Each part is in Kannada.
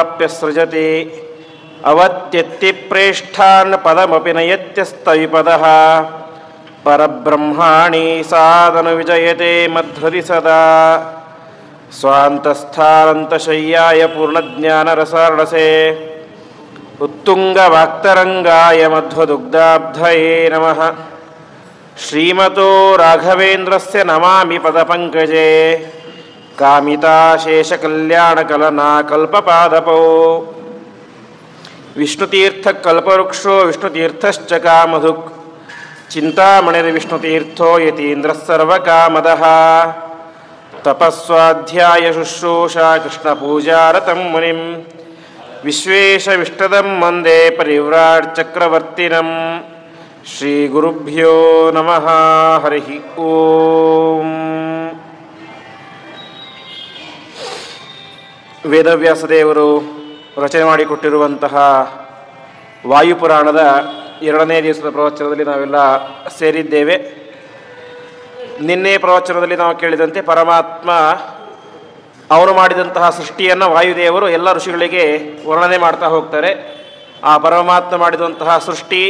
ಪದಮವಾಪ್ಯ ಸೃಜತಿ ಅವತ್ಯತ್ತಿ ಪ್ರೇಷ್ಠಾನ್ ಪದಮಪಿ ನಯತ್ಯಸ್ತವಿಪದಃ ಪರಬ್ರಹ್ಮಾಣಿ ಸಾಧನ ವಿಜಯತೆ ಮಧ್ವದಿ ಸದಾ ಸ್ವಾಂತಸ್ಥಾನಂತಶಯ್ಯಾಯ ಪೂರ್ಣಜ್ಞಾನರಸಾರ್ಣಸೆ ಉತ್ತುಂಗವಾಕ್ತರಂಗಾಯ ಮಧ್ವದುಗ್ಧಾಬ್ಧಯೇ ನಮಃ. ಶ್ರೀಮತೋ ರಾಘವೇಂದ್ರಸ್ಯ ನಮಾಮಿ ಪದಪಂಕಜೇ ಕಾಮಿತಾಶೇಷಕಲ್ಯಾಣಕಲನಾ ಕಲ್ಪಪಾದಪೋ ವಿಷ್ಣುತೀರ್ಥಕಲ್ಪವೃಕ್ಷೋ ವಿಷ್ಣುತೀರ್ಥಶ್ಚ ಕಾಮಧುಕ್ ಚಿಂತಾಮಣಿರ್ವಿಷ್ಣುತೀರ್ಥೋ ಯತೀಂದ್ರಃ ಸರ್ವಕಾಮದಃ ತಪಸ್ವಾಧ್ಯಾಯ ಶುಶ್ರೂಷಾ ಕೃಷ್ಣಪೂಜಾರತಂ ಮುನಿಂ ವಿಶ್ವೇಶವಿಷ್ಟದಂ ವಂದೇ ಪರಿವ್ರಾಟ್ ಚಕ್ರವರ್ತಿನಂ. ಶ್ರೀಗುರುಭ್ಯೋ ನಮಃ. ಹರಿ ಓಂ. ವೇದವ್ಯಾಸದೇವರು ರಚನೆ ಮಾಡಿಕೊಟ್ಟಿರುವಂತಹ ವಾಯುಪುರಾಣದ 2ನೇ ದಿವಸದ ಪ್ರವಚನದಲ್ಲಿ ನಾವೆಲ್ಲ ಸೇರಿದ್ದೇವೆ. ನಿನ್ನೆ ಪ್ರವಚನದಲ್ಲಿ ನಾವು ಕೇಳಿದಂತೆ ಪರಮಾತ್ಮ ಅವನು ಮಾಡಿದಂತಹ ಸೃಷ್ಟಿಯನ್ನು ವಾಯುದೇವರು ಎಲ್ಲ ಋಷಿಗಳಿಗೆ ವರ್ಣನೆ ಮಾಡ್ತಾ ಹೋಗ್ತಾರೆ. ಆ ಪರಮಾತ್ಮ ಮಾಡಿದಂತಹ ಸೃಷ್ಟಿ,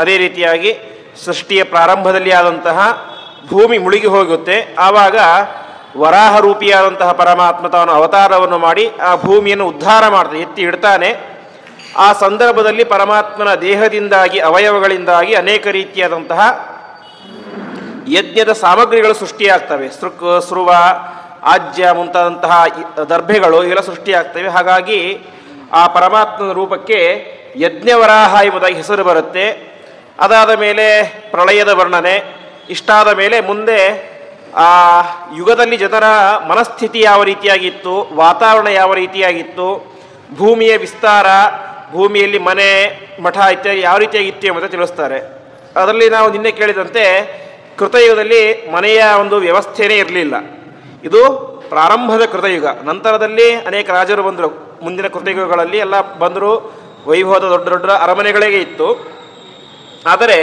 ಅದೇ ರೀತಿಯಾಗಿ ಸೃಷ್ಟಿಯ ಪ್ರಾರಂಭದಲ್ಲಿ ಆದಂತಹ ಭೂಮಿ ಮುಳುಗಿ ಹೋಗುತ್ತೆ. ಆವಾಗ ವರಾಹ ರೂಪಿಯಾದಂತಹ ಪರಮಾತ್ಮ ತಾನು ಅವತಾರವನ್ನು ಮಾಡಿ ಆ ಭೂಮಿಯನ್ನು ಉದ್ಧಾರ ಮಾಡ್ತಾನೆ, ಎತ್ತಿ ಇಡ್ತಾನೆ. ಆ ಸಂದರ್ಭದಲ್ಲಿ ಪರಮಾತ್ಮನ ದೇಹದಿಂದಾಗಿ, ಅವಯವಗಳಿಂದಾಗಿ ಅನೇಕ ರೀತಿಯಾದಂತಹ ಯಜ್ಞದ ಸಾಮಗ್ರಿಗಳು ಸೃಷ್ಟಿಯಾಗ್ತವೆ. ಸೃಕ್, ಸ್ರುವ, ಆಜ್ಯ ಮುಂತಾದಂತಹ ದರ್ಭೆಗಳು ಇವೆಲ್ಲ ಸೃಷ್ಟಿಯಾಗ್ತವೆ. ಹಾಗಾಗಿ ಆ ಪರಮಾತ್ಮನ ರೂಪಕ್ಕೆ ಯಜ್ಞವರಾಹ ಎಂಬುದಾಗಿ ಹೆಸರು ಬರುತ್ತೆ. ಅದಾದ ಮೇಲೆ ಪ್ರಳಯದ ವರ್ಣನೆ. ಇಷ್ಟಾದ ಮೇಲೆ ಮುಂದೆ ಆ ಯುಗದಲ್ಲಿ ಜನರ ಮನಸ್ಥಿತಿ ಯಾವ ರೀತಿಯಾಗಿತ್ತು, ವಾತಾವರಣ ಯಾವ ರೀತಿಯಾಗಿತ್ತು, ಭೂಮಿಯ ವಿಸ್ತಾರ, ಭೂಮಿಯಲ್ಲಿ ಮನೆ ಮಠ ಇತ್ಯಾದಿ ಯಾವ ರೀತಿಯಾಗಿತ್ತು ಎಂಬುದನ್ನು ತಿಳಿಸ್ತಾರೆ. ಅದರಲ್ಲಿ ನಾವು ನಿನ್ನೆ ಕೇಳಿದಂತೆ ಕೃತಯುಗದಲ್ಲಿ ಮನೆಯ ಒಂದು ವ್ಯವಸ್ಥೆಯೇ ಇರಲಿಲ್ಲ. ಇದು ಪ್ರಾರಂಭದ ಕೃತಯುಗ. ನಂತರದಲ್ಲಿ ಅನೇಕ ರಾಜರು ಬಂದರು. ಮುಂದಿನ ಕೃತಯುಗಗಳಲ್ಲಿ ಎಲ್ಲ ಬಂದರು. ವೈಭವದ ದೊಡ್ಡ ದೊಡ್ಡ ಅರಮನೆಗಳೇ ಇತ್ತು. ಆದರೆ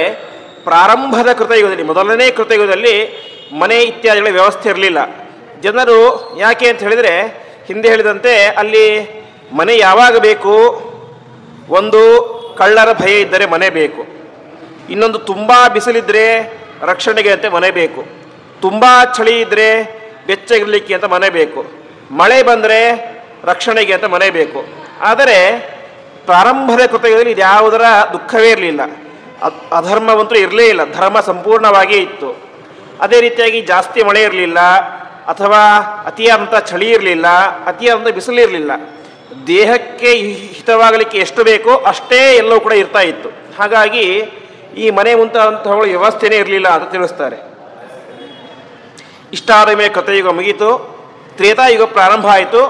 ಪ್ರಾರಂಭದ ಕೃತಯುಗದಲ್ಲಿ, ಮೊದಲನೇ ಕೃತಯುಗದಲ್ಲಿ ಮನೆ ಇತ್ಯಾದಿಗಳ ವ್ಯವಸ್ಥೆ ಇರಲಿಲ್ಲ. ಜನರು ಯಾಕೆ ಅಂತ ಹೇಳಿದರೆ, ಹಿಂದೆ ಹೇಳಿದಂತೆ ಅಲ್ಲಿ ಮನೆ ಯಾವಾಗ ಬೇಕು, ಒಂದು ಕಳ್ಳರ ಭಯ ಇದ್ದರೆ ಮನೆ ಬೇಕು, ಇನ್ನೊಂದು ತುಂಬ ಬಿಸಿಲಿದ್ದರೆ ರಕ್ಷಣೆಗೆ ಅಂತ ಮನೆ ಬೇಕು, ತುಂಬ ಚಳಿ ಇದ್ದರೆ ಬೆಚ್ಚಗಿರಲಿಕ್ಕೆ ಅಂತ ಮನೆ ಬೇಕು, ಮಳೆ ಬಂದರೆ ರಕ್ಷಣೆಗೆ ಅಂತ ಮನೆ ಬೇಕು. ಆದರೆ ಪ್ರಾರಂಭದ ಕೃತಯುಗದಲ್ಲಿ ಇದ್ಯಾವುದರ ದುಃಖವೇ ಇರಲಿಲ್ಲ. ಅಧರ್ಮವಂತೂ ಇರಲೇ ಇಲ್ಲ, ಧರ್ಮ ಸಂಪೂರ್ಣವಾಗಿ ಇತ್ತು. ಅದೇ ರೀತಿಯಾಗಿ ಜಾಸ್ತಿ ಮಳೆ ಇರಲಿಲ್ಲ, ಅಥವಾ ಅತಿಯಾದಂಥ ಚಳಿ ಇರಲಿಲ್ಲ, ಅತಿಯಾದಂಥ ಬಿಸಿಲಿರಲಿಲ್ಲ. ದೇಹಕ್ಕೆ ಹಿತವಾಗಲಿಕ್ಕೆ ಎಷ್ಟು ಬೇಕೋ ಅಷ್ಟೇ ಎಲ್ಲವೂ ಕೂಡ ಇರ್ತಾ ಇತ್ತು. ಹಾಗಾಗಿ ಈ ಮನೆ ಮುಂತಾದಂಥವುಗಳ ವ್ಯವಸ್ಥೆನೇ ಇರಲಿಲ್ಲ ಅಂತ ತಿಳಿಸ್ತಾರೆ. ಇಷ್ಟಾದ ಮೇಲೆ ಕೃತಯುಗ ಮುಗೀತು, ತ್ರೇತಾಯುಗ ಪ್ರಾರಂಭ ಆಯಿತು.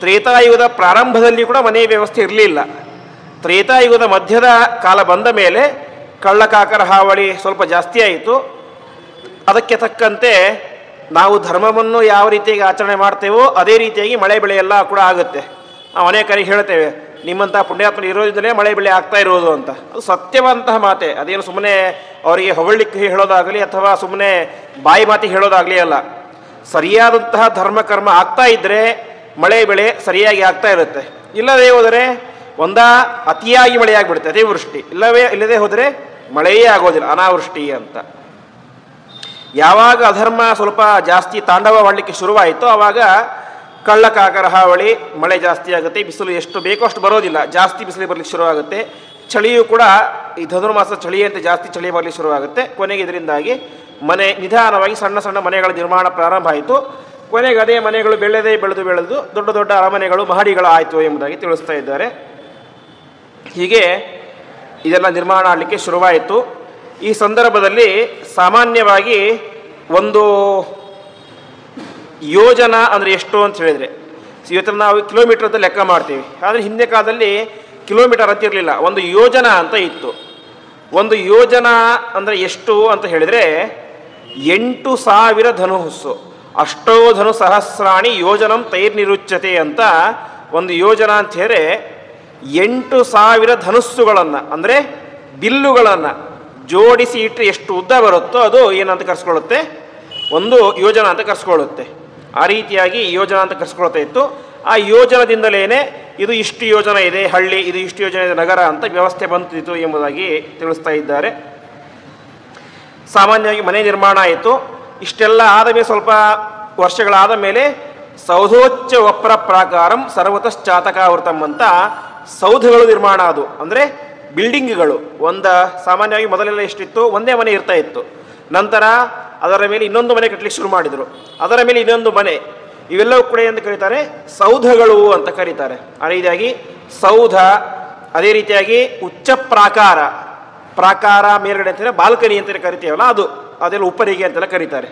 ತ್ರೇತಾಯುಗದ ಪ್ರಾರಂಭದಲ್ಲಿ ಕೂಡ ಮನೆಯ ವ್ಯವಸ್ಥೆ ಇರಲಿಲ್ಲ. ತ್ರೇತಾಯುಗದ ಮಧ್ಯದ ಕಾಲ ಬಂದ ಮೇಲೆ ಕಳ್ಳಕಾಕರ ಹಾವಳಿ ಸ್ವಲ್ಪ ಜಾಸ್ತಿ ಆಯಿತು. ಅದಕ್ಕೆ ತಕ್ಕಂತೆ ನಾವು ಧರ್ಮವನ್ನು ಯಾವ ರೀತಿಯಾಗಿ ಆಚರಣೆ ಮಾಡ್ತೇವೋ ಅದೇ ರೀತಿಯಾಗಿ ಮಳೆ ಬೆಳೆ ಎಲ್ಲ ಕೂಡ ಆಗುತ್ತೆ. ನಾವು ಅನೇಕರಿಗೆ ಹೇಳ್ತೇವೆ, ನಿಮ್ಮಂಥ ಪುಣ್ಯಾತ್ಮರು ಇರೋದಿಂದಲೇ ಮಳೆ ಬೆಳೆ ಆಗ್ತಾ ಇರೋದು ಅಂತ. ಅದು ಸತ್ಯವಂತಹ ಮಾತೆ. ಅದೇನು ಸುಮ್ಮನೆ ಅವರಿಗೆ ಹೊಗಳಿಕ್ಕೆ ಹೇಳೋದಾಗಲಿ ಅಥವಾ ಸುಮ್ಮನೆ ಬಾಯಿ ಮಾತಿಗೆ ಹೇಳೋದಾಗಲಿ ಅಲ್ಲ. ಸರಿಯಾದಂತಹ ಧರ್ಮಕರ್ಮ ಆಗ್ತಾ ಇದ್ದರೆ ಮಳೆ ಬೆಳೆ ಸರಿಯಾಗಿ ಆಗ್ತಾ ಇರುತ್ತೆ. ಇಲ್ಲದೇ ಹೋದರೆ ಒಂದ ಅತಿಯಾಗಿ ಮಳೆ ಆಗಿಬಿಡುತ್ತೆ, ಅತಿವೃಷ್ಟಿ. ಇಲ್ಲದೇ ಹೋದರೆ ಮಳೆಯೇ ಆಗೋದಿಲ್ಲ, ಅನಾವೃಷ್ಟಿ ಅಂತ. ಯಾವಾಗ ಅಧರ್ಮ ಸ್ವಲ್ಪ ಜಾಸ್ತಿ ತಾಂಡವ ಮಾಡಲಿಕ್ಕೆ ಶುರುವಾಯಿತು ಆವಾಗ ಕಳ್ಳಕಾಕರ ಹಾವಳಿ, ಮಳೆ ಜಾಸ್ತಿ ಆಗುತ್ತೆ, ಬಿಸಿಲು ಎಷ್ಟು ಬೇಕೋ ಅಷ್ಟು ಬರೋದಿಲ್ಲ, ಜಾಸ್ತಿ ಬಿಸಿಲು ಬರಲಿಕ್ಕೆ ಶುರುವಾಗುತ್ತೆ. ಚಳಿಯೂ ಕೂಡ ಈ ಧನುರ್ಮಾಸ ಚಳಿಯಂತೆ ಜಾಸ್ತಿ ಚಳಿ ಬರಲಿಕ್ಕೆ ಶುರುವಾಗುತ್ತೆ. ಕೊನೆಗೆ ಇದರಿಂದಾಗಿ ಮನೆ ನಿಧಾನವಾಗಿ ಸಣ್ಣ ಸಣ್ಣ ಮನೆಗಳ ನಿರ್ಮಾಣ ಪ್ರಾರಂಭ ಆಯಿತು. ಕೊನೆಗೆ ಅದೇ ಮನೆಗಳು ಬೆಳೆದು ದೊಡ್ಡ ದೊಡ್ಡ ಅರಮನೆಗಳು, ಮಹಡಿಗಳು ಆಯಿತು ಎಂಬುದಾಗಿ ತಿಳಿಸ್ತಾ ಇದ್ದಾರೆ. ಹೀಗೆ ಇದೆಲ್ಲ ನಿರ್ಮಾಣ ಆಗಲಿಕ್ಕೆ ಶುರುವಾಯಿತು. ಈ ಸಂದರ್ಭದಲ್ಲಿ ಸಾಮಾನ್ಯವಾಗಿ ಒಂದು ಯೋಜನಾ ಅಂದರೆ ಎಷ್ಟು ಅಂತ ಹೇಳಿದರೆ, ಇವತ್ತು ನಾವು ಕಿಲೋಮೀಟರ್ ಅಂತ ಲೆಕ್ಕ ಮಾಡ್ತೀವಿ. ಆದರೆ ಹಿಂದೆ ಕಾಲದಲ್ಲಿ ಕಿಲೋಮೀಟರ್ ಅಂತ ಇರಲಿಲ್ಲ, ಒಂದು ಯೋಜನಾ ಅಂತ ಇತ್ತು. ಒಂದು ಯೋಜನಾ ಅಂದರೆ ಎಷ್ಟು ಅಂತ ಹೇಳಿದರೆ 8,000 ಧನುಸ್ಸು, ಅಷ್ಟೋ ಧನು ಸಹಸ್ರಾಣಿ ಯೋಜನಂ ತೈರ್ನಿರುಚ್ಯತೆ ಅಂತ ಒಂದು ಯೋಜನಾ ಅಂತ ಹೇಳಿದ್ರೆ 8,000 ಧನುಸ್ಸುಗಳನ್ನು ಅಂದರೆ ಬಿಲ್ಲುಗಳನ್ನು ಜೋಡಿಸಿ ಇಟ್ಟರೆ ಎಷ್ಟು ಉದ್ದ ಬರುತ್ತೋ ಅದು ಏನಂತ ಕರೆಸ್ಕೊಳ್ಳುತ್ತೆ, ಒಂದು ಯೋಜನಾ ಅಂತ ಕರೆಸ್ಕೊಳ್ಳುತ್ತೆ. ಆ ರೀತಿಯಾಗಿ ಯೋಜನಾ ಅಂತ ಕರೆಸ್ಕೊಳ್ತಾ ಇತ್ತು. ಆ ಯೋಜನದಿಂದಲೇ ಇದು ಇಷ್ಟು ಯೋಜನೆ ಇದೆ ಹಳ್ಳಿ, ಇದು ಇಷ್ಟು ಯೋಜನೆ ಇದೆ ನಗರ ಅಂತ ವ್ಯವಸ್ಥೆ ಬಂತಿತ್ತು ಎಂಬುದಾಗಿ ತಿಳಿಸ್ತಾ ಇದ್ದಾರೆ. ಸಾಮಾನ್ಯವಾಗಿ ಮನೆ ನಿರ್ಮಾಣ ಆಯಿತು. ಇಷ್ಟೆಲ್ಲ ಆದ ಮೇಲೆ ಸ್ವಲ್ಪ ವರ್ಷಗಳಾದ ಮೇಲೆ ಸೌಧೋಚ್ಚ ವಪ್ರ ಪ್ರಾಕಾರಂ ಸರ್ವತಶ್ಚಾತಕಾವೃತಂ ಅಂತ ಸೌಧಗಳು ನಿರ್ಮಾಣ ಅದು, ಅಂದರೆ ಬಿಲ್ಡಿಂಗ್ಗಳು. ಸಾಮಾನ್ಯವಾಗಿ ಮೊದಲೆಲ್ಲ ಎಷ್ಟಿತ್ತು, ಒಂದೇ ಮನೆ ಇರ್ತಾ ಇತ್ತು. ನಂತರ ಅದರ ಮೇಲೆ ಇನ್ನೊಂದು ಮನೆ ಕಟ್ಟಲಿಕ್ಕೆ ಶುರು ಮಾಡಿದರು, ಅದರ ಮೇಲೆ ಇನ್ನೊಂದು ಮನೆ, ಇವೆಲ್ಲವೂ ಕೂಡ ಎಂದು ಕರೀತಾರೆ ಸೌಧಗಳು ಅಂತ ಕರೀತಾರೆ. ಆ ರೀತಿಯಾಗಿ ಸೌಧ, ಅದೇ ರೀತಿಯಾಗಿ ಉಚ್ಚ ಪ್ರಾಕಾರ, ಪ್ರಾಕಾರ ಮೇಲ್ಗಡೆ ಅಂತೇಳಿ ಬಾಲ್ಕನಿ ಅಂತೇಳಿ ಕರಿತೀವಲ್ಲ ಅದು, ಅದೆಲ್ಲ ಉಪ್ಪರಿಗೆ ಅಂತೆಲ್ಲ ಕರೀತಾರೆ.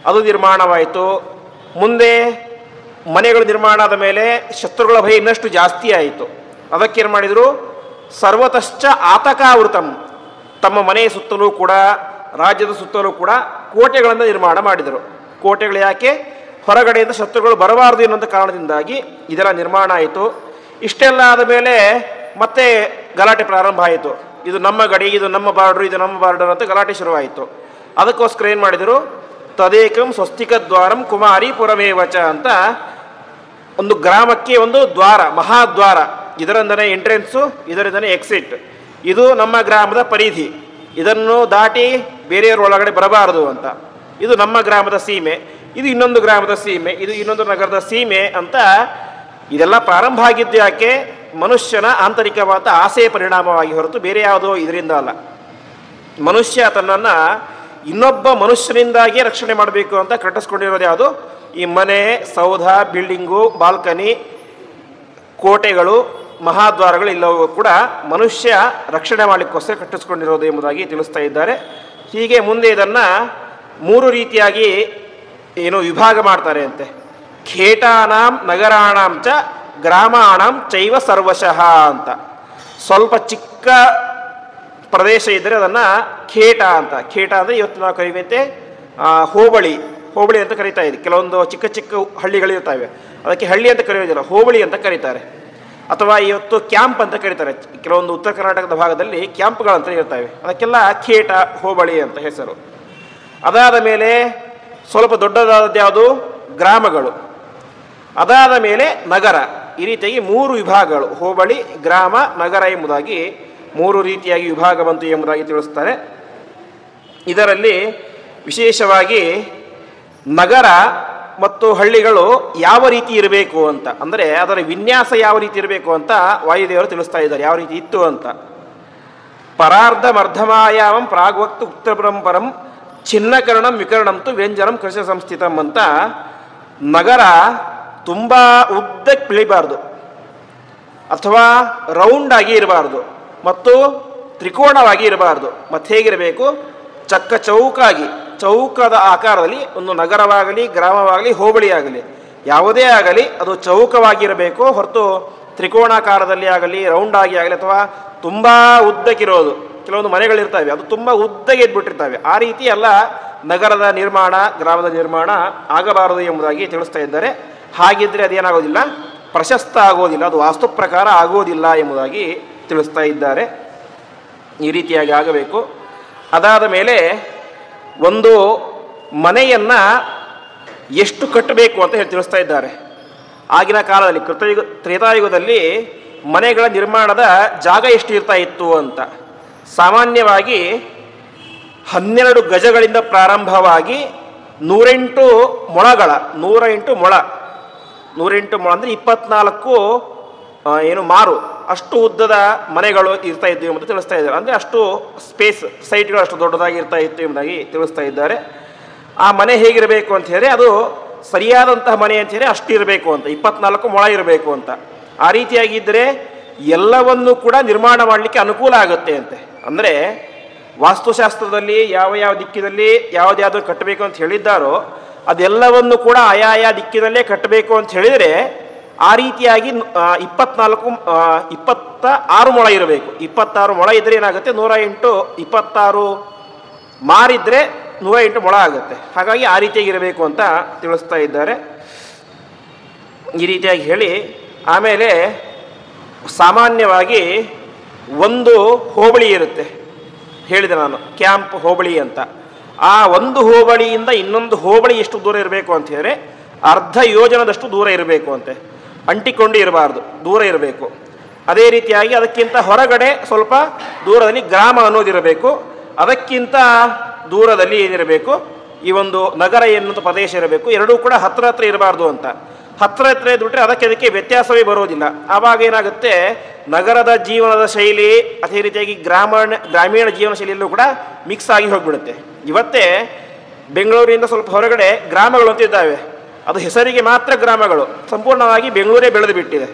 ಅದು ನಿರ್ಮಾಣವಾಯಿತು. ಮುಂದೆ ಮನೆಗಳು ನಿರ್ಮಾಣ ಆದ ಮೇಲೆ ಶತ್ರುಗಳ ಭಯ ಇನ್ನಷ್ಟು ಜಾಸ್ತಿ ಆಯಿತು. ಅದಕ್ಕೇನು ಮಾಡಿದರು, ಸರ್ವತಶ್ಚ ಆತಕಾವೃತಂ, ತಮ್ಮ ಮನೆಯ ಸುತ್ತಲೂ ಕೂಡ ರಾಜ್ಯದ ಸುತ್ತಲೂ ಕೂಡ ಕೋಟೆಗಳನ್ನು ನಿರ್ಮಾಣ ಮಾಡಿದರು. ಕೋಟೆಗಳು ಯಾಕೆ, ಹೊರಗಡೆಯಿಂದ ಶತ್ರುಗಳು ಬರಬಾರದು ಎನ್ನುವಂಥ ಕಾರಣದಿಂದಾಗಿ ಇದೆಲ್ಲ ನಿರ್ಮಾಣ ಆಯಿತು. ಇಷ್ಟೆಲ್ಲ ಆದ ಮೇಲೆ ಮತ್ತೆ ಗಲಾಟೆ ಪ್ರಾರಂಭ ಆಯಿತು. ಇದು ನಮ್ಮ ಗಡಿ, ಇದು ನಮ್ಮ ಬಾರ್ಡ್ರು, ಇದು ನಮ್ಮ ಬಾರ್ಡರ್ ಅಂತ ಗಲಾಟೆ ಶುರುವಾಯಿತು. ಅದಕ್ಕೋಸ್ಕರ ಏನು ಮಾಡಿದರು, ತದೇಕಂ ಸ್ವಸ್ತಿಕ ದ್ವಾರಂ ಕುಮಾರಿ ಪುರಮೇವಚ ಅಂತ ಒಂದು ಗ್ರಾಮಕ್ಕೆ ಒಂದು ದ್ವಾರ, ಮಹಾದ್ವಾರ, ಇದರಿಂದನೇ ಎಂಟ್ರೆನ್ಸು, ಇದರಿಂದನೇ ಎಕ್ಸಿಟ್, ಇದು ನಮ್ಮ ಗ್ರಾಮದ ಪರಿಧಿ, ಇದನ್ನು ದಾಟಿ ಬೇರೆಯವ್ರ ಒಳಗಡೆ ಬರಬಾರದು ಅಂತ. ಇದು ನಮ್ಮ ಗ್ರಾಮದ ಸೀಮೆ, ಇದು ಇನ್ನೊಂದು ಗ್ರಾಮದ ಸೀಮೆ, ಇದು ಇನ್ನೊಂದು ನಗರದ ಸೀಮೆ ಅಂತ. ಇದೆಲ್ಲ ಪ್ರಾರಂಭ ಆಗಿದ್ದು ಯಾಕೆ, ಮನುಷ್ಯನ ಆಂತರಿಕವಾದ ಆಸೆಯ ಪರಿಣಾಮವಾಗಿ ಹೊರತು ಬೇರೆ ಯಾವುದೋ ಇದರಿಂದ ಅಲ್ಲ. ಮನುಷ್ಯ ತನ್ನನ್ನು ಇನ್ನೊಬ್ಬ ಮನುಷ್ಯನಿಂದಾಗಿಯೇ ರಕ್ಷಣೆ ಮಾಡಬೇಕು ಅಂತ ಕಟ್ಟಿಸ್ಕೊಂಡಿರೋದು ಯಾವುದು, ಈ ಮನೆ, ಸೌಧ, ಬಿಲ್ಡಿಂಗು, ಬಾಲ್ಕನಿ, ಕೋಟೆಗಳು, ಮಹಾದ್ವಾರಗಳು ಎಲ್ಲವೂ ಕೂಡ ಮನುಷ್ಯ ರಕ್ಷಣೆ ಮಾಡಲಿಕ್ಕೋಸ್ಕರ ಕಟ್ಟಿಸ್ಕೊಂಡಿರೋದು ಎಂಬುದಾಗಿ ತಿಳಿಸ್ತಾ ಇದ್ದಾರೆ. ಹೀಗೆ ಮುಂದೆ ಇದನ್ನು 3 ರೀತಿಯಾಗಿ ವಿಭಾಗ ಮಾಡ್ತಾರೆ ಅಂತೆ. ಖೇಟಾನಾಂ ನಗರಾಣಾಂ ಚ ಗ್ರಾಮಾಣಾಂ ಚೈವ ಸರ್ವಶಃ ಅಂತ. ಸ್ವಲ್ಪ ಚಿಕ್ಕ ಪ್ರದೇಶ ಇದ್ದರೆ ಅದನ್ನು ಖೇಟ ಅಂತ. ಖೇಟ ಅಂದರೆ ಇವತ್ತು ನಾವು ಕರೀವಂತೆ ಹೋಬಳಿ ಅಂತ ಕರೀತಾ ಇದ್ದೀವಿ. ಕೆಲವೊಂದು ಚಿಕ್ಕ ಚಿಕ್ಕ ಹಳ್ಳಿಗಳಿರ್ತವೆ, ಅದಕ್ಕೆ ಹಳ್ಳಿ ಅಂತ ಕರೆಯೋದಿಲ್ಲ, ಹೋಬಳಿ ಅಂತ ಕರೀತಾರೆ. ಅಥವಾ ಇವತ್ತು ಕ್ಯಾಂಪ್ ಅಂತ ಕರೀತಾರೆ. ಕೆಲವೊಂದು ಉತ್ತರ ಕರ್ನಾಟಕದ ಭಾಗದಲ್ಲಿ ಕ್ಯಾಂಪ್ಗಳಂತ ಇರ್ತವೆ, ಅದಕ್ಕೆಲ್ಲ ಖೇಟ, ಹೋಬಳಿ ಅಂತ ಹೆಸರು. ಅದಾದ ಮೇಲೆ ಸ್ವಲ್ಪ ದೊಡ್ಡದಾದದ್ದು ಯಾವುದು, ಗ್ರಾಮಗಳು. ಅದಾದ ಮೇಲೆ ನಗರ. ಈ ರೀತಿಯಾಗಿ 3 ವಿಭಾಗಗಳು, ಹೋಬಳಿ, ಗ್ರಾಮ, ನಗರ ಎಂಬುದಾಗಿ 3 ರೀತಿಯಾಗಿ ವಿಭಾಗ ಬಂತು ಎಂಬುದಾಗಿ ತಿಳಿಸ್ತಾರೆ. ಇದರಲ್ಲಿ ವಿಶೇಷವಾಗಿ ನಗರ ಮತ್ತು ಹಳ್ಳಿಗಳು ಯಾವ ರೀತಿ ಇರಬೇಕು ಅಂತ, ಅಂದರೆ ಅದರ ವಿನ್ಯಾಸ ಯಾವ ರೀತಿ ಇರಬೇಕು ಅಂತ ವಾಯುದೇವರು ತಿಳಿಸ್ತಾ ಇದ್ದಾರೆ, ಯಾವ ರೀತಿ ಇತ್ತು ಅಂತ. ಪರಾರ್ಧ ಮರ್ಧಮಾಯಾಮಂ ಪ್ರಾಗ್ವಕ್ತು ಉತ್ತರಪರಂ ಚಿನ್ನಕರಣಂ ವಿಕರಣಂತು ವ್ಯಂಜನಂ ಕೃಷ ಸಂಸ್ಥಿತಂ ಅಂತ. ನಗರ ತುಂಬ ಉದ್ದಕ್ಕೆ ಬೆಳಿಬಾರ್ದು, ಅಥವಾ ರೌಂಡಾಗಿ ಇರಬಾರ್ದು, ಮತ್ತು ತ್ರಿಕೋಣವಾಗಿ ಇರಬಾರ್ದು. ಮತ್ತು ಹೇಗಿರಬೇಕು, ಚೌಕದ ಆಕಾರದಲ್ಲಿ ಒಂದು ನಗರವಾಗಲಿ, ಗ್ರಾಮವಾಗಲಿ, ಹೋಬಳಿ ಆಗಲಿ, ಯಾವುದೇ ಆಗಲಿ ಅದು ಚೌಕವಾಗಿರಬೇಕು ಹೊರತು ತ್ರಿಕೋಣಾಕಾರದಲ್ಲಿ ಆಗಲಿ, ರೌಂಡಾಗಿ ಆಗಲಿ, ಅಥವಾ ತುಂಬ ಉದ್ದಕ್ಕಿರೋದು. ಕೆಲವೊಂದು ಮನೆಗಳಿರ್ತವೆ, ಅದು ತುಂಬ ಉದ್ದಗೆ ಇದ್ಬಿಟ್ಟಿರ್ತವೆ. ಆ ರೀತಿ ಎಲ್ಲ ನಗರದ ನಿರ್ಮಾಣ, ಗ್ರಾಮದ ನಿರ್ಮಾಣ ಆಗಬಾರದು ಎಂಬುದಾಗಿ ತಿಳಿಸ್ತಾ ಇದ್ದಾರೆ. ಹಾಗಿದ್ದರೆ ಅದೇನಾಗೋದಿಲ್ಲ, ಪ್ರಶಸ್ತ ಆಗೋದಿಲ್ಲ, ಅದು ವಾಸ್ತು ಪ್ರಕಾರ ಆಗೋದಿಲ್ಲ ಎಂಬುದಾಗಿ ತಿಳಿಸ್ತಾ ಇದ್ದಾರೆ. ಈ ರೀತಿಯಾಗಿ ಆಗಬೇಕು. ಅದಾದ ಮೇಲೆ ಒಂದು ಮನೆಯನ್ನು ಎಷ್ಟು ಕಟ್ಟಬೇಕು ಅಂತ ಹೇಳಿ ತಿಳಿಸ್ತಾ ಇದ್ದಾರೆ. ಆಗಿನ ಕಾಲದಲ್ಲಿ ತ್ರೇತಾಯುಗದಲ್ಲಿ ಮನೆಗಳ ನಿರ್ಮಾಣದ ಜಾಗ ಎಷ್ಟು ಇರ್ತಾ ಇತ್ತು ಅಂತ. ಸಾಮಾನ್ಯವಾಗಿ 12 ಗಜಗಳಿಂದ ಪ್ರಾರಂಭವಾಗಿ 108 ಮೊಳಗಳ 108 ಮೊಳ ಅಂದರೆ 24 ಮಾರು ಅಷ್ಟು ಉದ್ದದ ಮನೆಗಳು ಇರ್ತಾ ಇದ್ವು ಎಂದು ತಿಳಿಸ್ತಾ ಇದ್ದಾರೆ. ಅಂದರೆ ಅಷ್ಟು ಸೈಟ್ಗಳು ಅಷ್ಟು ದೊಡ್ಡದಾಗಿ ಇರ್ತಾ ಇತ್ತು ಎಂಬುದಾಗಿ ತಿಳಿಸ್ತಾ ಇದ್ದಾರೆ. ಆ ಮನೆ ಹೇಗಿರಬೇಕು ಅಂತ ಹೇಳಿದ್ರೆ, ಅದು ಸರಿಯಾದಂತಹ ಮನೆ ಅಂತ ಹೇಳಿ ಅಷ್ಟು ಇರಬೇಕು ಅಂತ, 24 ಮೊಳ ಇರಬೇಕು ಅಂತ. ಆ ರೀತಿಯಾಗಿದ್ದರೆ ಎಲ್ಲವನ್ನೂ ಕೂಡ ನಿರ್ಮಾಣ ಮಾಡಲಿಕ್ಕೆ ಅನುಕೂಲ ಆಗುತ್ತೆ ಅಂತೆ. ಅಂದರೆ ವಾಸ್ತುಶಾಸ್ತ್ರದಲ್ಲಿ ಯಾವ ದಿಕ್ಕಿನಲ್ಲಿ ಯಾವುದ್ಯಾವುದು ಕಟ್ಟಬೇಕು ಅಂತ ಹೇಳಿದ್ದಾರೋ ಅದೆಲ್ಲವನ್ನು ಕೂಡ ಆಯಾಯ ದಿಕ್ಕಿನಲ್ಲೇ ಕಟ್ಟಬೇಕು ಅಂತ ಹೇಳಿದರೆ, ಆ ರೀತಿಯಾಗಿ 26 ಮೊಳ ಇರಬೇಕು. 26 ಮೊಳ ಇದ್ದರೆ ಏನಾಗುತ್ತೆ, 108 26 ಮಾರಿದ್ರೆ 108 ಮೊಳ ಆಗುತ್ತೆ. ಹಾಗಾಗಿ ಆ ರೀತಿಯಾಗಿ ಇರಬೇಕು ಅಂತ ತಿಳಿಸ್ತಾ ಇದ್ದಾರೆ. ಈ ರೀತಿಯಾಗಿ ಹೇಳಿ ಆಮೇಲೆ ಸಾಮಾನ್ಯವಾಗಿ ಒಂದು ಹೋಬಳಿ ಇರುತ್ತೆ, ಹೇಳಿದೆ ನಾನು, ಕ್ಯಾಂಪ್ ಹೋಬಳಿ ಅಂತ. ಆ ಒಂದು ಹೋಬಳಿಯಿಂದ ಇನ್ನೊಂದು ಹೋಬಳಿ ಎಷ್ಟು ದೂರ ಇರಬೇಕು ಅಂತ ಹೇಳಿದ್ರೆ ಅರ್ಧ ಯೋಜನದಷ್ಟು ದೂರ ಇರಬೇಕು ಅಂತೆ. ಅಂಟಿಕೊಂಡು ಇರಬಾರ್ದು, ದೂರ ಇರಬೇಕು. ಅದೇ ರೀತಿಯಾಗಿ ಅದಕ್ಕಿಂತ ಹೊರಗಡೆ ಸ್ವಲ್ಪ ದೂರದಲ್ಲಿ ಗ್ರಾಮ ಅನ್ನೋದಿರಬೇಕು. ಅದಕ್ಕಿಂತ ದೂರದಲ್ಲಿ ಏನಿರಬೇಕು, ಈ ಒಂದು ನಗರ ಎನ್ನುವಂಥ ಪ್ರದೇಶ ಇರಬೇಕು. ಎರಡೂ ಕೂಡ ಹತ್ರ ಹತ್ರ ಇರಬಾರ್ದು ಅಂತ. ಹತ್ರ ಇದ್ಬಿಟ್ರೆ ಅದಕ್ಕೆ ವ್ಯತ್ಯಾಸವೇ ಬರೋದಿಲ್ಲ. ಆವಾಗ ಏನಾಗುತ್ತೆ, ನಗರದ ಜೀವನದ ಶೈಲಿ ಅದೇ ರೀತಿಯಾಗಿ ಗ್ರಾಮೀಣ ಜೀವನ ಶೈಲಿಯಲ್ಲೂ ಕೂಡ ಮಿಕ್ಸ್ ಆಗಿ ಹೋಗಿಬಿಡುತ್ತೆ. ಇವತ್ತೇ ಬೆಂಗಳೂರಿನಿಂದ ಸ್ವಲ್ಪ ಹೊರಗಡೆ ಗ್ರಾಮಗಳು ಅಂತ ಇದ್ದಾವೆ, ಅದು ಹೆಸರಿಗೆ ಮಾತ್ರ ಗ್ರಾಮಗಳು, ಸಂಪೂರ್ಣವಾಗಿ ಬೆಂಗಳೂರೇ ಬೆಳೆದು ಬಿಟ್ಟಿದೆ.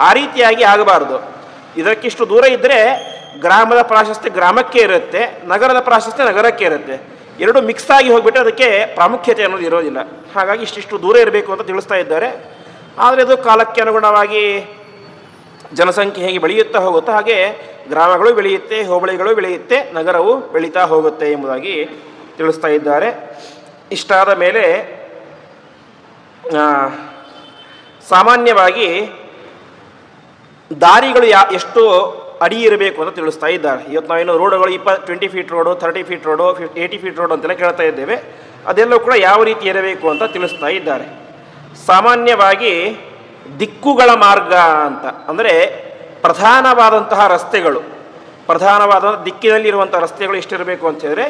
ಆ ರೀತಿಯಾಗಿ ಆಗಬಾರ್ದು. ಇದಕ್ಕಿಷ್ಟು ದೂರ ಇದ್ದರೆ ಗ್ರಾಮದ ಪ್ರಾಶಸ್ತ್ಯ ಗ್ರಾಮಕ್ಕೆ ಇರುತ್ತೆ, ನಗರದ ಪ್ರಾಶಸ್ತ್ಯ ನಗರಕ್ಕೆ ಇರುತ್ತೆ. ಎರಡು ಮಿಕ್ಸ್ ಆಗಿ ಹೋಗ್ಬಿಟ್ರೆ ಅದಕ್ಕೆ ಪ್ರಾಮುಖ್ಯತೆ ಅನ್ನೋದು ಇರೋದಿಲ್ಲ. ಹಾಗಾಗಿ ಇಷ್ಟಿಷ್ಟು ದೂರ ಇರಬೇಕು ಅಂತ ತಿಳಿಸ್ತಾ ಇದ್ದಾರೆ. ಆದರೆ ಅದು ಕಾಲಕ್ಕೆ ಅನುಗುಣವಾಗಿ ಜನಸಂಖ್ಯೆ ಹೇಗೆ ಬೆಳೆಯುತ್ತಾ ಹೋಗುತ್ತೋ ಹಾಗೆ ಗ್ರಾಮಗಳು ಬೆಳೆಯುತ್ತೆ, ಹೋಬಳಿಗಳು ಬೆಳೆಯುತ್ತೆ, ನಗರವು ಬೆಳೀತಾ ಹೋಗುತ್ತೆ ಎಂಬುದಾಗಿ ತಿಳಿಸ್ತಾ ಇದ್ದಾರೆ. ಇಷ್ಟಾದ ಮೇಲೆ ಸಾಮಾನ್ಯವಾಗಿ ದಾರಿಗಳು ಎಷ್ಟು ಅಡಿ ಇರಬೇಕು ಅಂತ ತಿಳಿಸ್ತಾ ಇದ್ದಾರೆ. ಇವತ್ತು ನಾವೇನು ರೋಡುಗಳು 20 feet road, 30 feet road, 80 feet road ಅಂತೆಲ್ಲ ಕೇಳ್ತಾ ಇದ್ದೇವೆ. ಅದೆಲ್ಲವೂ ಕೂಡ ಯಾವ ರೀತಿ ಇರಬೇಕು ಅಂತ ತಿಳಿಸ್ತಾ ಇದ್ದಾರೆ. ಸಾಮಾನ್ಯವಾಗಿ ದಿಕ್ಕುಗಳ ಮಾರ್ಗ ಅಂತ ಅಂದರೆ ಪ್ರಧಾನವಾದಂತಹ ರಸ್ತೆಗಳು, ಪ್ರಧಾನವಾದ ದಿಕ್ಕಿನಲ್ಲಿರುವಂಥ ರಸ್ತೆಗಳು ಎಷ್ಟಿರಬೇಕು ಅಂತ ಹೇಳಿದ್ರೆ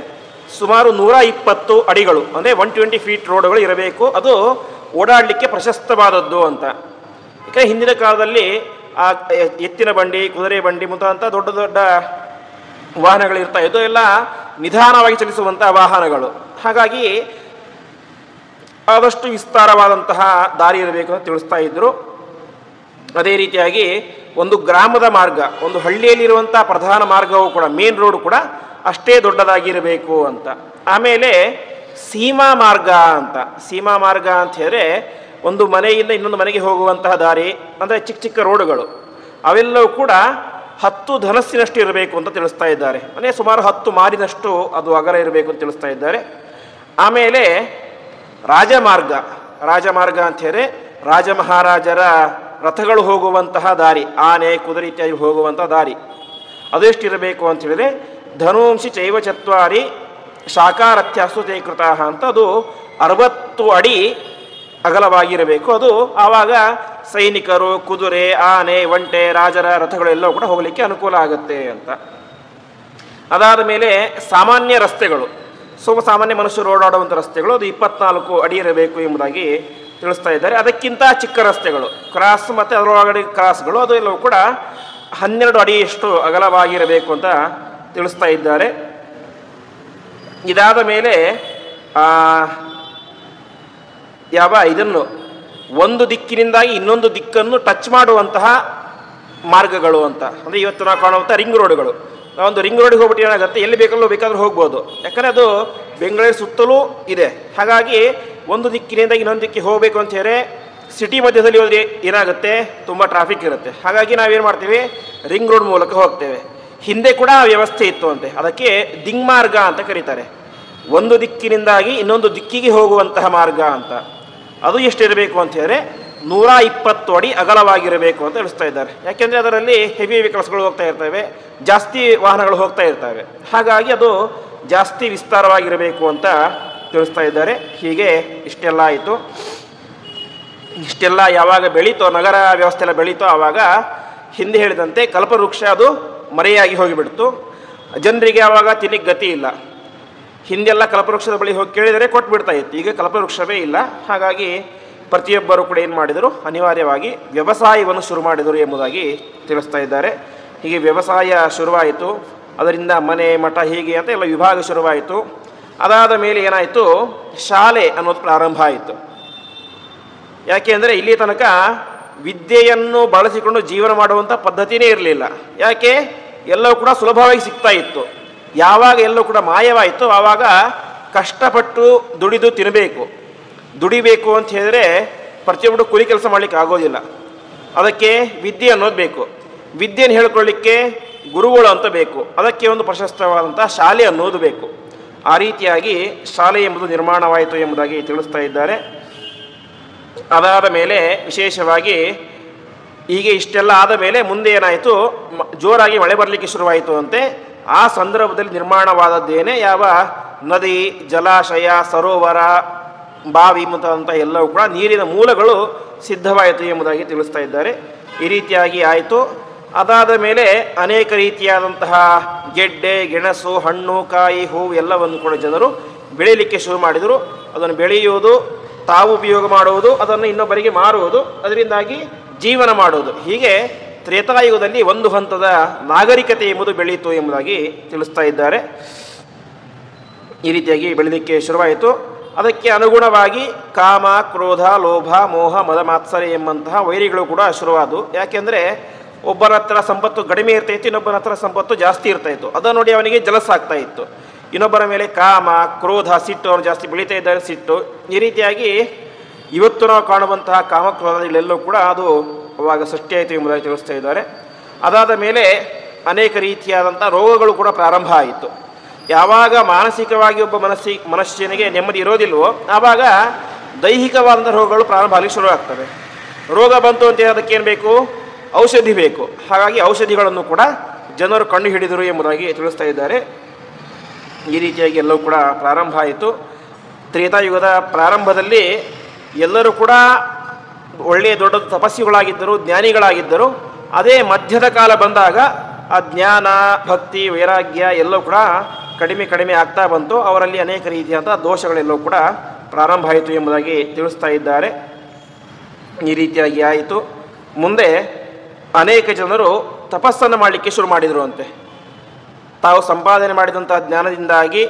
ಸುಮಾರು 120 ಅಡಿಗಳು ಅಂದರೆ 120 ಫೀಟ್ ರೋಡುಗಳು ಇರಬೇಕು. ಅದು ಓಡಾಡಲಿಕ್ಕೆ ಪ್ರಶಸ್ತವಾದದ್ದು ಅಂತ. ಯಾಕಂದರೆ ಹಿಂದಿನ ಕಾಲದಲ್ಲಿ ಆ ಎತ್ತಿನ ಬಂಡಿ, ಕುದುರೆ ಬಂಡಿ ಮುಂತಾದಂಥ ದೊಡ್ಡ ದೊಡ್ಡ ವಾಹನಗಳಿರ್ತಾ ಇದ್ದು ಎಲ್ಲ ನಿಧಾನವಾಗಿ ಚಲಿಸುವಂಥ ವಾಹನಗಳು. ಹಾಗಾಗಿ ಆದಷ್ಟು ವಿಸ್ತಾರವಾದಂತಹ ದಾರಿ ಇರಬೇಕು ಅಂತ ತಿಳಿಸ್ತಾ ಇದ್ದರು. ಅದೇ ರೀತಿಯಾಗಿ ಒಂದು ಗ್ರಾಮದ ಮಾರ್ಗ, ಒಂದು ಹಳ್ಳಿಯಲ್ಲಿರುವಂಥ ಪ್ರಧಾನ ಮಾರ್ಗವು ಕೂಡ, ಮೇನ್ ರೋಡ್ ಕೂಡ ಅಷ್ಟೇ ದೊಡ್ಡದಾಗಿರಬೇಕು ಅಂತ. ಆಮೇಲೆ ಸೀಮಾ ಮಾರ್ಗ ಅಂತ. ಸೀಮಾ ಮಾರ್ಗ ಅಂತ ಹೇಳಿದ್ರೆ ಒಂದು ಮನೆಯಿಂದ ಇನ್ನೊಂದು ಮನೆಗೆ ಹೋಗುವಂತಹ ದಾರಿ, ಅಂದರೆ ಚಿಕ್ಕ ಚಿಕ್ಕ ರೋಡುಗಳು, ಅವೆಲ್ಲವೂ ಕೂಡ 10 ಧನಸ್ಸಿನಷ್ಟು ಇರಬೇಕು ಅಂತ ತಿಳಿಸ್ತಾ ಇದ್ದಾರೆ. ಅಂದರೆ ಸುಮಾರು 10 ಮಾರಿನಷ್ಟು ಅದು ಅಗಲ ಇರಬೇಕು ಅಂತ ತಿಳಿಸ್ತಾ ಇದ್ದಾರೆ. ಆಮೇಲೆ ರಾಜಮಾರ್ಗ. ರಾಜಮಾರ್ಗ ಅಂತ ಹೇಳಿದ್ರೆ ರಾಜ ಮಹಾರಾಜರ ರಥಗಳು ಹೋಗುವಂತಹ ದಾರಿ, ಆನೆ ಕುದುರೆ ಇತ್ಯಾದಿ ಹೋಗುವಂಥ ದಾರಿ, ಅದು ಎಷ್ಟಿರಬೇಕು ಅಂತ ಹೇಳಿದ್ರೆ ಧನುಂಸಿ ಚೈವ ಚತ್ವಾರಿ ಶಾಖಾರಥ್ಯಾಸ್ತು ತೇ ಕೃತಃ ಅಂತ. ಅದು 60 ಅಡಿ ಅಗಲವಾಗಿರಬೇಕು. ಅದು ಆವಾಗ ಸೈನಿಕರು, ಕುದುರೆ, ಆನೆ, ಒಂಟೆ, ರಾಜರ ರಥಗಳೆಲ್ಲವೂ ಕೂಡ ಹೋಗಲಿಕ್ಕೆ ಅನುಕೂಲ ಆಗುತ್ತೆ ಅಂತ. ಅದಾದ ಮೇಲೆ ಸಾಮಾನ್ಯ ರಸ್ತೆಗಳು, ಸಾಮಾನ್ಯ ಮನುಷ್ಯರು ಓಡಾಡುವಂಥ ರಸ್ತೆಗಳು, ಅದು 24 ಅಡಿ ಇರಬೇಕು ಎಂಬುದಾಗಿ ತಿಳಿಸ್ತಾ ಇದ್ದಾರೆ. ಅದಕ್ಕಿಂತ ಚಿಕ್ಕ ರಸ್ತೆಗಳು, ಕ್ರಾಸ್ ಮತ್ತು ಅದರೊಳಗಡೆ ಕ್ರಾಸ್ಗಳು, ಅದು ಎಲ್ಲವೂ ಕೂಡ 12 ಅಡಿಯಷ್ಟು ಅಗಲವಾಗಿರಬೇಕು ಅಂತ ತಿಳಿಸ್ತಾ ಇದ್ದಾರೆ. ಇದಾದ ಮೇಲೆ ಇದನ್ನು ಒಂದು ದಿಕ್ಕಿನಿಂದಾಗಿ ಇನ್ನೊಂದು ದಿಕ್ಕನ್ನು ಟಚ್ ಮಾಡುವಂತಹ ಮಾರ್ಗಗಳು ಅಂತ. ಅಂದರೆ ಇವತ್ತು ನಾವು ಕಾಣುವಂಥ ರಿಂಗ್ ರೋಡ್ಗಳು. ನಾವೊಂದು ರಿಂಗ್ ರೋಡಿಗೆ ಹೋಗ್ಬಿಟ್ಟು ಏನಾಗುತ್ತೆ, ಎಲ್ಲಿ ಬೇಕಾದರೂ ಹೋಗ್ಬೋದು. ಯಾಕಂದರೆ ಅದು ಬೆಂಗಳೂರು ಸುತ್ತಲೂ ಇದೆ. ಹಾಗಾಗಿ ಒಂದು ದಿಕ್ಕಿನಿಂದ ಇನ್ನೊಂದು ದಿಕ್ಕಿಗೆ ಹೋಗಬೇಕು ಅಂತ ಹೇಳಿದ್ರೆ ಸಿಟಿ ಮಧ್ಯದಲ್ಲಿ ಹೋದರೆ ಏನಾಗುತ್ತೆ, ತುಂಬ ಟ್ರಾಫಿಕ್ ಇರುತ್ತೆ. ಹಾಗಾಗಿ ನಾವೇನು ಮಾಡ್ತೀವಿ, ರಿಂಗ್ ರೋಡ್ ಮೂಲಕ ಹೋಗ್ತೇವೆ. ಹಿಂದೆ ಕೂಡ ವ್ಯವಸ್ಥೆ ಇತ್ತು ಅಂತೆ, ಅದಕ್ಕೆ ದಿಂಗ್ಮಾರ್ಗ ಅಂತ ಕರೀತಾರೆ. ಒಂದು ದಿಕ್ಕಿನಿಂದಾಗಿ ಇನ್ನೊಂದು ದಿಕ್ಕಿಗೆ ಹೋಗುವಂತಹ ಮಾರ್ಗ ಅಂತ. ಅದು ಎಷ್ಟಿರಬೇಕು ಅಂತ ಹೇಳಿದ್ರೆ 120 ಅಡಿ ಅಗಲವಾಗಿರಬೇಕು ಅಂತ ತಿಳಿಸ್ತಾ ಇದ್ದಾರೆ. ಯಾಕೆಂದರೆ ಅದರಲ್ಲಿ ಹೆವಿ ವೆಹಿಕಲ್ಸ್ಗಳು ಹೋಗ್ತಾ ಇರ್ತವೆ, ಜಾಸ್ತಿ ವಾಹನಗಳು ಹೋಗ್ತಾ ಇರ್ತವೆ. ಹಾಗಾಗಿ ಅದು ಜಾಸ್ತಿ ವಿಸ್ತಾರವಾಗಿರಬೇಕು ಅಂತ ತಿಳಿಸ್ತಾ ಇದ್ದಾರೆ. ಹೀಗೆ ಇಷ್ಟೆಲ್ಲ ಆಯಿತು. ಇಷ್ಟೆಲ್ಲ ಯಾವಾಗ ಬೆಳೀತೋ, ನಗರ ವ್ಯವಸ್ಥೆ ಎಲ್ಲ ಬೆಳೀತೋ, ಆವಾಗ ಹಿಂದೆ ಹೇಳಿದಂತೆ ಕಲ್ಪವೃಕ್ಷ ಅದು ಮರೆಯಾಗಿ ಹೋಗಿಬಿಡ್ತು. ಜನರಿಗೆ ಆವಾಗ ತಿನ್ನಿಗೆ ಗತಿ ಇಲ್ಲ. ಹಿಂದೆಲ್ಲ ಕಲ್ಪವೃಕ್ಷದ ಬಳಿ ಹೋಗಿ ಕೇಳಿದರೆ ಕೊಟ್ಬಿಡ್ತಾ ಇತ್ತು. ಈಗ ಕಲ್ಪವೃಕ್ಷವೇ ಇಲ್ಲ. ಹಾಗಾಗಿ ಪ್ರತಿಯೊಬ್ಬರು ಕೂಡ ಏನು ಮಾಡಿದರು, ಅನಿವಾರ್ಯವಾಗಿ ವ್ಯವಸಾಯವನ್ನು ಶುರು ಮಾಡಿದರು ಎಂಬುದಾಗಿ ತಿಳಿಸ್ತಾ ಇದ್ದಾರೆ. ಹೀಗೆ ವ್ಯವಸಾಯ ಶುರುವಾಯಿತು. ಅದರಿಂದ ಮನೆ, ಮಠ ಹೀಗೆ ಅಂತ ಎಲ್ಲ ವಿಭಾಗ ಶುರುವಾಯಿತು. ಅದಾದ ಮೇಲೆ ಏನಾಯಿತು, ಶಾಲೆ ಅನ್ನೋದು ಪ್ರಾರಂಭ ಆಯಿತು. ಯಾಕೆ ಅಂದರೆ ಇಲ್ಲಿ ತನಕ ವಿದ್ಯೆಯನ್ನು ಬಳಸಿಕೊಂಡು ಜೀವನ ಮಾಡುವಂಥ ಪದ್ಧತಿಯೇ ಇರಲಿಲ್ಲ. ಯಾಕೆ, ಎಲ್ಲವೂ ಕೂಡ ಸುಲಭವಾಗಿ ಸಿಗ್ತಾ ಇತ್ತು. ಯಾವಾಗ ಎಲ್ಲವೂ ಕೂಡ ಮಾಯವಾಯಿತು ಆವಾಗ ಕಷ್ಟಪಟ್ಟು ದುಡಿದು ದುಡಿಬೇಕು ಅಂತ ಹೇಳಿದ್ರೆ ಪ್ರತಿಯೊಬ್ಬರು ಕೂಲಿ ಕೆಲಸ ಮಾಡಲಿಕ್ಕೆ ಆಗೋದಿಲ್ಲ. ಅದಕ್ಕೆ ವಿದ್ಯೆ ಅನ್ನೋದು ಬೇಕು. ವಿದ್ಯೆಯನ್ನು ಹೇಳ್ಕೊಳ್ಳಿಕ್ಕೆ ಗುರುಗಳು ಅಂತ ಬೇಕು. ಅದಕ್ಕೆ ಒಂದು ಪ್ರಶಸ್ತವಾದಂಥ ಶಾಲೆ ಅನ್ನೋದು ಬೇಕು. ಆ ರೀತಿಯಾಗಿ ಶಾಲೆ ಎಂಬುದು ನಿರ್ಮಾಣವಾಯಿತು ಎಂಬುದಾಗಿ ತಿಳಿಸ್ತಾ ಇದ್ದಾರೆ. ಅದಾದ ಮೇಲೆ ವಿಶೇಷವಾಗಿ ಹೀಗೆ ಇಷ್ಟೆಲ್ಲ ಆದ ಮೇಲೆ ಮುಂದೆ ಏನಾಯಿತು, ಜೋರಾಗಿ ಮಳೆ ಬರಲಿಕ್ಕೆ ಶುರುವಾಯಿತು ಅಂತೆ. ಆ ಸಂದರ್ಭದಲ್ಲಿ ನಿರ್ಮಾಣವಾದದ್ದೇನೆ ಯಾವ ನದಿ, ಜಲಾಶಯ, ಸರೋವರ ಬಾವಿ ಮುಂತಾದಂಥ ಎಲ್ಲವೂ ಕೂಡ ನೀರಿನ ಮೂಲಗಳು ಸಿದ್ಧವಾಯಿತು ಎಂಬುದಾಗಿ ತಿಳಿಸ್ತಾ ಇದ್ದಾರೆ. ಈ ರೀತಿಯಾಗಿ ಆಯಿತು. ಅದಾದ ಮೇಲೆ ಅನೇಕ ರೀತಿಯಾದಂತಹ ಗೆಡ್ಡೆ, ಗೆಣಸು, ಹಣ್ಣು, ಕಾಯಿ, ಹೂವು ಎಲ್ಲವನ್ನು ಕೂಡ ಜನರು ಬೆಳೀಲಿಕ್ಕೆ ಶುರು ಮಾಡಿದರು. ಅದನ್ನು ಬೆಳೆಯುವುದು, ತಾವು ಉಪಯೋಗ ಮಾಡುವುದು, ಅದನ್ನು ಇನ್ನೊಬ್ಬರಿಗೆ ಮಾರುವುದು, ಅದರಿಂದಾಗಿ ಜೀವನ ಮಾಡುವುದು. ಹೀಗೆ ತ್ರೇತಾಯುಗದಲ್ಲಿ ಒಂದು ಹಂತದ ನಾಗರಿಕತೆ ಎಂಬುದು ಬೆಳೀತು ಎಂಬುದಾಗಿ ತಿಳಿಸ್ತಾ ಇದ್ದಾರೆ. ಈ ರೀತಿಯಾಗಿ ಬೆಳೀಲಿಕ್ಕೆ ಶುರುವಾಯಿತು. ಅದಕ್ಕೆ ಅನುಗುಣವಾಗಿ ಕಾಮ, ಕ್ರೋಧ, ಲೋಭ, ಮೋಹ, ಮದ, ಮಾತ್ಸರ್ಯ ಎಂಬಂತಹ ವೈರಿಗಳು ಕೂಡ ಶುರುವಾದವು. ಯಾಕೆಂದರೆ ಒಬ್ಬನ ಹತ್ರ ಸಂಪತ್ತು ಕಡಿಮೆ ಇರ್ತಾಯಿತ್ತು, ಇನ್ನೊಬ್ಬನ ಹತ್ರ ಸಂಪತ್ತು ಜಾಸ್ತಿ ಇರ್ತಾಯಿತ್ತು. ಅದನ್ನು ನೋಡಿ ಅವನಿಗೆ ಜಲಸಾಗ್ತಾ ಇತ್ತು. ಇನ್ನೊಬ್ಬರ ಮೇಲೆ ಕಾಮ, ಕ್ರೋಧ, ಸಿಟ್ಟು, ಅವನು ಜಾಸ್ತಿ ಬೆಳೀತಾ ಇದ್ದಾರೆ, ಸಿಟ್ಟು. ಈ ರೀತಿಯಾಗಿ ಇವತ್ತು ನಾವು ಕಾಣುವಂತಹ ಕಾಮಕ್ರೋಧಗಳೆಲ್ಲವೂ ಕೂಡ ಅದು ಅವಾಗ ಸೃಷ್ಟಿಯಾಯಿತು ಎಂಬುದಾಗಿ ತಿಳಿಸ್ತಾ ಇದ್ದಾರೆ. ಅದಾದ ಮೇಲೆ ಅನೇಕ ರೀತಿಯಾದಂಥ ರೋಗಗಳು ಕೂಡ ಪ್ರಾರಂಭ ಆಯಿತು. ಯಾವಾಗ ಮಾನಸಿಕವಾಗಿ ಒಬ್ಬ ಮನುಷ್ಯನಿಗೆ ನೆಮ್ಮದಿ ಇರೋದಿಲ್ವೋ ಆವಾಗ ದೈಹಿಕವಾದಂಥ ರೋಗಗಳು ಪ್ರಾರಂಭ ಆಗಲಿಕ್ಕೆ ಶುರುವಾಗ್ತವೆ. ರೋಗ ಬಂತು ಅಂತ ಅದಕ್ಕೇನು ಬೇಕು? ಔಷಧಿ ಬೇಕು. ಹಾಗಾಗಿ ಔಷಧಿಗಳನ್ನು ಕೂಡ ಜನರು ಕಂಡು ಹಿಡಿದರು ಎಂಬುದಾಗಿ ತಿಳಿಸ್ತಾ ಇದ್ದಾರೆ. ಈ ರೀತಿಯಾಗಿ ಎಲ್ಲವೂ ಕೂಡ ಪ್ರಾರಂಭ ಆಯಿತು. ತ್ರೇತಾಯುಗದ ಪ್ರಾರಂಭದಲ್ಲಿ ಎಲ್ಲರೂ ಕೂಡ ಒಳ್ಳೆಯ ದೊಡ್ಡ ತಪಸ್ವಿಗಳಾಗಿದ್ದರು, ಜ್ಞಾನಿಗಳಾಗಿದ್ದರು. ಅದೇ ಮಧ್ಯದ ಕಾಲ ಬಂದಾಗ ಆ ಜ್ಞಾನ, ಭಕ್ತಿ, ವೈರಾಗ್ಯ ಎಲ್ಲವೂ ಕೂಡ ಕಡಿಮೆ ಆಗ್ತಾ ಬಂತು. ಅವರಲ್ಲಿ ಅನೇಕ ರೀತಿಯಾದ ದೋಷಗಳೆಲ್ಲವೂ ಕೂಡ ಪ್ರಾರಂಭ ಆಯಿತು ಎಂಬುದಾಗಿ ತಿಳಿಸ್ತಾ ಇದ್ದಾರೆ. ಈ ರೀತಿಯಾಗಿ ಆಯಿತು. ಮುಂದೆ ಅನೇಕ ಜನರು ತಪಸ್ಸನ್ನು ಮಾಡಲಿಕ್ಕೆ ಶುರು ಮಾಡಿದರು ಅಂತೆ. ತಾವು ಸಂಪಾದನೆ ಮಾಡಿದಂಥ ಜ್ಞಾನದಿಂದಾಗಿ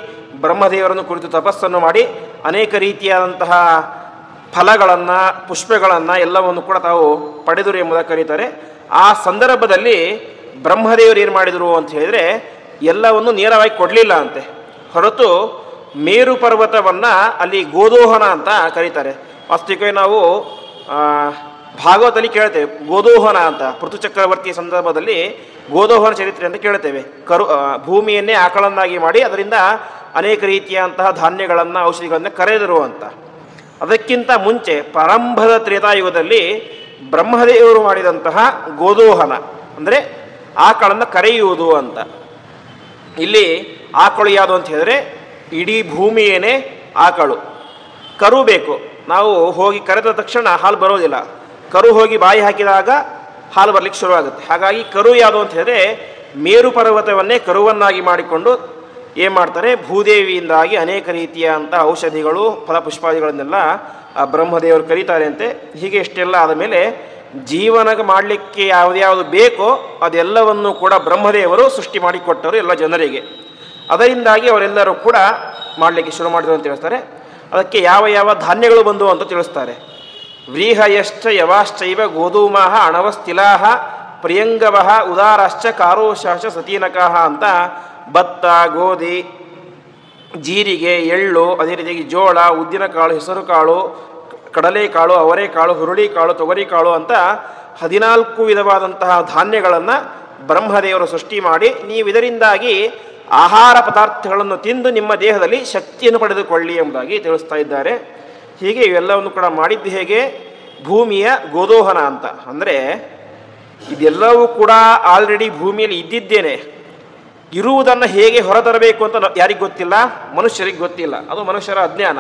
ಬ್ರಹ್ಮದೇವರನ್ನು ಕುರಿತು ತಪಸ್ಸನ್ನು ಮಾಡಿ ಅನೇಕ ರೀತಿಯಾದಂತಹ ಫಲಗಳನ್ನು, ಪುಷ್ಪಗಳನ್ನು ಎಲ್ಲವನ್ನು ಕೂಡ ತಾವು ಪಡೆದರು ಎಂಬುದಾಗಿ ಕರೀತಾರೆ. ಆ ಸಂದರ್ಭದಲ್ಲಿ ಬ್ರಹ್ಮದೇವರು ಏನು ಮಾಡಿದರು ಅಂತ ಹೇಳಿದರೆ ಎಲ್ಲವನ್ನು ನೇರವಾಗಿ ಕೊಡಲಿಲ್ಲ ಅಂತೆ. ಹೊರತು ಮೇರು ಪರ್ವತವನ್ನು ಅಲ್ಲಿ ಗೋದೋಹನ ಅಂತ ಕರೀತಾರೆ. ವಾಸ್ತವಿಕವಾಗಿ ನಾವು ಭಾಗವತದಲ್ಲಿ ಕೇಳ್ತೇವೆ ಗೋದೋಹನ ಅಂತ. ಪೃಥು ಚಕ್ರವರ್ತಿಯ ಸಂದರ್ಭದಲ್ಲಿ ಗೋದೋಹನ ಚರಿತ್ರೆ ಅಂತ ಕೇಳ್ತೇವೆ. ಭೂಮಿಯನ್ನೇ ಆಕಳನ್ನಾಗಿ ಮಾಡಿ ಅದರಿಂದ ಅನೇಕ ರೀತಿಯಾದಂತಹ ಧಾನ್ಯಗಳನ್ನು, ಔಷಧಿಗಳನ್ನು ಕರೆದರು ಅಂತ. ಅದಕ್ಕಿಂತ ಮುಂಚೆ ಪ್ರಾರಂಭದ ತ್ರೇತಾಯುಗದಲ್ಲಿ ಬ್ರಹ್ಮದೇವರು ಮಾಡಿದಂತಹ ಗೋದೋಹನ ಅಂದರೆ ಆಕಳನ್ನು ಕರೆಯುವುದು ಅಂತ. ಇಲ್ಲಿ ಆಕಳು ಯಾವುದು ಅಂತ ಹೇಳಿದ್ರೆ ಇಡೀ ಭೂಮಿಯೇನೇ ಆಕಳು. ಕರು ಬೇಕು. ನಾವು ಹೋಗಿ ಕರೆದ ತಕ್ಷಣ ಹಾಲು ಬರೋದಿಲ್ಲ. ಕರು ಹೋಗಿ ಬಾಯಿ ಹಾಕಿದಾಗ ಹಾಲು ಬರಲಿಕ್ಕೆ ಶುರುವಾಗುತ್ತೆ. ಹಾಗಾಗಿ ಕರು ಯಾವುದು ಅಂತ ಹೇಳಿದ್ರೆ ಮೇರು ಪರ್ವತವನ್ನೇ ಕರುವನ್ನಾಗಿ ಮಾಡಿಕೊಂಡು ಏನು ಮಾಡ್ತಾರೆ, ಭೂದೇವಿಯಿಂದಾಗಿ ಅನೇಕ ರೀತಿಯಾದಂಥ ಔಷಧಿಗಳು, ಫಲಪುಷ್ಪಾದಿಗಳನ್ನೆಲ್ಲ ಬ್ರಹ್ಮದೇವರು ಕರೀತಾರೆ ಅಂತೆ. ಹೀಗೆ ಇಷ್ಟೆಲ್ಲ ಆದಮೇಲೆ ಜೀವನ ಮಾಡಲಿಕ್ಕೆ ಯಾವುದ್ಯಾವುದು ಬೇಕೋ ಅದೆಲ್ಲವನ್ನು ಕೂಡ ಬ್ರಹ್ಮದೇವರು ಸೃಷ್ಟಿ ಮಾಡಿಕೊಟ್ಟರು ಎಲ್ಲ ಜನರಿಗೆ. ಅದರಿಂದಾಗಿ ಅವರೆಲ್ಲರೂ ಕೂಡ ಮಾಡಲಿಕ್ಕೆ ಶುರು ಮಾಡಿದರು ಅಂತ ತಿಳಿಸ್ತಾರೆ. ಅದಕ್ಕೆ ಯಾವ ಯಾವ ಧಾನ್ಯಗಳು ಬಂದವು ಅಂತ ತಿಳಿಸ್ತಾರೆ. ವ್ರೀಹಯಶ್ಚ ಯವಾಶ್ಚೈವ ಗೋಧೂಮಾಹ ಅಣವಸ್ಥಿಲಾಹ ಪ್ರಿಯಂಗವಃ ಉದಾರಾಶ್ಚ ಕಾರೋಶಾಶ್ಚ ಸತೀನಕಃ ಅಂತ ಭತ್ತ, ಗೋಧಿ, ಜೀರಿಗೆ, ಎಳ್ಳು, ಅದೇ ರೀತಿಯಾಗಿ ಜೋಳ, ಉದ್ದಿನಕಾಳು, ಹೆಸರುಕಾಳು, ಕಡಲೆಕಾಳು, ಅವರೆಕಾಳು, ಹುರುಳಿಕಾಳು, ತೊಗರಿಕಾಳು ಅಂತ 14 ವಿಧವಾದಂತಹ ಧಾನ್ಯಗಳನ್ನು ಬ್ರಹ್ಮದೇವರು ಸೃಷ್ಟಿ ಮಾಡಿ ನೀವು ಇದರಿಂದಾಗಿ ಆಹಾರ ಪದಾರ್ಥಗಳನ್ನು ತಿಂದು ನಿಮ್ಮ ದೇಹದಲ್ಲಿ ಶಕ್ತಿಯನ್ನು ಪಡೆದುಕೊಳ್ಳಿ ಎಂಬುದಾಗಿ ತಿಳಿಸ್ತಾ ಇದ್ದಾರೆ. ಹೀಗೆ ಇವೆಲ್ಲವನ್ನು ಕೂಡ ಮಾಡಿದ್ದು ಹೇಗೆ? ಭೂಮಿಯ ಗೋದೋಹನ ಅಂತ. ಅಂದರೆ ಇದೆಲ್ಲವೂ ಕೂಡ ಆಲ್ರೆಡಿ ಭೂಮಿಯಲ್ಲಿ ಇದ್ದಿದ್ದೇನೆ. ಇರುವುದನ್ನು ಹೇಗೆ ಹೊರತರಬೇಕು ಅಂತ ಯಾರಿಗೆ ಗೊತ್ತಿಲ್ಲ? ಮನುಷ್ಯರಿಗೆ ಗೊತ್ತಿಲ್ಲ. ಅದು ಮನುಷ್ಯರ ಅಜ್ಞಾನ.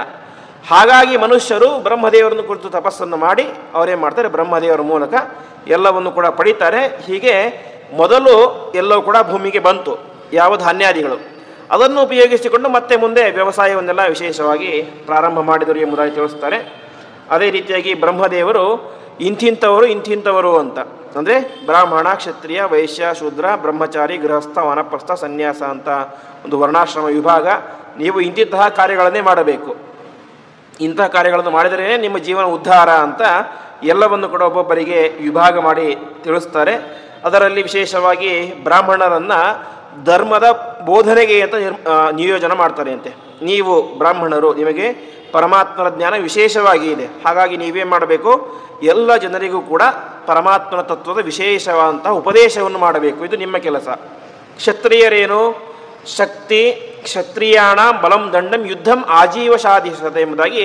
ಹಾಗಾಗಿ ಮನುಷ್ಯರು ಬ್ರಹ್ಮದೇವರನ್ನು ಕುರಿತು ತಪಸ್ಸನ್ನು ಮಾಡಿ ಅವರೇನು ಮಾಡ್ತಾರೆ, ಬ್ರಹ್ಮದೇವರ ಮೂಲಕ ಎಲ್ಲವನ್ನು ಕೂಡ ಪಡೀತಾರೆ. ಹೀಗೆ ಮೊದಲು ಎಲ್ಲವೂ ಕೂಡ ಭೂಮಿಗೆ ಬಂತು, ಯಾವ ಧಾನ್ಯಾದಿಗಳು. ಅದನ್ನು ಉಪಯೋಗಿಸಿಕೊಂಡು ಮತ್ತೆ ಮುಂದೆ ವ್ಯವಸಾಯವನ್ನೆಲ್ಲ ವಿಶೇಷವಾಗಿ ಪ್ರಾರಂಭ ಮಾಡಿದರು ಎಂಬುದಾಗಿ ತಿಳಿಸ್ತಾರೆ. ಅದೇ ರೀತಿಯಾಗಿ ಬ್ರಹ್ಮದೇವರು ಇಂಥಿಂಥವರು ಅಂತ, ಅಂದರೆ ಬ್ರಾಹ್ಮಣ, ಕ್ಷತ್ರಿಯ, ವೈಶ್ಯ, ಶೂದ್ರ, ಬ್ರಹ್ಮಚಾರಿ, ಗೃಹಸ್ಥ, ವಾನಪ್ರಸ್ಥ, ಸನ್ಯಾಸ ಅಂತ ಒಂದು ವರ್ಣಾಶ್ರಮ ವಿಭಾಗ. ನೀವು ಇಂತಿಂತಹ ಕಾರ್ಯಗಳನ್ನೇ ಮಾಡಬೇಕು, ಇಂತಹ ಕಾರ್ಯಗಳನ್ನು ಮಾಡಿದರೆ ನಿಮ್ಮ ಜೀವನ ಉದ್ಧಾರ ಅಂತ ಎಲ್ಲವನ್ನು ಕೂಡ ಒಬ್ಬೊಬ್ಬರಿಗೆ ವಿಭಾಗ ಮಾಡಿ ತಿಳಿಸ್ತಾರೆ. ಅದರಲ್ಲಿ ವಿಶೇಷವಾಗಿ ಬ್ರಾಹ್ಮಣರನ್ನು ಧರ್ಮದ ಬೋಧನೆಗೆ ಅಂತ ನಿಯೋಜನೆ ಮಾಡ್ತಾರೆ ಅಂತೆ. ನೀವು ಬ್ರಾಹ್ಮಣರು, ನಿಮಗೆ ಪರಮಾತ್ಮನ ಜ್ಞಾನ ವಿಶೇಷವಾಗಿ ಇದೆ. ಹಾಗಾಗಿ ನೀವೇನು ಮಾಡಬೇಕು, ಎಲ್ಲ ಜನರಿಗೂ ಕೂಡ ಪರಮಾತ್ಮನ ತತ್ವದ ವಿಶೇಷವಾದಂತಹ ಉಪದೇಶವನ್ನು ಮಾಡಬೇಕು. ಇದು ನಿಮ್ಮ ಕೆಲಸ. ಕ್ಷತ್ರಿಯರೇನು? ಶಕ್ತಿ, ಕ್ಷತ್ರಿಯಾಣ ಬಲಂ ದಂಡಂ ಯುದ್ಧಂ ಆಜೀವ ಸಾಧಿಸದೆ ಎಂಬುದಾಗಿ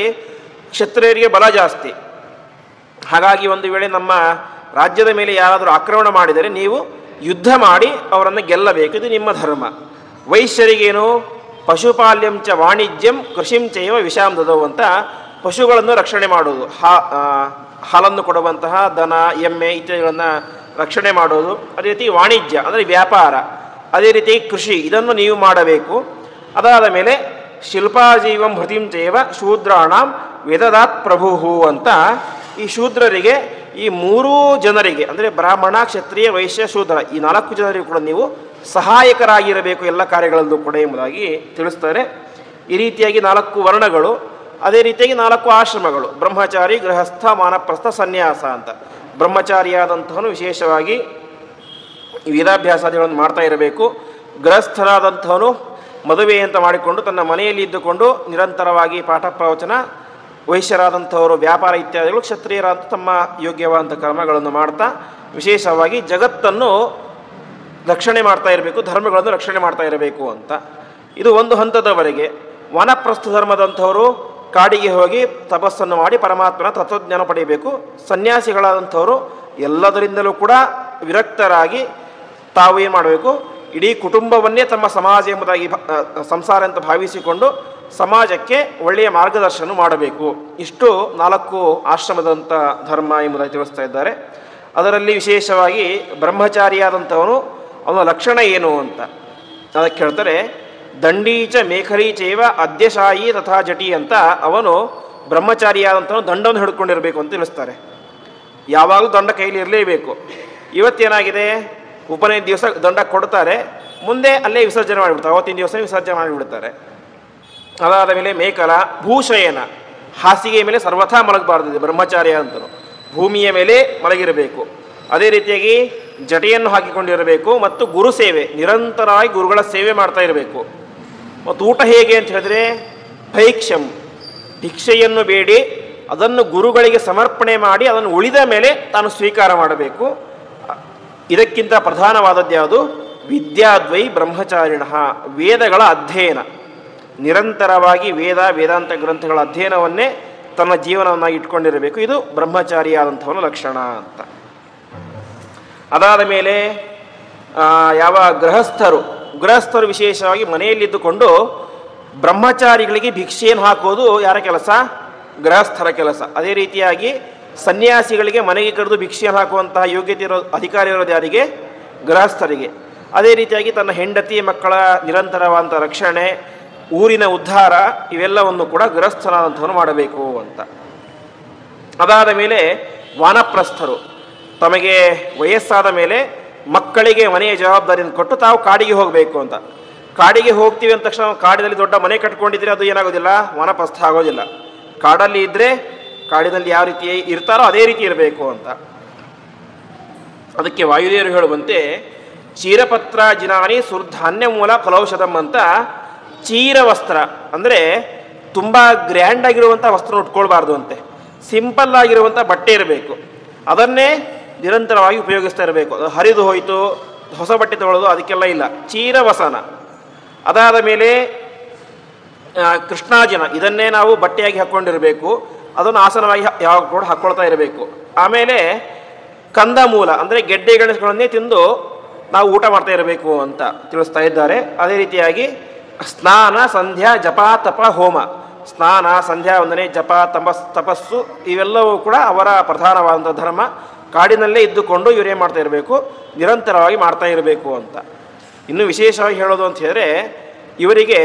ಕ್ಷತ್ರಿಯರಿಗೆ ಬಲ ಜಾಸ್ತಿ. ಹಾಗಾಗಿ ಒಂದು ವೇಳೆ ನಮ್ಮ ರಾಜ್ಯದ ಮೇಲೆ ಯಾರಾದರೂ ಆಕ್ರಮಣ ಮಾಡಿದರೆ ನೀವು ಯುದ್ಧ ಮಾಡಿ ಅವರನ್ನು ಗೆಲ್ಲಬೇಕು. ಇದು ನಿಮ್ಮ ಧರ್ಮ. ವೈಶ್ಯರಿಗೇನು? ಪಶುಪಾಲ್ಯಂ ಚ ವಾಣಿಜ್ಯಂ ಕೃಷಿಂ ಚೈವ ವಿಷಾಂ ದದವು ಅಂತ ಪಶುಗಳನ್ನು ರಕ್ಷಣೆ ಮಾಡುವುದು, ಹಾಲನ್ನು ಕೊಡುವಂತಹ ದನ, ಎಮ್ಮೆ ಇತ್ಯಾದಿಗಳನ್ನು ರಕ್ಷಣೆ ಮಾಡೋದು. ಅದೇ ರೀತಿ ವಾಣಿಜ್ಯ ಅಂದರೆ ವ್ಯಾಪಾರ, ಅದೇ ರೀತಿ ಕೃಷಿ, ಇದನ್ನು ನೀವು ಮಾಡಬೇಕು. ಅದಾದ ಮೇಲೆ ಶಿಲ್ಪಾಜೀವಂ ಹೃತಿಂ ಚೈವ ಶೂದ್ರಾಣಾಂ ವೇದದಾತ್ ಪ್ರಭು ಅಂತ ಈ ಶೂದ್ರರಿಗೆ, ಈ ಮೂರೂ ಜನರಿಗೆ ಅಂದರೆ ಬ್ರಾಹ್ಮಣ, ಕ್ಷತ್ರಿಯ, ವೈಶ್ಯ, ಶೂದ್ರ, ಈ 4 ಜನರಿಗೂ ಕೂಡ ನೀವು ಸಹಾಯಕರಾಗಿರಬೇಕು ಎಲ್ಲ ಕಾರ್ಯಗಳಲ್ಲೂ ಕೂಡ ಎಂಬುದಾಗಿ ತಿಳಿಸ್ತಾರೆ. ಈ ರೀತಿಯಾಗಿ 4 ವರ್ಣಗಳು, ಅದೇ ರೀತಿಯಾಗಿ 4 ಆಶ್ರಮಗಳು, ಬ್ರಹ್ಮಚಾರಿ, ಗೃಹಸ್ಥ, ವಾನಪ್ರಸ್ಥ, ಸನ್ಯಾಸ ಅಂತ. ಬ್ರಹ್ಮಚಾರಿಯಾದಂಥವನು ವಿಶೇಷವಾಗಿ ವೇದಾಭ್ಯಾಸಾದಿಗಳನ್ನು ಮಾಡ್ತಾ ಇರಬೇಕು. ಗೃಹಸ್ಥನಾದಂಥವನು ಮದುವೆ ಅಂತ ಮಾಡಿಕೊಂಡು ತನ್ನ ಮನೆಯಲ್ಲಿ ಇದ್ದುಕೊಂಡು ನಿರಂತರವಾಗಿ ಪಾಠ ಪ್ರವಚನ, ವೈಶ್ಯರಾದಂಥವರು ವ್ಯಾಪಾರ ಇತ್ಯಾದಿಗಳು, ಕ್ಷತ್ರಿಯರಾದ ತಮ್ಮ ಯೋಗ್ಯವಾದಂಥ ಕರ್ಮಗಳನ್ನು ಮಾಡ್ತಾ ವಿಶೇಷವಾಗಿ ಜಗತ್ತನ್ನು ರಕ್ಷಣೆ ಮಾಡ್ತಾ ಇರಬೇಕು, ಧರ್ಮಗಳನ್ನು ರಕ್ಷಣೆ ಮಾಡ್ತಾ ಇರಬೇಕು ಅಂತ. ಇದು ಒಂದು ಹಂತದವರೆಗೆ. ವಾನಪ್ರಸ್ಥ ಧರ್ಮದಂಥವರು ಕಾಡಿಗೆ ಹೋಗಿ ತಪಸ್ಸನ್ನು ಮಾಡಿ ಪರಮಾತ್ಮನ ತತ್ವಜ್ಞಾನ ಪಡೆಯಬೇಕು. ಸನ್ಯಾಸಿಗಳಾದಂಥವರು ಎಲ್ಲದರಿಂದಲೂ ಕೂಡ ವಿರಕ್ತರಾಗಿ ತಾವು ಏನು ಮಾಡಬೇಕು, ಇಡೀ ಕುಟುಂಬವನ್ನೇ ತಮ್ಮ ಸಮಾಜ ಎಂಬುದಾಗಿ ಸಂಸಾರ ಅಂತ ಭಾವಿಸಿಕೊಂಡು ಸಮಾಜಕ್ಕೆ ಒಳ್ಳೆಯ ಮಾರ್ಗದರ್ಶನ ಮಾಡಬೇಕು. ಇಷ್ಟು 4 ಆಶ್ರಮದಂಥ ಧರ್ಮ ಎಂಬುದಾಗಿ ತಿಳಿಸ್ತಾ ಇದ್ದಾರೆ. ಅದರಲ್ಲಿ ವಿಶೇಷವಾಗಿ ಬ್ರಹ್ಮಚಾರಿಯಾದಂಥವನು ಅವನ ಲಕ್ಷಣ ಏನು ಅಂತ ಅದಕ್ಕೆ ಹೇಳ್ತಾರೆ. ದಂಡೀಚ ಮೇಖಲೀಚೈವ ಅದ್ಯಶಾಯಿ ತಥಾ ಜಟಿ ಅಂತ ಅವನು ಬ್ರಹ್ಮಚಾರಿಯಾದಂಥವನು ದಂಡವನ್ನು ಹಿಡ್ಕೊಂಡಿರಬೇಕು ಅಂತ ತಿಳಿಸ್ತಾರೆ. ಯಾವಾಗಲೂ ದಂಡ ಕೈಲಿ ಇರಲೇಬೇಕು. ಇವತ್ತೇನಾಗಿದೆ, ಉಪನಯನ ದಿವಸ ದಂಡ ಕೊಡ್ತಾರೆ, ಮುಂದೆ ಅಲ್ಲೇ ವಿಸರ್ಜನೆ ಮಾಡಿಬಿಡ್ತಾರೆ, ಅವತ್ತಿನ ದಿವಸ ವಿಸರ್ಜನೆ ಮಾಡಿಬಿಡ್ತಾರೆ. ಅದಾದ ಮೇಲೆ ಮೇಕಲ ಭೂಶಯನ, ಹಾಸಿಗೆಯ ಮೇಲೆ ಸರ್ವಥಾ ಮಲಗಬಾರ್ದು ಬ್ರಹ್ಮಚಾರ್ಯ ಅಂತನು, ಭೂಮಿಯ ಮೇಲೆ ಮಲಗಿರಬೇಕು. ಅದೇ ರೀತಿಯಾಗಿ ಜಟೆಯನ್ನು ಹಾಕಿಕೊಂಡಿರಬೇಕು. ಮತ್ತು ಗುರು ಸೇವೆ, ನಿರಂತರವಾಗಿ ಗುರುಗಳ ಸೇವೆ ಮಾಡ್ತಾ ಇರಬೇಕು. ಮತ್ತು ಊಟ ಹೇಗೆ ಅಂತ ಹೇಳಿದ್ರೆ ಭೈಕ್ಷಂ, ಭಿಕ್ಷೆಯನ್ನು ಬೇಡಿ ಅದನ್ನು ಗುರುಗಳಿಗೆ ಸಮರ್ಪಣೆ ಮಾಡಿ ಅದನ್ನು ಉಳಿದ ಮೇಲೆ ತಾನು ಸ್ವೀಕಾರ ಮಾಡಬೇಕು. ಇದಕ್ಕಿಂತ ಪ್ರಧಾನವಾದದ್ದು ಯಾವುದು, ವಿದ್ಯಾದ್ವೈ ಬ್ರಹ್ಮಚಾರಿಣ, ವೇದಗಳ ಅಧ್ಯಯನ, ನಿರಂತರವಾಗಿ ವೇದಾಂತ ಗ್ರಂಥಗಳ ಅಧ್ಯಯನವನ್ನೇ ತನ್ನ ಜೀವನವನ್ನಾಗಿ ಇಟ್ಕೊಂಡಿರಬೇಕು. ಇದು ಬ್ರಹ್ಮಚಾರಿಯಾದಂಥವನ ಲಕ್ಷಣ ಅಂತ. ಅದಾದ ಮೇಲೆ ಯಾವ ಗೃಹಸ್ಥರು ವಿಶೇಷವಾಗಿ ಮನೆಯಲ್ಲಿದ್ದುಕೊಂಡು ಬ್ರಹ್ಮಚಾರಿಗಳಿಗೆ ಭಿಕ್ಷೆಯನ್ನು ಹಾಕೋದು ಯಾರ ಕೆಲಸ, ಗೃಹಸ್ಥರ ಕೆಲಸ. ಅದೇ ರೀತಿಯಾಗಿ ಸನ್ಯಾಸಿಗಳಿಗೆ ಮನೆಗೆ ಕರೆದು ಭಿಕ್ಷೆಯನ್ನು ಹಾಕುವಂತಹ ಯೋಗ್ಯತೆ ಅಧಿಕಾರ ಇರೋದು ಯಾರಿಗೆ, ಗೃಹಸ್ಥರಿಗೆ. ಅದೇ ರೀತಿಯಾಗಿ ತನ್ನ ಹೆಂಡತಿ ಮಕ್ಕಳ ನಿರಂತರವಾದಂಥ ರಕ್ಷಣೆ, ಊರಿನ ಉದ್ಧಾರ, ಇವೆಲ್ಲವನ್ನು ಕೂಡ ಗೃಹಸ್ಥನಾದಂಥವನು ಮಾಡಬೇಕು ಅಂತ. ಅದಾದ ಮೇಲೆ ವಾನಪ್ರಸ್ಥರು ತಮಗೆ ವಯಸ್ಸಾದ ಮೇಲೆ ಮಕ್ಕಳಿಗೆ ಮನೆಯ ಜವಾಬ್ದಾರಿಯನ್ನು ಕೊಟ್ಟು ತಾವು ಕಾಡಿಗೆ ಹೋಗಬೇಕು ಅಂತ. ಕಾಡಿಗೆ ಹೋಗ್ತೀವಿ ಅಂದ ತಕ್ಷಣ ಕಾಡಿನಲ್ಲಿ ದೊಡ್ಡ ಮನೆ ಕಟ್ಕೊಂಡಿದ್ರೆ ಅದು ಏನಾಗೋದಿಲ್ಲ, ವಾನಪ್ರಸ್ಥ ಆಗೋದಿಲ್ಲ. ಕಾಡಲ್ಲಿ ಇದ್ದರೆ ಕಾಡಿನಲ್ಲಿ ಯಾವ ರೀತಿ ಇರ್ತಾರೋ ಅದೇ ರೀತಿ ಇರಬೇಕು ಅಂತ. ಅದಕ್ಕೆ ವಾಯುದೇವರು ಹೇಳುವಂತೆ ಚೀರಪತ್ರ ಜಿನಾನಿ ಸುರ್ಧಾನ್ಯ ಮೂಲ ಫಲೌಷಧಂ ಅಂತ. ಚೀರ ವಸ್ತ್ರ ಅಂದರೆ ತುಂಬ ಗ್ರ್ಯಾಂಡ್ ಆಗಿರುವಂಥ ವಸ್ತ್ರ ಉಟ್ಕೊಳ್ಬಾರ್ದು ಅಂತೆ, ಸಿಂಪಲ್ ಆಗಿರುವಂಥ ಬಟ್ಟೆ ಇರಬೇಕು. ಅದನ್ನೇ ನಿರಂತರವಾಗಿ ಉಪಯೋಗಿಸ್ತಾ ಇರಬೇಕು. ಅದು ಹರಿದು ಹೋಯಿತು, ಹೊಸ ಬಟ್ಟೆ ತಗೊಳ್ಳೋದು ಅದಕ್ಕೆಲ್ಲ ಇಲ್ಲ, ಚೀರವಸನ. ಅದಾದ ಮೇಲೆ ಕೃಷ್ಣಾಜಿನ, ಇದನ್ನೇ ನಾವು ಬಟ್ಟೆಯಾಗಿ ಹಾಕ್ಕೊಂಡಿರಬೇಕು, ಅದನ್ನು ಆಸನವಾಗಿ ಯಾವಾಗ ಕೂಡ ಹಾಕ್ಕೊಳ್ತಾ ಇರಬೇಕು. ಆಮೇಲೆ ಕಂದಮೂಲ ಅಂದರೆ ಗೆಡ್ಡೆ ಗೆಣಸುಗಳನ್ನೇ ತಿಂದು ನಾವು ಊಟ ಮಾಡ್ತಾ ಇರಬೇಕು ಅಂತ ತಿಳಿಸ್ತಾ ಇದ್ದಾರೆ. ಅದೇ ರೀತಿಯಾಗಿ ಸ್ನಾನ, ಸಂಧ್ಯಾ, ಜಪ, ತಪ, ಹೋಮ. ಸ್ನಾನ, ಸಂಧ್ಯಾ ವಂದನೆ, ಜಪ, ತಪಸ್ಸು ಇವೆಲ್ಲವೂ ಕೂಡ ಅವರ ಪ್ರಧಾನವಾದಂಥ ಧರ್ಮ. ಕಾಡಿನಲ್ಲೇ ಇದ್ದುಕೊಂಡು ಇವರೇನು ಮಾಡ್ತಾ ಇರಬೇಕು, ನಿರಂತರವಾಗಿ ಮಾಡ್ತಾ ಇರಬೇಕು ಅಂತ. ಇನ್ನು ವಿಶೇಷವಾಗಿ ಹೇಳೋದು ಅಂತ ಹೇಳಿದ್ರೆ ಇವರಿಗೆ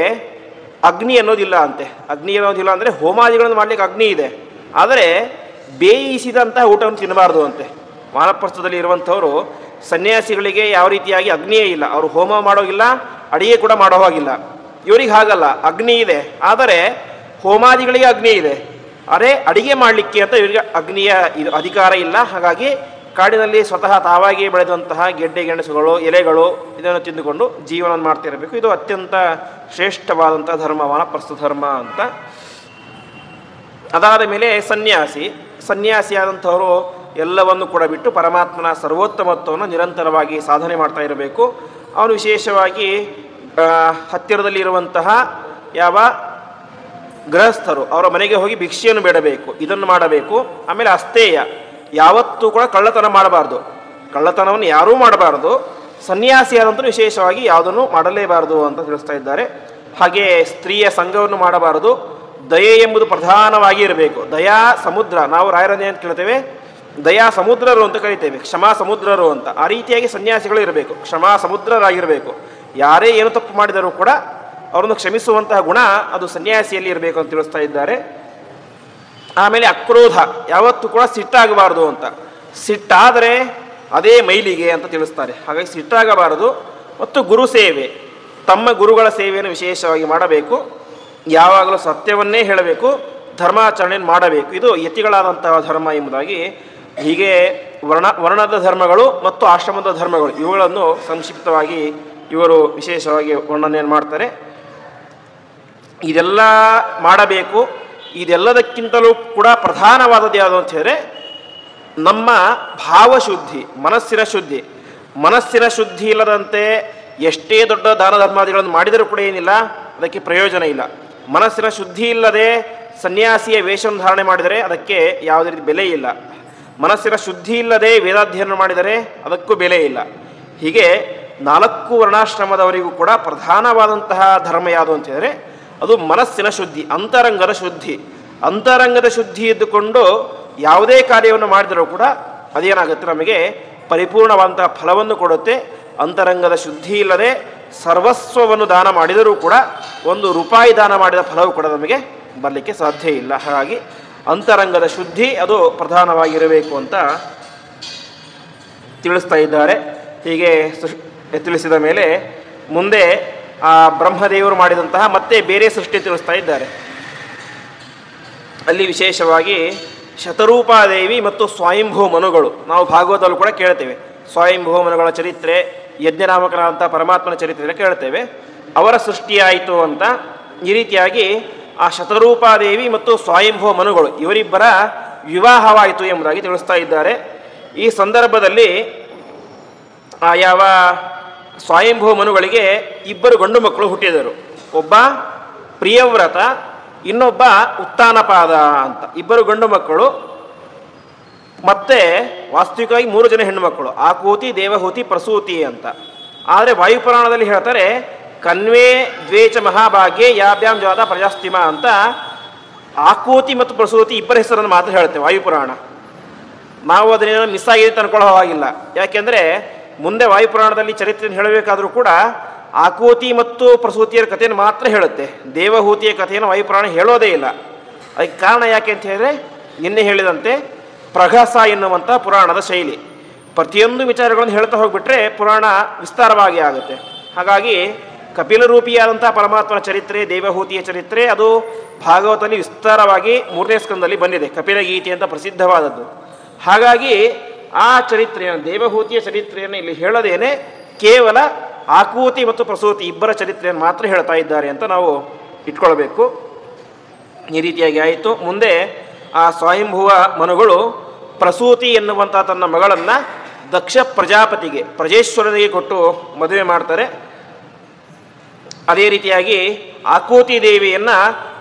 ಅಗ್ನಿ ಅನ್ನೋದಿಲ್ಲ ಅಂತೆ. ಅಗ್ನಿ ಅನ್ನೋದಿಲ್ಲ ಅಂದರೆ ಹೋಮಾದಿಗಳನ್ನು ಮಾಡಲಿಕ್ಕೆ ಅಗ್ನಿ ಇದೆ, ಆದರೆ ಬೇಯಿಸಿದಂತಹ ಊಟವನ್ನು ತಿನ್ನಬಾರ್ದು ಅಂತೆ. ವಾನಪ್ರಸ್ಥದಲ್ಲಿ ಇರುವಂಥವರು ಸನ್ಯಾಸಿಗಳಿಗೆ ಯಾವ ರೀತಿಯಾಗಿ ಅಗ್ನಿಯೇ ಇಲ್ಲ, ಅವರು ಹೋಮ ಮಾಡೋಗಿಲ್ಲ, ಅಡಿಗೆ ಕೂಡ ಮಾಡೋ ಹಾಗಿಲ್ಲ. ಇವರಿಗೆ ಹಾಗಲ್ಲ, ಅಗ್ನಿ ಇದೆ, ಆದರೆ ಹೋಮಾದಿಗಳಿಗೆ ಅಗ್ನಿ ಇದೆ, ಅರೆ ಅಡಿಗೆ ಮಾಡಲಿಕ್ಕೆ ಅಂತ ಇವರಿಗೆ ಅಗ್ನಿಯ ಅಧಿಕಾರ ಇಲ್ಲ. ಹಾಗಾಗಿ ಕಾಡಿನಲ್ಲಿ ಸ್ವತಃ ತಾವಾಗಿಯೇ ಬೆಳೆದಂತಹ ಗೆಡ್ಡೆ ಗೆಣಸುಗಳು, ಎಲೆಗಳು ಇದನ್ನು ತಿಂದುಕೊಂಡು ಜೀವನ ಮಾಡ್ತಿರಬೇಕು. ಇದು ಅತ್ಯಂತ ಶ್ರೇಷ್ಠವಾದಂಥ ಧರ್ಮ, ವಾನಪ್ರಸ್ಥ ಧರ್ಮ ಅಂತ. ಅದಾದ ಮೇಲೆ ಸನ್ಯಾಸಿಯಾದಂಥವರು ಎಲ್ಲವನ್ನು ಕೂಡ ಬಿಟ್ಟು ಪರಮಾತ್ಮನ ಸರ್ವೋತ್ತಮತ್ವವನ್ನು ನಿರಂತರವಾಗಿ ಸಾಧನೆ ಮಾಡ್ತಾ ಇರಬೇಕು. ಅವನು ವಿಶೇಷವಾಗಿ ಹತ್ತಿರದಲ್ಲಿ ಇರುವಂತಹ ಯಾವ ಗೃಹಸ್ಥರು ಅವರ ಮನೆಗೆ ಹೋಗಿ ಭಿಕ್ಷೆಯನ್ನು ಬೇಡಬೇಕು, ಇದನ್ನು ಮಾಡಬೇಕು. ಆಮೇಲೆ ಅಸ್ತೇಯ, ಯಾವತ್ತೂ ಕೂಡ ಕಳ್ಳತನ ಮಾಡಬಾರ್ದು, ಕಳ್ಳತನವನ್ನು ಯಾರೂ ಮಾಡಬಾರ್ದು. ಸನ್ಯಾಸಿಯಾದಂತೂ ವಿಶೇಷವಾಗಿ ಯಾವುದನ್ನು ಮಾಡಲೇಬಾರದು ಅಂತ ತಿಳಿಸ್ತಾ ಇದ್ದಾರೆ. ಹಾಗೆ ಸ್ತ್ರೀಯ ಸಂಘವನ್ನು ಮಾಡಬಾರದು, ದಯೆ ಎಂಬುದು ಪ್ರಧಾನವಾಗಿ ಇರಬೇಕು. ದಯಾ ಸಮುದ್ರ, ನಾವು ರಾಯರನ್ನೇ ಅಂತ ಕೇಳ್ತೇವೆ, ದಯಾ ಸಮುದ್ರರು ಅಂತ ಕರಿತೇವೆ, ಕ್ಷಮಾ ಸಮುದ್ರರು ಅಂತ. ಆ ರೀತಿಯಾಗಿ ಸನ್ಯಾಸಿಗಳು ಇರಬೇಕು, ಕ್ಷಮಾ ಸಮುದ್ರರಾಗಿರಬೇಕು. ಯಾರೇ ಏನು ತಪ್ಪು ಮಾಡಿದರೂ ಕೂಡ ಅವರನ್ನು ಕ್ಷಮಿಸುವಂತಹ ಗುಣ ಅದು ಸನ್ಯಾಸಿಯಲ್ಲಿ ಇರಬೇಕು ಅಂತ ತಿಳಿಸ್ತಾ ಇದ್ದಾರೆ. ಆಮೇಲೆ ಅಕ್ರೋಧ, ಯಾವತ್ತೂ ಕೂಡ ಸಿಟ್ಟಾಗಬಾರದು ಅಂತ. ಸಿಟ್ಟಾದರೆ ಅದೇ ಮೈಲಿಗೆ ಅಂತ ತಿಳಿಸ್ತಾರೆ. ಹಾಗಾಗಿ ಸಿಟ್ಟಾಗಬಾರದು. ಮತ್ತು ಗುರು ಸೇವೆ, ತಮ್ಮ ಗುರುಗಳ ಸೇವೆಯನ್ನು ವಿಶೇಷವಾಗಿ ಮಾಡಬೇಕು. ಯಾವಾಗಲೂ ಸತ್ಯವನ್ನೇ ಹೇಳಬೇಕು, ಧರ್ಮಾಚರಣೆಯನ್ನು ಮಾಡಬೇಕು. ಇದು ಯತಿಗಳಾದಂತಹ ಧರ್ಮ ಎಂಬುದಾಗಿ. ಹೀಗೆ ವರ್ಣದ ಧರ್ಮಗಳು ಮತ್ತು ಆಶ್ರಮದ ಧರ್ಮಗಳು ಇವುಗಳನ್ನು ಸಂಕ್ಷಿಪ್ತವಾಗಿ ಇವರು ವಿಶೇಷವಾಗಿ ವರ್ಣನೆಯನ್ನು ಮಾಡ್ತಾರೆ. ಇದೆಲ್ಲ ಮಾಡಬೇಕು. ಇದೆಲ್ಲದಕ್ಕಿಂತಲೂ ಕೂಡ ಪ್ರಧಾನವಾದದ್ದು ಯಾವುದು ಅಂತ ಹೇಳಿದ್ರೆ ನಮ್ಮ ಭಾವಶುದ್ಧಿ, ಮನಸ್ಸಿನ ಶುದ್ಧಿ. ಮನಸ್ಸಿನ ಶುದ್ಧಿ ಇಲ್ಲದಂತೆ ಎಷ್ಟೇ ದೊಡ್ಡ ದಾನ ಧರ್ಮಾದಿಗಳನ್ನು ಮಾಡಿದರೂ ಕೂಡ ಏನಿಲ್ಲ, ಅದಕ್ಕೆ ಪ್ರಯೋಜನ ಇಲ್ಲ. ಮನಸ್ಸಿನ ಶುದ್ಧಿ ಇಲ್ಲದೆ ಸನ್ಯಾಸಿಯ ವೇಷವನ್ನು ಧಾರಣೆ ಮಾಡಿದರೆ ಅದಕ್ಕೆ ಯಾವುದೇ ರೀತಿ ಬೆಲೆ ಇಲ್ಲ. ಮನಸ್ಸಿನ ಶುದ್ಧಿ ಇಲ್ಲದೆ ವೇದಾಧ್ಯಯನ ಮಾಡಿದರೆ ಅದಕ್ಕೂ ಬೆಲೆ ಇಲ್ಲ. ಹೀಗೆ 4 ವರ್ಣಾಶ್ರಮದವರಿಗೂ ಕೂಡ ಪ್ರಧಾನವಾದಂತಹ ಧರ್ಮ ಯಾವುದು ಅಂತ ಹೇಳಿದರೆ ಅದು ಮನಸ್ಸಿನ ಶುದ್ಧಿ, ಅಂತರಂಗದ ಶುದ್ಧಿ. ಅಂತರಂಗದ ಶುದ್ಧಿ ಇದ್ದುಕೊಂಡು ಯಾವುದೇ ಕಾರ್ಯವನ್ನು ಮಾಡಿದರೂ ಕೂಡ ಅದೇನಾಗುತ್ತೆ, ನಮಗೆ ಪರಿಪೂರ್ಣವಾದಂತಹ ಫಲವನ್ನು ಕೊಡುತ್ತೆ. ಅಂತರಂಗದ ಶುದ್ಧಿ ಇಲ್ಲದೆ ಸರ್ವಸ್ವವನ್ನು ದಾನ ಮಾಡಿದರೂ ಕೂಡ 1 ರೂಪಾಯಿ ದಾನ ಮಾಡಿದ ಫಲವು ಕೂಡ ನಮಗೆ ಬರಲಿಕ್ಕೆ ಸಾಧ್ಯ ಇಲ್ಲ. ಹಾಗಾಗಿ ಅಂತರಂಗದ ಶುದ್ಧಿ ಅದು ಪ್ರಧಾನವಾಗಿರಬೇಕು ಅಂತ ತಿಳಿಸ್ತಾ ಇದ್ದಾರೆ. ಹೀಗೆ ತಿಳಿಸಿದ ಮೇಲೆ ಮುಂದೆ ಆ ಬ್ರಹ್ಮದೇವರು ಮಾಡಿದಂತಹ ಮತ್ತೆ ಬೇರೆ ಸೃಷ್ಟಿ ತಿಳಿಸ್ತಾ ಇದ್ದಾರೆ. ಅಲ್ಲಿ ವಿಶೇಷವಾಗಿ ಶತರೂಪಾದೇವಿ ಮತ್ತು ಸ್ವಯಂಭೂ ಮನುಗಳು, ನಾವು ಭಾಗವತದಲ್ಲೂ ಕೂಡ ಕೇಳ್ತೇವೆ. ಸ್ವಯಂಭೂ ಮನುಗಳ ಚರಿತ್ರೆ, ಯಜ್ಞನಾಮಕನಾದಂಥ ಪರಮಾತ್ಮನ ಚರಿತ್ರೆ ಕೇಳ್ತೇವೆ. ಅವರ ಸೃಷ್ಟಿಯಾಯಿತು ಅಂತ. ಈ ರೀತಿಯಾಗಿ ಆ ಶತರೂಪಾದೇವಿ ಮತ್ತು ಸ್ವಯಂಭೂ ಮನುಗಳು ಇವರಿಬ್ಬರ ವಿವಾಹವಾಯಿತು ಎಂಬುದಾಗಿ ತಿಳಿಸ್ತಾ ಇದ್ದಾರೆ. ಈ ಸಂದರ್ಭದಲ್ಲಿ ಯಾವ ಸ್ವಯಂಭೂ ಮನುಗಳಿಗೆ 2 ಗಂಡು ಮಕ್ಕಳು ಹುಟ್ಟಿದರು. ಒಬ್ಬ ಪ್ರಿಯವ್ರತ, ಇನ್ನೊಬ್ಬ ಉತ್ತಾನಪಾದ ಅಂತ. 2 ಗಂಡು ಮಕ್ಕಳು. ಮತ್ತೆ ವಾಸ್ತವಿಕವಾಗಿ 3 ಜನ ಹೆಣ್ಣು ಮಕ್ಕಳು, ಆಕೂತಿ, ದೇವಹೂತಿ, ಪ್ರಸೂತಿ ಅಂತ. ಆದರೆ ವಾಯುಪುರಾಣದಲ್ಲಿ ಹೇಳ್ತಾರೆ ಕನ್ವೇ ದ್ವೇಚ ಮಹಾಭಾಗ್ಯೆ ಯಾಭ್ಯಾಂ ಜಾತ ಪ್ರಜಾಸ್ತಿಮ ಅಂತ. ಆಕೂತಿ ಮತ್ತು ಪ್ರಸೂತಿ ಇಬ್ಬರ ಹೆಸರನ್ನು ಮಾತ್ರ ಹೇಳುತ್ತೆ ವಾಯುಪುರಾಣ. ನಾವು ಅದನ್ನೇನೋ ಮಿಸ್ ಆಗಿದೆ ಅಂತ ಅನ್ಕೊಳ್ಳೋ ಹಾಗಿಲ್ಲ. ಯಾಕೆಂದರೆ ಮುಂದೆ ವಾಯುಪುರಾಣದಲ್ಲಿ ಚರಿತ್ರೆಯನ್ನು ಹೇಳಬೇಕಾದರೂ ಕೂಡ ಆಕೂತಿ ಮತ್ತು ಪ್ರಸೂತಿಯರ ಕಥೆಯನ್ನು ಮಾತ್ರ ಹೇಳುತ್ತೆ. ದೇವಹೂತಿಯ ಕಥೆಯನ್ನು ವಾಯುಪುರಾಣ ಹೇಳೋದೇ ಇಲ್ಲ. ಅದಕ್ಕೆ ಕಾರಣ ಯಾಕೆ ಅಂತ ಹೇಳಿದ್ರೆ ನಿನ್ನೆ ಹೇಳಿದಂತೆ ಪ್ರಘಸ ಎನ್ನುವಂಥ ಪುರಾಣದ ಶೈಲಿ. ಪ್ರತಿಯೊಂದು ವಿಚಾರಗಳನ್ನು ಹೇಳ್ತಾ ಹೋಗಿಬಿಟ್ರೆ ಪುರಾಣ ವಿಸ್ತಾರವಾಗಿ ಆಗುತ್ತೆ. ಹಾಗಾಗಿ ಕಪಿಲರೂಪಿಯಾದಂಥ ಪರಮಾತ್ಮನ ಚರಿತ್ರೆ, ದೇವಹೂತಿಯ ಚರಿತ್ರೆ ಅದು ಭಾಗವತದಲ್ಲಿ ವಿಸ್ತಾರವಾಗಿ 3ನೇ ಸ್ಕಂದದಲ್ಲಿ ಬಂದಿದೆ. ಕಪಿಲಗೀತೆ ಅಂತ ಪ್ರಸಿದ್ಧವಾದದ್ದು. ಹಾಗಾಗಿ ಆ ಚರಿತ್ರೆಯನ್ನು, ದೇವಹೂತಿಯ ಚರಿತ್ರೆಯನ್ನು ಇಲ್ಲಿ ಹೇಳದೇನೆ ಕೇವಲ ಆಕೂತಿ ಮತ್ತು ಪ್ರಸೂತಿ ಇಬ್ಬರ ಚರಿತ್ರೆಯನ್ನು ಮಾತ್ರ ಹೇಳ್ತಾ ಇದ್ದಾರೆ ಅಂತ ನಾವು ಇಟ್ಕೊಳ್ಬೇಕು. ಈ ರೀತಿಯಾಗಿ ಆಯಿತು. ಮುಂದೆ ಆ ಸ್ವಯಂಭುವ ಮನುಗಳು ಪ್ರಸೂತಿ ಎನ್ನುವಂಥ ತನ್ನ ಮಗಳನ್ನು ದಕ್ಷ ಪ್ರಜಾಪತಿಗೆ, ಪ್ರಜೇಶ್ವರನಿಗೆ ಕೊಟ್ಟು ಮದುವೆ ಮಾಡ್ತಾರೆ. ಅದೇ ರೀತಿಯಾಗಿ ಆಕೂತಿ ದೇವಿಯನ್ನು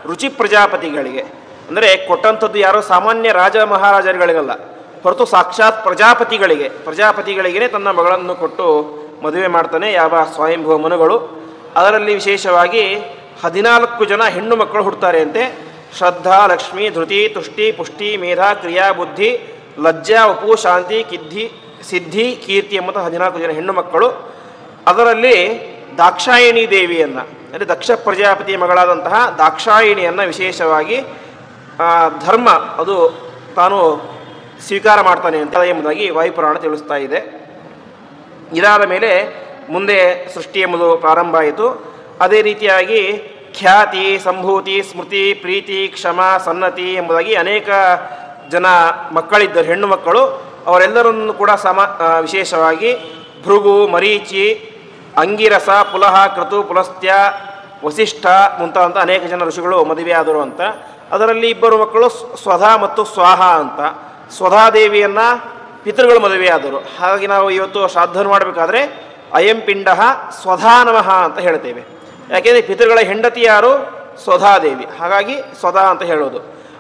ರುಚಿ ಪ್ರಜಾಪತಿಗಳಿಗೆ, ಅಂದರೆ ಕೊಟ್ಟಂಥದ್ದು ಯಾರೋ ಸಾಮಾನ್ಯ ರಾಜ ಮಹಾರಾಜರುಗಳಿಗಲ್ಲ, ಹೊರತು ಸಾಕ್ಷಾತ್ ಪ್ರಜಾಪತಿಗಳಿಗೆ ತನ್ನ ಮಗಳನ್ನು ಕೊಟ್ಟು ಮದುವೆ ಮಾಡ್ತಾನೆ ಯಾವ ಸ್ವಯಂಭುವ ಮನುಗಳು. ಅದರಲ್ಲಿ ವಿಶೇಷವಾಗಿ 14 ಜನ ಹೆಣ್ಣು ಮಕ್ಕಳು ಹುಡ್ತಾರೆ ಅಂತೆ. ಶ್ರದ್ಧಾ, ಲಕ್ಷ್ಮಿ, ಧೃತಿ, ತುಷ್ಟಿ, ಪುಷ್ಟಿ, ಮೇಧಾ, ಕ್ರಿಯಾ, ಬುದ್ಧಿ, ಲಜ್ಜಾ, ವಪು, ಶಾಂತಿ, ಸಿದ್ಧಿ, ಕೀರ್ತಿ ಎಂಬ 14 ಜನ ಹೆಣ್ಣು ಮಕ್ಕಳು. ಅದರಲ್ಲಿ ದಾಕ್ಷಾಯಿಣಿ ದೇವಿಯನ್ನು, ಅಂದರೆ ದಕ್ಷ ಪ್ರಜಾಪತಿಯ ಮಗಳಾದಂತಹ ದಾಕ್ಷಾಯಿಣಿಯನ್ನು ವಿಶೇಷವಾಗಿ ಧರ್ಮ ಅದು ತಾನು ಸ್ವೀಕಾರ ಮಾಡ್ತಾನೆ ಅಂತ ಎಂಬುದಾಗಿ ವಾಯುಪುರಾಣ ತಿಳಿಸ್ತಾ ಇದೆ. ಇದಾದ ಮೇಲೆ ಮುಂದೆ ಸೃಷ್ಟಿ ಎಂಬುದು ಪ್ರಾರಂಭ ಆಯಿತು. ಅದೇ ರೀತಿಯಾಗಿ ಖ್ಯಾತಿ, ಸಂಭೂತಿ, ಸ್ಮೃತಿ, ಪ್ರೀತಿ, ಕ್ಷಮ, ಸನ್ನತಿ ಎಂಬುದಾಗಿ ಅನೇಕ ಜನ ಮಕ್ಕಳಿದ್ದರು, ಹೆಣ್ಣು ಮಕ್ಕಳು. ಅವರೆಲ್ಲರನ್ನು ಕೂಡ ವಿಶೇಷವಾಗಿ ಭೃಗು, ಮರೀಚಿ, ಅಂಗಿರಸ, ಪುಲಹ, ಕ್ರತು, ಪುಲಸ್ತ್ಯ, ವಸಿಷ್ಠ ಮುಂತಾದಂಥ ಅನೇಕ ಜನ ಋಷಿಗಳು ಮದುವೆಯಾದರು ಅಂತ. ಅದರಲ್ಲಿ 2 ಮಕ್ಕಳು ಸ್ವಧಾ ಮತ್ತು ಸ್ವಾಹ ಅಂತ. ಸ್ವಧಾದೇವಿಯನ್ನು ಪಿತೃಗಳು ಮದುವೆಯಾದರು. ಹಾಗಾಗಿ ನಾವು ಇವತ್ತು ಶ್ರಾದ್ದವನ್ನು ಮಾಡಬೇಕಾದ್ರೆ ಅಯಂ ಪಿಂಡ ಸ್ವಧಾ ನಮಃ ಅಂತ ಹೇಳ್ತೇವೆ. ಯಾಕೆಂದರೆ ಪಿತೃಗಳ ಹೆಂಡತಿ ಯಾರು? ಸ್ವಧಾದೇವಿ. ಹಾಗಾಗಿ ಸ್ವಧಾ ಅಂತ ಹೇಳೋದು.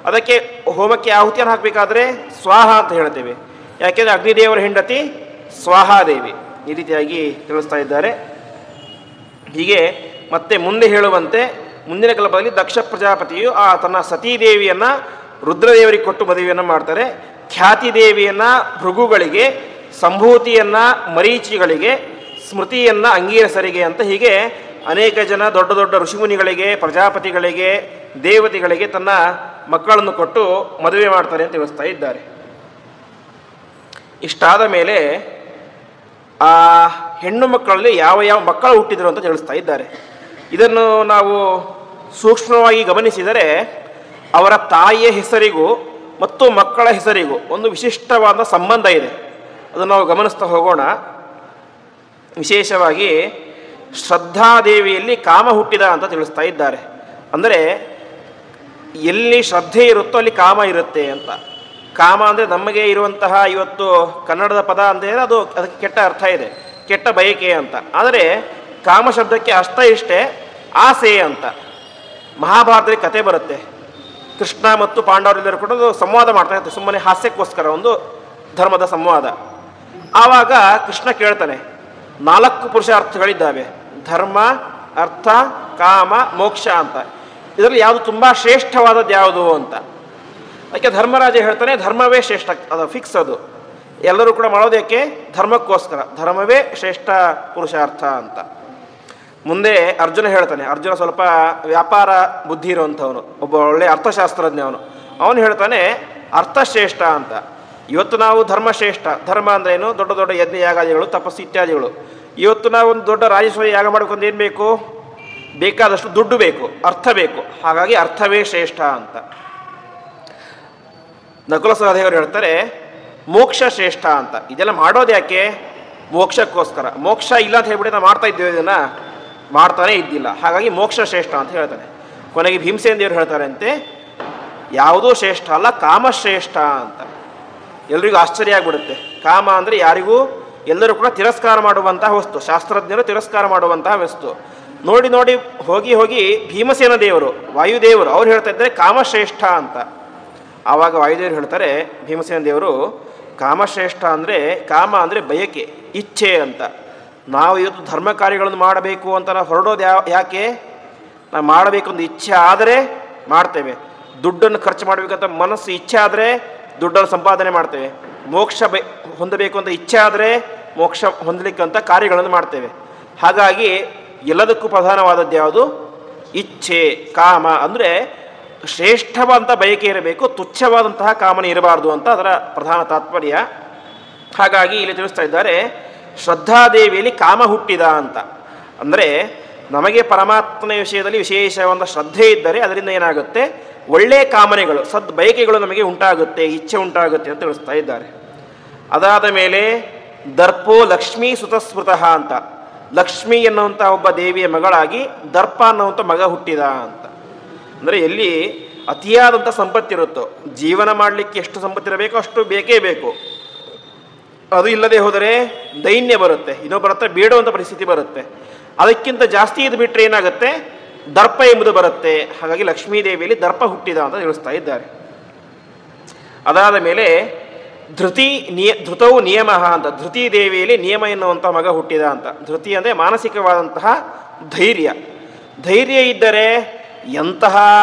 ಅದಕ್ಕೆ ಹೋಮಕ್ಕೆ ಆಹುತಿಯನ್ನು ಹಾಕಬೇಕಾದ್ರೆ ಸ್ವಾಹ ಅಂತ ಹೇಳ್ತೇವೆ. ಯಾಕೆಂದರೆ ಅಗ್ನಿದೇವರ ಹೆಂಡತಿ ಸ್ವಾಹಾದೇವಿ. ಈ ರೀತಿಯಾಗಿ ತಿಳಿಸ್ತಾ ಇದ್ದಾರೆ. ಹೀಗೆ ಮತ್ತೆ ಮುಂದೆ ಹೇಳುವಂತೆ ಮುಂದಿನ ಕಲ್ಪದಲ್ಲಿ ದಕ್ಷ ಪ್ರಜಾಪತಿಯು ತನ್ನ ಸತೀದೇವಿಯನ್ನು ರುದ್ರದೇವರಿಗೆ ಕೊಟ್ಟು ಮದುವೆಯನ್ನು ಮಾಡ್ತಾರೆ. ಖ್ಯಾತಿ ದೇವಿಯನ್ನು ಭೃಗುಗಳಿಗೆ, ಸಂಭೂತಿಯನ್ನು ಮರೀಚಿಗಳಿಗೆ, ಸ್ಮೃತಿಯನ್ನು ಅಂಗೀರಸರಿಗೆ ಅಂತ ಹೀಗೆ ಅನೇಕ ಜನ ದೊಡ್ಡ ದೊಡ್ಡ ಋಷಿಮುನಿಗಳಿಗೆ, ಪ್ರಜಾಪತಿಗಳಿಗೆ, ದೇವತೆಗಳಿಗೆ ತನ್ನ ಮಕ್ಕಳನ್ನು ಕೊಟ್ಟು ಮದುವೆ ಮಾಡ್ತಾರೆ ಅಂತ ತಿಳಿಸ್ತಾ ಇದ್ದಾರೆ. ಇಷ್ಟಾದ ಮೇಲೆ ಆ ಹೆಣ್ಣು ಮಕ್ಕಳಲ್ಲಿ ಯಾವ ಯಾವ ಮಕ್ಕಳು ಹುಟ್ಟಿದರು ಅಂತ ತಿಳಿಸ್ತಾ ಇದ್ದಾರೆ. ಇದನ್ನು ನಾವು ಸೂಕ್ಷ್ಮವಾಗಿ ಗಮನಿಸಿದರೆ ಅವರ ತಾಯಿಯ ಹೆಸರಿಗೂ ಮತ್ತು ಮಕ್ಕಳ ಹೆಸರಿಗೂ ಒಂದು ವಿಶಿಷ್ಟವಾದ ಸಂಬಂಧ ಇದೆ. ಅದನ್ನು ನಾವು ಗಮನಿಸ್ತಾ ಹೋಗೋಣ. ವಿಶೇಷವಾಗಿ ಶ್ರದ್ಧಾದೇವಿಯಲ್ಲಿ ಕಾಮ ಹುಟ್ಟಿದ ಅಂತ ತಿಳಿಸ್ತಾ ಇದ್ದಾರೆ. ಅಂದರೆ ಎಲ್ಲಿ ಶ್ರದ್ಧೆ ಇರುತ್ತೋ ಅಲ್ಲಿ ಕಾಮ ಇರುತ್ತೆ ಅಂತ. ಕಾಮ ಅಂದರೆ ನಮಗೆ ಇರುವಂತಹ ಇವತ್ತು ಕನ್ನಡದ ಪದ ಅಂದರೆ ಅದಕ್ಕೆ ಕೆಟ್ಟ ಅರ್ಥ ಇದೆ, ಕೆಟ್ಟ ಬಯಕೆ ಅಂತ. ಆದರೆ ಕಾಮ ಶಬ್ದಕ್ಕೆ ಅರ್ಥ ಇಷ್ಟೇ, ಆಸೆ ಅಂತ. ಮಹಾಭಾರತದಲ್ಲಿ ಕತೆ ಬರುತ್ತೆ. ಕೃಷ್ಣ ಮತ್ತು ಪಾಂಡವರೆಲ್ಲರೂ ಕೂಡ ಸಂವಾದ ಮಾಡ್ತಾ ಇರ್ತಾರೆ, ಸುಮ್ಮನೆ ಹಾಸ್ಯಕ್ಕೋಸ್ಕರ ಒಂದು ಧರ್ಮದ ಸಂವಾದ. ಆವಾಗ ಕೃಷ್ಣ ಕೇಳ್ತಾನೆ, 4 ಪುರುಷಾರ್ಥಗಳಿದ್ದಾವೆ, ಧರ್ಮ, ಅರ್ಥ, ಕಾಮ, ಮೋಕ್ಷ ಅಂತ. ಇದರಲ್ಲಿ ಯಾವುದು ತುಂಬ ಶ್ರೇಷ್ಠವಾದದ್ದು ಯಾವುದು ಅಂತ. ಅದಕ್ಕೆ ಧರ್ಮರಾಜ ಹೇಳ್ತಾನೆ, ಧರ್ಮವೇ ಶ್ರೇಷ್ಠ, ಅದು ಫಿಕ್ಸ್. ಅದು ಎಲ್ಲರೂ ಕೂಡ ಮಾಡೋದಕ್ಕೆ ಧರ್ಮಕ್ಕೋಸ್ಕರ, ಧರ್ಮವೇ ಶ್ರೇಷ್ಠ ಪುರುಷಾರ್ಥ ಅಂತ. ಮುಂದೆ ಅರ್ಜುನ ಹೇಳ್ತಾನೆ, ಅರ್ಜುನ ಸ್ವಲ್ಪ ವ್ಯಾಪಾರ ಬುದ್ಧಿ ಇರುವಂಥವನು, ಒಬ್ಬ ಒಳ್ಳೆಯ ಅರ್ಥಶಾಸ್ತ್ರಜ್ಞ ಅವನು. ಅವನು ಹೇಳ್ತಾನೆ ಅರ್ಥಶ್ರೇಷ್ಠ ಅಂತ. ಇವತ್ತು ನಾವು ಧರ್ಮಶ್ರೇಷ್ಠ, ಧರ್ಮ ಅಂದ್ರೇನು? ದೊಡ್ಡ ದೊಡ್ಡ ಯಜ್ಞ ಯಾಗಾದಿಗಳು, ತಪಸ್ಸು ಇತ್ಯಾದಿಗಳು. ಇವತ್ತು ನಾವು ಒಂದು ದೊಡ್ಡ ರಾಜೇಶ್ವರಿ ಯಾಗ ಮಾಡ್ಕೊಂಡು ಏನು ಬೇಕು? ಬೇಕಾದಷ್ಟು ದುಡ್ಡು ಬೇಕು, ಅರ್ಥ ಬೇಕು. ಹಾಗಾಗಿ ಅರ್ಥವೇ ಶ್ರೇಷ್ಠ ಅಂತ. ನಕುಲ ಸಹದೇವರು ಹೇಳ್ತಾರೆ ಮೋಕ್ಷ ಶ್ರೇಷ್ಠ ಅಂತ. ಇದೆಲ್ಲ ಮಾಡೋದು ಯಾಕೆ? ಮೋಕ್ಷಕ್ಕೋಸ್ಕರ. ಮೋಕ್ಷ ಇಲ್ಲ ಅಂತ ಹೇಳ್ಬಿಟ್ಟು ನಾವು ಮಾಡ್ತಾ ಇದ್ದೇವೆ, ಇದನ್ನು ಮಾಡ್ತಾನೆ ಇದ್ದಿಲ್ಲ. ಹಾಗಾಗಿ ಮೋಕ್ಷ ಶ್ರೇಷ್ಠ ಅಂತ ಹೇಳ್ತಾನೆ. ಕೊನೆಗೆ ಭೀಮಸೇನ ದೇವರು ಹೇಳ್ತಾರೆ ಅಂತೆ, ಯಾವುದೂ ಶ್ರೇಷ್ಠ ಅಲ್ಲ, ಕಾಮಶ್ರೇಷ್ಠ ಅಂತ. ಎಲ್ರಿಗೂ ಆಶ್ಚರ್ಯ ಆಗಿಬಿಡುತ್ತೆ. ಕಾಮ ಅಂದರೆ ಯಾರಿಗೂ, ಎಲ್ಲರೂ ಕೂಡ ತಿರಸ್ಕಾರ ಮಾಡುವಂತಹ ವಸ್ತು, ಶಾಸ್ತ್ರಜ್ಞರು ತಿರಸ್ಕಾರ ಮಾಡುವಂತಹ ವಸ್ತು. ನೋಡಿ ನೋಡಿ ಹೋಗಿ ಹೋಗಿ ಭೀಮಸೇನ ದೇವರು, ವಾಯುದೇವರು, ಅವ್ರು ಹೇಳ್ತಾ ಇದ್ದಾರೆ ಕಾಮಶ್ರೇಷ್ಠ ಅಂತ. ಆವಾಗ ವಾಯುದೇವರು ಹೇಳ್ತಾರೆ, ಭೀಮಸೇನ ದೇವರು, ಕಾಮಶ್ರೇಷ್ಠ ಅಂದರೆ, ಕಾಮ ಅಂದರೆ ಬಯಕೆ, ಇಚ್ಛೆ ಅಂತ. ನಾವು ಇವತ್ತು ಧರ್ಮ ಕಾರ್ಯಗಳನ್ನು ಮಾಡಬೇಕು ಅಂತ ನಾವು ಹೊರಡೋದು ಯಾಕೆ? ನಾವು ಮಾಡಬೇಕು ಒಂದು ಇಚ್ಛೆ ಆದರೆ ಮಾಡ್ತೇವೆ. ದುಡ್ಡನ್ನು ಖರ್ಚು ಮಾಡಬೇಕಂತ ಮನಸ್ಸು ಇಚ್ಛೆ ಆದರೆ ದುಡ್ಡನ್ನು ಸಂಪಾದನೆ ಮಾಡ್ತೇವೆ. ಮೋಕ್ಷ ಹೊಂದಬೇಕು ಅಂತ ಇಚ್ಛೆ ಆದರೆ ಮೋಕ್ಷ ಹೊಂದಲಿಕ್ಕಂಥ ಕಾರ್ಯಗಳನ್ನು ಮಾಡ್ತೇವೆ. ಹಾಗಾಗಿ ಎಲ್ಲದಕ್ಕೂ ಪ್ರಧಾನವಾದದ್ದು ಯಾವುದು? ಇಚ್ಛೆ, ಕಾಮ. ಅಂದರೆ ಶ್ರೇಷ್ಠವಾದಂಥ ಬಯಕೆ ಇರಬೇಕು, ತುಚ್ಛವಾದಂತಹ ಕಾಮನೆ ಇರಬಾರ್ದು ಅಂತ ಅದರ ಪ್ರಧಾನ ತಾತ್ಪರ್ಯ. ಹಾಗಾಗಿ ಇಲ್ಲಿ ತಿಳಿಸ್ತಾ ಇದ್ದಾರೆ, ಶ್ರದ್ಧಾದೇವಿಯಲ್ಲಿ ಕಾಮ ಹುಟ್ಟಿದ ಅಂತ. ಅಂದರೆ ನಮಗೆ ಪರಮಾತ್ಮನ ವಿಷಯದಲ್ಲಿ ವಿಶೇಷವಾದ ಶ್ರದ್ಧೆ ಇದ್ದರೆ ಅದರಿಂದ ಏನಾಗುತ್ತೆ? ಒಳ್ಳೆಯ ಕಾಮನೆಗಳು, ಬಯಕೆಗಳು ನಮಗೆ ಉಂಟಾಗುತ್ತೆ, ಇಚ್ಛೆ ಉಂಟಾಗುತ್ತೆ ಅಂತ ತಿಳಿಸ್ತಾ ಇದ್ದಾರೆ. ಅದಾದ ಮೇಲೆ ದರ್ಪೋ ಲಕ್ಷ್ಮೀ ಸುತಸ್ಮೃತಃ ಅಂತ. ಲಕ್ಷ್ಮಿ ಎನ್ನುವಂಥ ಒಬ್ಬ ದೇವಿಯ ಮಗಳಾಗಿ ದರ್ಪ ಅನ್ನುವಂಥ ಮಗ ಹುಟ್ಟಿದ ಅಂತ. ಅಂದರೆ ಎಲ್ಲಿ ಅತಿಯಾದಂಥ ಸಂಪತ್ತಿರುತ್ತೋ, ಜೀವನ ಮಾಡಲಿಕ್ಕೆ ಎಷ್ಟು ಸಂಪತ್ತಿರಬೇಕೋ ಅಷ್ಟು ಬೇಕೇ ಬೇಕು. ಅದು ಇಲ್ಲದೆ ಹೋದರೆ ದೈನ್ಯ ಬರುತ್ತೆ, ಇನ್ನೊಬ್ಬರ ಹತ್ರ ಬೇಡುವಂಥ ಪರಿಸ್ಥಿತಿ ಬರುತ್ತೆ. ಅದಕ್ಕಿಂತ ಜಾಸ್ತಿ ಇದು ಬಿಟ್ಟರೆ ಏನಾಗುತ್ತೆ? ದರ್ಪ ಎಂಬುದು ಬರುತ್ತೆ. ಹಾಗಾಗಿ ಲಕ್ಷ್ಮೀದೇವಿಯಲ್ಲಿ ದರ್ಪ ಹುಟ್ಟಿದ ಅಂತ ತಿಳಿಸ್ತಾ ಇದ್ದಾರೆ. ಅದಾದ ಮೇಲೆ ಧೃತವು ನಿಯಮ ಅಂತ. ಧೃತಿ ದೇವಿಯಲ್ಲಿ ನಿಯಮ ಎನ್ನುವಂಥ ಮಗ ಹುಟ್ಟಿದ ಅಂತ. ಧೃತಿ ಅಂದರೆ ಮಾನಸಿಕವಾದಂತಹ ಧೈರ್ಯ. ಧೈರ್ಯ ಇದ್ದರೆ ಎಂತಹ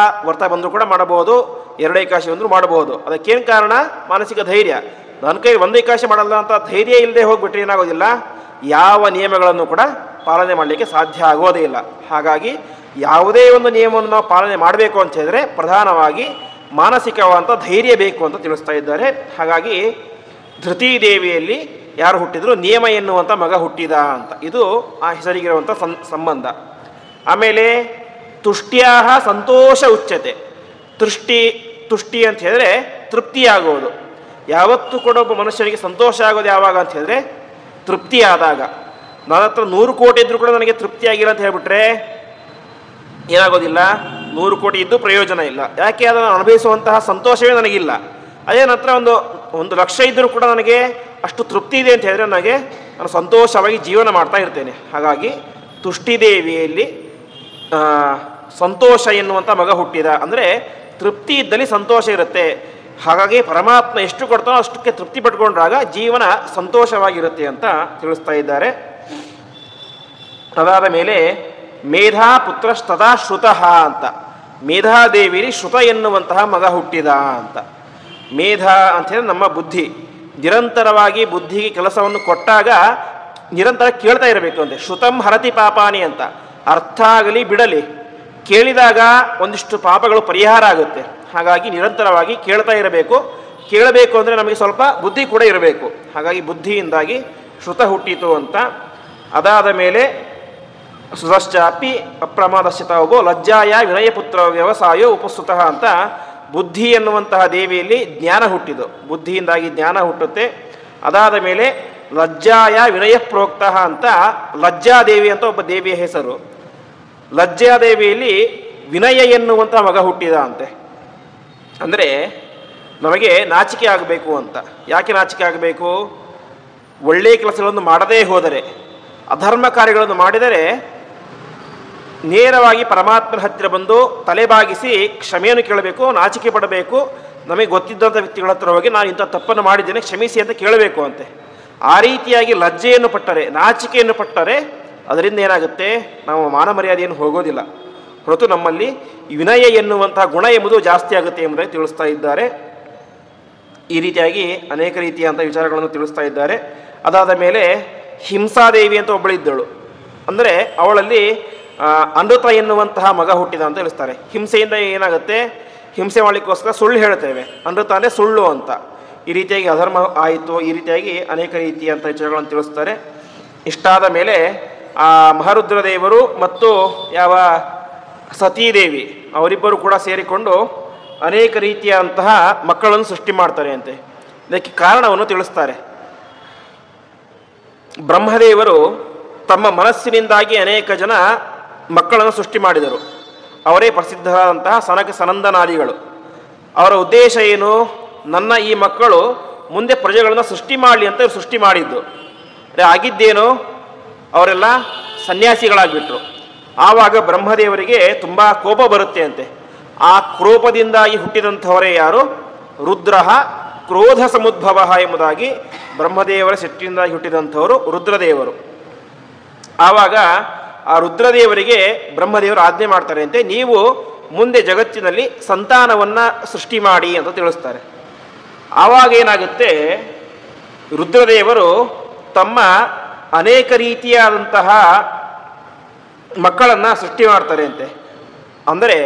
ವ್ರತ ಬಂದರೂ ಕೂಡ ಮಾಡಬಹುದು, 2 ಏಕಾದಶಿ ಬಂದರೂ ಮಾಡಬಹುದು. ಅದಕ್ಕೇನು ಕಾರಣ? ಮಾನಸಿಕ ಧೈರ್ಯ. ನನ್ನ ಕೈ 1 ಏಕಾದಶಿ ಮಾಡಲ್ಲ ಅಂತ ಧೈರ್ಯ ಇಲ್ಲದೆ ಹೋಗ್ಬಿಟ್ರೆ ಏನಾಗೋದಿಲ್ಲ, ಯಾವ ನಿಯಮಗಳನ್ನು ಕೂಡ ಪಾಲನೆ ಮಾಡಲಿಕ್ಕೆ ಸಾಧ್ಯ ಆಗೋದೇ ಇಲ್ಲ. ಹಾಗಾಗಿ ಯಾವುದೇ ಒಂದು ನಿಯಮವನ್ನು ನಾವು ಪಾಲನೆ ಮಾಡಬೇಕು ಅಂತ ಹೇಳಿದ್ರೆ ಪ್ರಧಾನವಾಗಿ ಮಾನಸಿಕವಾದಂಥ ಧೈರ್ಯ ಬೇಕು ಅಂತ ತಿಳಿಸ್ತಾ ಇದ್ದಾರೆ. ಹಾಗಾಗಿ ಧೃತಿ ದೇವಿಯಲ್ಲಿ ಯಾರು ಹುಟ್ಟಿದ್ರು? ನಿಯಮ ಎನ್ನುವಂಥ ಮಗ ಹುಟ್ಟಿದ ಅಂತ. ಇದು ಆ ಹೆಸರಿಗಿರುವಂಥ ಸಂಬಂಧ. ಆಮೇಲೆ ತುಷ್ಟ್ಯಾಹ ಸಂತೋಷ ಉಚ್ಯತೆ. ತುಷ್ಟಿ ಅಂತ ಹೇಳಿದ್ರೆ ತೃಪ್ತಿಯಾಗುವುದು. ಯಾವತ್ತೂ ಕೂಡ ಒಬ್ಬ ಮನುಷ್ಯನಿಗೆ ಸಂತೋಷ ಆಗೋದು ಯಾವಾಗ ಅಂತ ಹೇಳಿದ್ರೆ ತೃಪ್ತಿಯಾದಾಗ. ನನ್ನ ಹತ್ರ 100 ಕೋಟಿ ಇದ್ದರೂ ಕೂಡ ನನಗೆ ತೃಪ್ತಿಯಾಗಿಲ್ಲ ಅಂತ ಹೇಳಿಬಿಟ್ರೆ ಏನಾಗೋದಿಲ್ಲ, 100 ಕೋಟಿ ಇದ್ದು ಪ್ರಯೋಜನ ಇಲ್ಲ. ಯಾಕೆ? ಅದನ್ನು ಅನುಭವಿಸುವಂತಹ ಸಂತೋಷವೇ ನನಗಿಲ್ಲ. ಅದೇ ನಂತರ ಒಂದು ಲಕ್ಷ ಇದ್ದರೂ ಕೂಡ ನನಗೆ ಅಷ್ಟು ತೃಪ್ತಿ ಇದೆ ಅಂತ ಹೇಳಿದ್ರೆ ನಾನು ಸಂತೋಷವಾಗಿ ಜೀವನ ಮಾಡ್ತಾ ಇರ್ತೇನೆ. ಹಾಗಾಗಿ ತುಷ್ಟಿದೇವಿಯಲ್ಲಿ ಸಂತೋಷ ಎನ್ನುವಂಥ ಮಗ ಹುಟ್ಟಿದ. ಅಂದರೆ ತೃಪ್ತಿ ಇದ್ದಲ್ಲಿ ಸಂತೋಷ ಇರುತ್ತೆ. ಹಾಗಾಗಿ ಪರಮಾತ್ಮ ಎಷ್ಟು ಕೊಡ್ತಾನೋ ಅಷ್ಟಕ್ಕೆ ತೃಪ್ತಿ ಪಟ್ಕೊಂಡ್ರಾಗ ಜೀವನ ಸಂತೋಷವಾಗಿರುತ್ತೆ ಅಂತ ತಿಳಿಸ್ತಾ ಇದ್ದಾರೆ. ಅದಾದ ಮೇಲೆ ಮೇಧಾ ಪುತ್ರಸ್ತದಾ ಶ್ರುತಃ ಅಂತ. ಮೇಧಾದೇವಿಯಲ್ಲಿ ಶ್ರುತ ಎನ್ನುವಂತಹ ಮಗ ಹುಟ್ಟಿದ ಅಂತ. ಮೇಧ ಅಂತ ಹೇಳಿದ್ರೆ ನಮ್ಮ ಬುದ್ಧಿ. ನಿರಂತರವಾಗಿ ಬುದ್ಧಿಗೆ ಕೆಲಸವನ್ನು ಕೊಟ್ಟಾಗ ನಿರಂತರ ಕೇಳ್ತಾ ಇರಬೇಕು ಅಂತೆ. ಶ್ರುತಂ ಹರತಿ ಪಾಪಾನಿ ಅಂತ. ಅರ್ಥ ಆಗಲಿ ಬಿಡಲಿ, ಕೇಳಿದಾಗ ಒಂದಿಷ್ಟು ಪಾಪಗಳು ಪರಿಹಾರ ಆಗುತ್ತೆ. ಹಾಗಾಗಿ ನಿರಂತರವಾಗಿ ಕೇಳ್ತಾ ಇರಬೇಕು. ಕೇಳಬೇಕು ಅಂದರೆ ನಮಗೆ ಸ್ವಲ್ಪ ಬುದ್ಧಿ ಕೂಡ ಇರಬೇಕು. ಹಾಗಾಗಿ ಬುದ್ಧಿಯಿಂದಾಗಿ ಶ್ರುತ ಹುಟ್ಟಿತು ಅಂತ. ಅದಾದ ಮೇಲೆ ಸುತಶ್ಚಾಪಿ ಅಪ್ರಮಾದಶ್ಚಿತಾವೋ ಲಜ್ಜಾಯ ವಿನಯಪುತ್ರ ವ್ಯವಸಾಯೋ ಉಪಸ್ತುತಃ ಅಂತ. ಬುದ್ಧಿ ಎನ್ನುವಂತಹ ದೇವಿಯಲ್ಲಿ ಜ್ಞಾನ ಹುಟ್ಟಿತು. ಬುದ್ಧಿಯಿಂದಾಗಿ ಜ್ಞಾನ ಹುಟ್ಟುತ್ತೆ. ಅದಾದ ಮೇಲೆ ಲಜ್ಜಾಯ ವಿನಯ ಪ್ರೋಕ್ತ ಅಂತ. ಲಜ್ಜಾದೇವಿ ಅಂತ ಒಬ್ಬ ದೇವಿಯ ಹೆಸರು. ಲಜ್ಜಾದೇವಿಯಲ್ಲಿ ವಿನಯ ಎನ್ನುವಂಥ ಮಗ ಹುಟ್ಟಿದ ಅಂತೆ. ಅಂದರೆ ನಮಗೆ ನಾಚಿಕೆ ಆಗಬೇಕು ಅಂತ. ಯಾಕೆ ನಾಚಿಕೆ ಆಗಬೇಕು? ಒಳ್ಳೆಯ ಕೆಲಸಗಳನ್ನು ಮಾಡದೇ ಹೋದರೆ, ಅಧರ್ಮ ಕಾರ್ಯಗಳನ್ನು ಮಾಡಿದರೆ ನೇರವಾಗಿ ಪರಮಾತ್ಮನ ಹತ್ತಿರ ಬಂದು ತಲೆಬಾಗಿಸಿ ಕ್ಷಮೆಯನ್ನು ಕೇಳಬೇಕು, ನಾಚಿಕೆ ಪಡಬೇಕು. ನಮಗೆ ಗೊತ್ತಿದ್ದಂಥ ವ್ಯಕ್ತಿಗಳ ಹತ್ರ ಹೋಗಿ ನಾನು ಇಂಥ ತಪ್ಪನ್ನು ಮಾಡಿದ್ದೇನೆ ಕ್ಷಮಿಸಿ ಅಂತ ಕೇಳಬೇಕು ಅಂತೆ. ಆ ರೀತಿಯಾಗಿ ಲಜ್ಜೆಯನ್ನು ಪಟ್ಟರೆ, ನಾಚಿಕೆಯನ್ನು ಪಟ್ಟರೆ ಅದರಿಂದ ಏನಾಗುತ್ತೆ? ನಾವು ಮಾನ ಮರ್ಯಾದೆಯನ್ನು ಹೋಗೋದಿಲ್ಲ. ಹೊರತು ನಮ್ಮಲ್ಲಿ ವಿನಯ ಎನ್ನುವಂತಹ ಗುಣ ಎಂಬುದು ಜಾಸ್ತಿ ಆಗುತ್ತೆ ಎಂಬುದಾಗಿ ತಿಳಿಸ್ತಾ ಇದ್ದಾರೆ. ಈ ರೀತಿಯಾಗಿ ಅನೇಕ ರೀತಿಯಂಥ ವಿಚಾರಗಳನ್ನು ತಿಳಿಸ್ತಾ ಇದ್ದಾರೆ. ಅದಾದ ಮೇಲೆ ಹಿಂಸಾದೇವಿ ಅಂತ ಒಬ್ಬಳಿದ್ದಳು. ಅಂದರೆ ಅವಳಲ್ಲಿ ಅನೃತ ಎನ್ನುವಂತಹ ಮಗ ಹುಟ್ಟಿದ ಅಂತ ತಿಳಿಸ್ತಾರೆ. ಹಿಂಸೆಯಿಂದ ಏನಾಗುತ್ತೆ? ಹಿಂಸೆ ಮಾಡಲಿಕ್ಕೋಸ್ಕರ ಸುಳ್ಳು ಹೇಳ್ತೇವೆ. ಅನೃತ ಅಂದರೆ ಸುಳ್ಳು ಅಂತ. ಈ ರೀತಿಯಾಗಿ ಅಧರ್ಮ ಆಯಿತು. ಈ ರೀತಿಯಾಗಿ ಅನೇಕ ರೀತಿಯಂಥ ವಿಚಾರಗಳನ್ನು ತಿಳಿಸ್ತಾರೆ. ಇಷ್ಟಾದ ಮೇಲೆ ಆ ಮಹಾರುದ್ರದೇವರು ಮತ್ತು ಯಾವ ಸತೀದೇವಿ ಅವರಿಬ್ಬರು ಕೂಡ ಸೇರಿಕೊಂಡು ಅನೇಕ ರೀತಿಯಂತಹ ಮಕ್ಕಳನ್ನು ಸೃಷ್ಟಿ ಮಾಡ್ತಾರೆ ಅಂತೆ. ಇದಕ್ಕೆ ಕಾರಣವನ್ನು ತಿಳಿಸ್ತಾರೆ. ಬ್ರಹ್ಮದೇವರು ತಮ್ಮ ಮನಸ್ಸಿನಿಂದಾಗಿ ಅನೇಕ ಜನ ಮಕ್ಕಳನ್ನು ಸೃಷ್ಟಿ ಮಾಡಿದರು. ಅವರೇ ಪ್ರಸಿದ್ಧರಾದಂತಹ ಸನಕ ಸನಂದನಾದಿಗಳು. ಅವರ ಉದ್ದೇಶ ಏನು? ನನ್ನ ಈ ಮಕ್ಕಳು ಮುಂದೆ ಪ್ರಜೆಗಳನ್ನು ಸೃಷ್ಟಿ ಮಾಡಲಿ ಅಂತ ಇವರು ಸೃಷ್ಟಿ ಮಾಡಿದ್ದು. ಆಗಿದ್ದೇನು? ಅವರೆಲ್ಲ ಸನ್ಯಾಸಿಗಳಾಗಿಬಿಟ್ರು. ಆವಾಗ ಬ್ರಹ್ಮದೇವರಿಗೆ ತುಂಬ ಕೋಪ ಬರುತ್ತೆ ಅಂತೆ. ಆ ಕ್ರೋಪದಿಂದಾಗಿ ಹುಟ್ಟಿದಂಥವರೇ ಯಾರು? ರುದ್ರ ಕ್ರೋಧ ಸಮುದ್ಭವ ಎಂಬುದಾಗಿ ಬ್ರಹ್ಮದೇವರ ಸಿಟ್ಟಿನಿಂದಾಗಿ ಹುಟ್ಟಿದಂಥವರು ರುದ್ರದೇವರು. ಆವಾಗ ಆ ರುದ್ರದೇವರಿಗೆ ಬ್ರಹ್ಮದೇವರು ಆಜ್ಞೆ ಮಾಡ್ತಾರೆ ಅಂತೆ, ನೀವು ಮುಂದೆ ಜಗತ್ತಿನಲ್ಲಿ ಸಂತಾನವನ್ನು ಸೃಷ್ಟಿ ಮಾಡಿ ಅಂತ ತಿಳಿಸ್ತಾರೆ. ಆವಾಗ ಏನಾಗುತ್ತೆ? ರುದ್ರದೇವರು ತಮ್ಮ ಅನೇಕ ರೀತಿಯಾದಂತಹ ಮಕ್ಕಳನ್ನು ಸೃಷ್ಟಿ ಮಾಡ್ತಾರೆ ಅಂತೆ. ಅಂದರೆ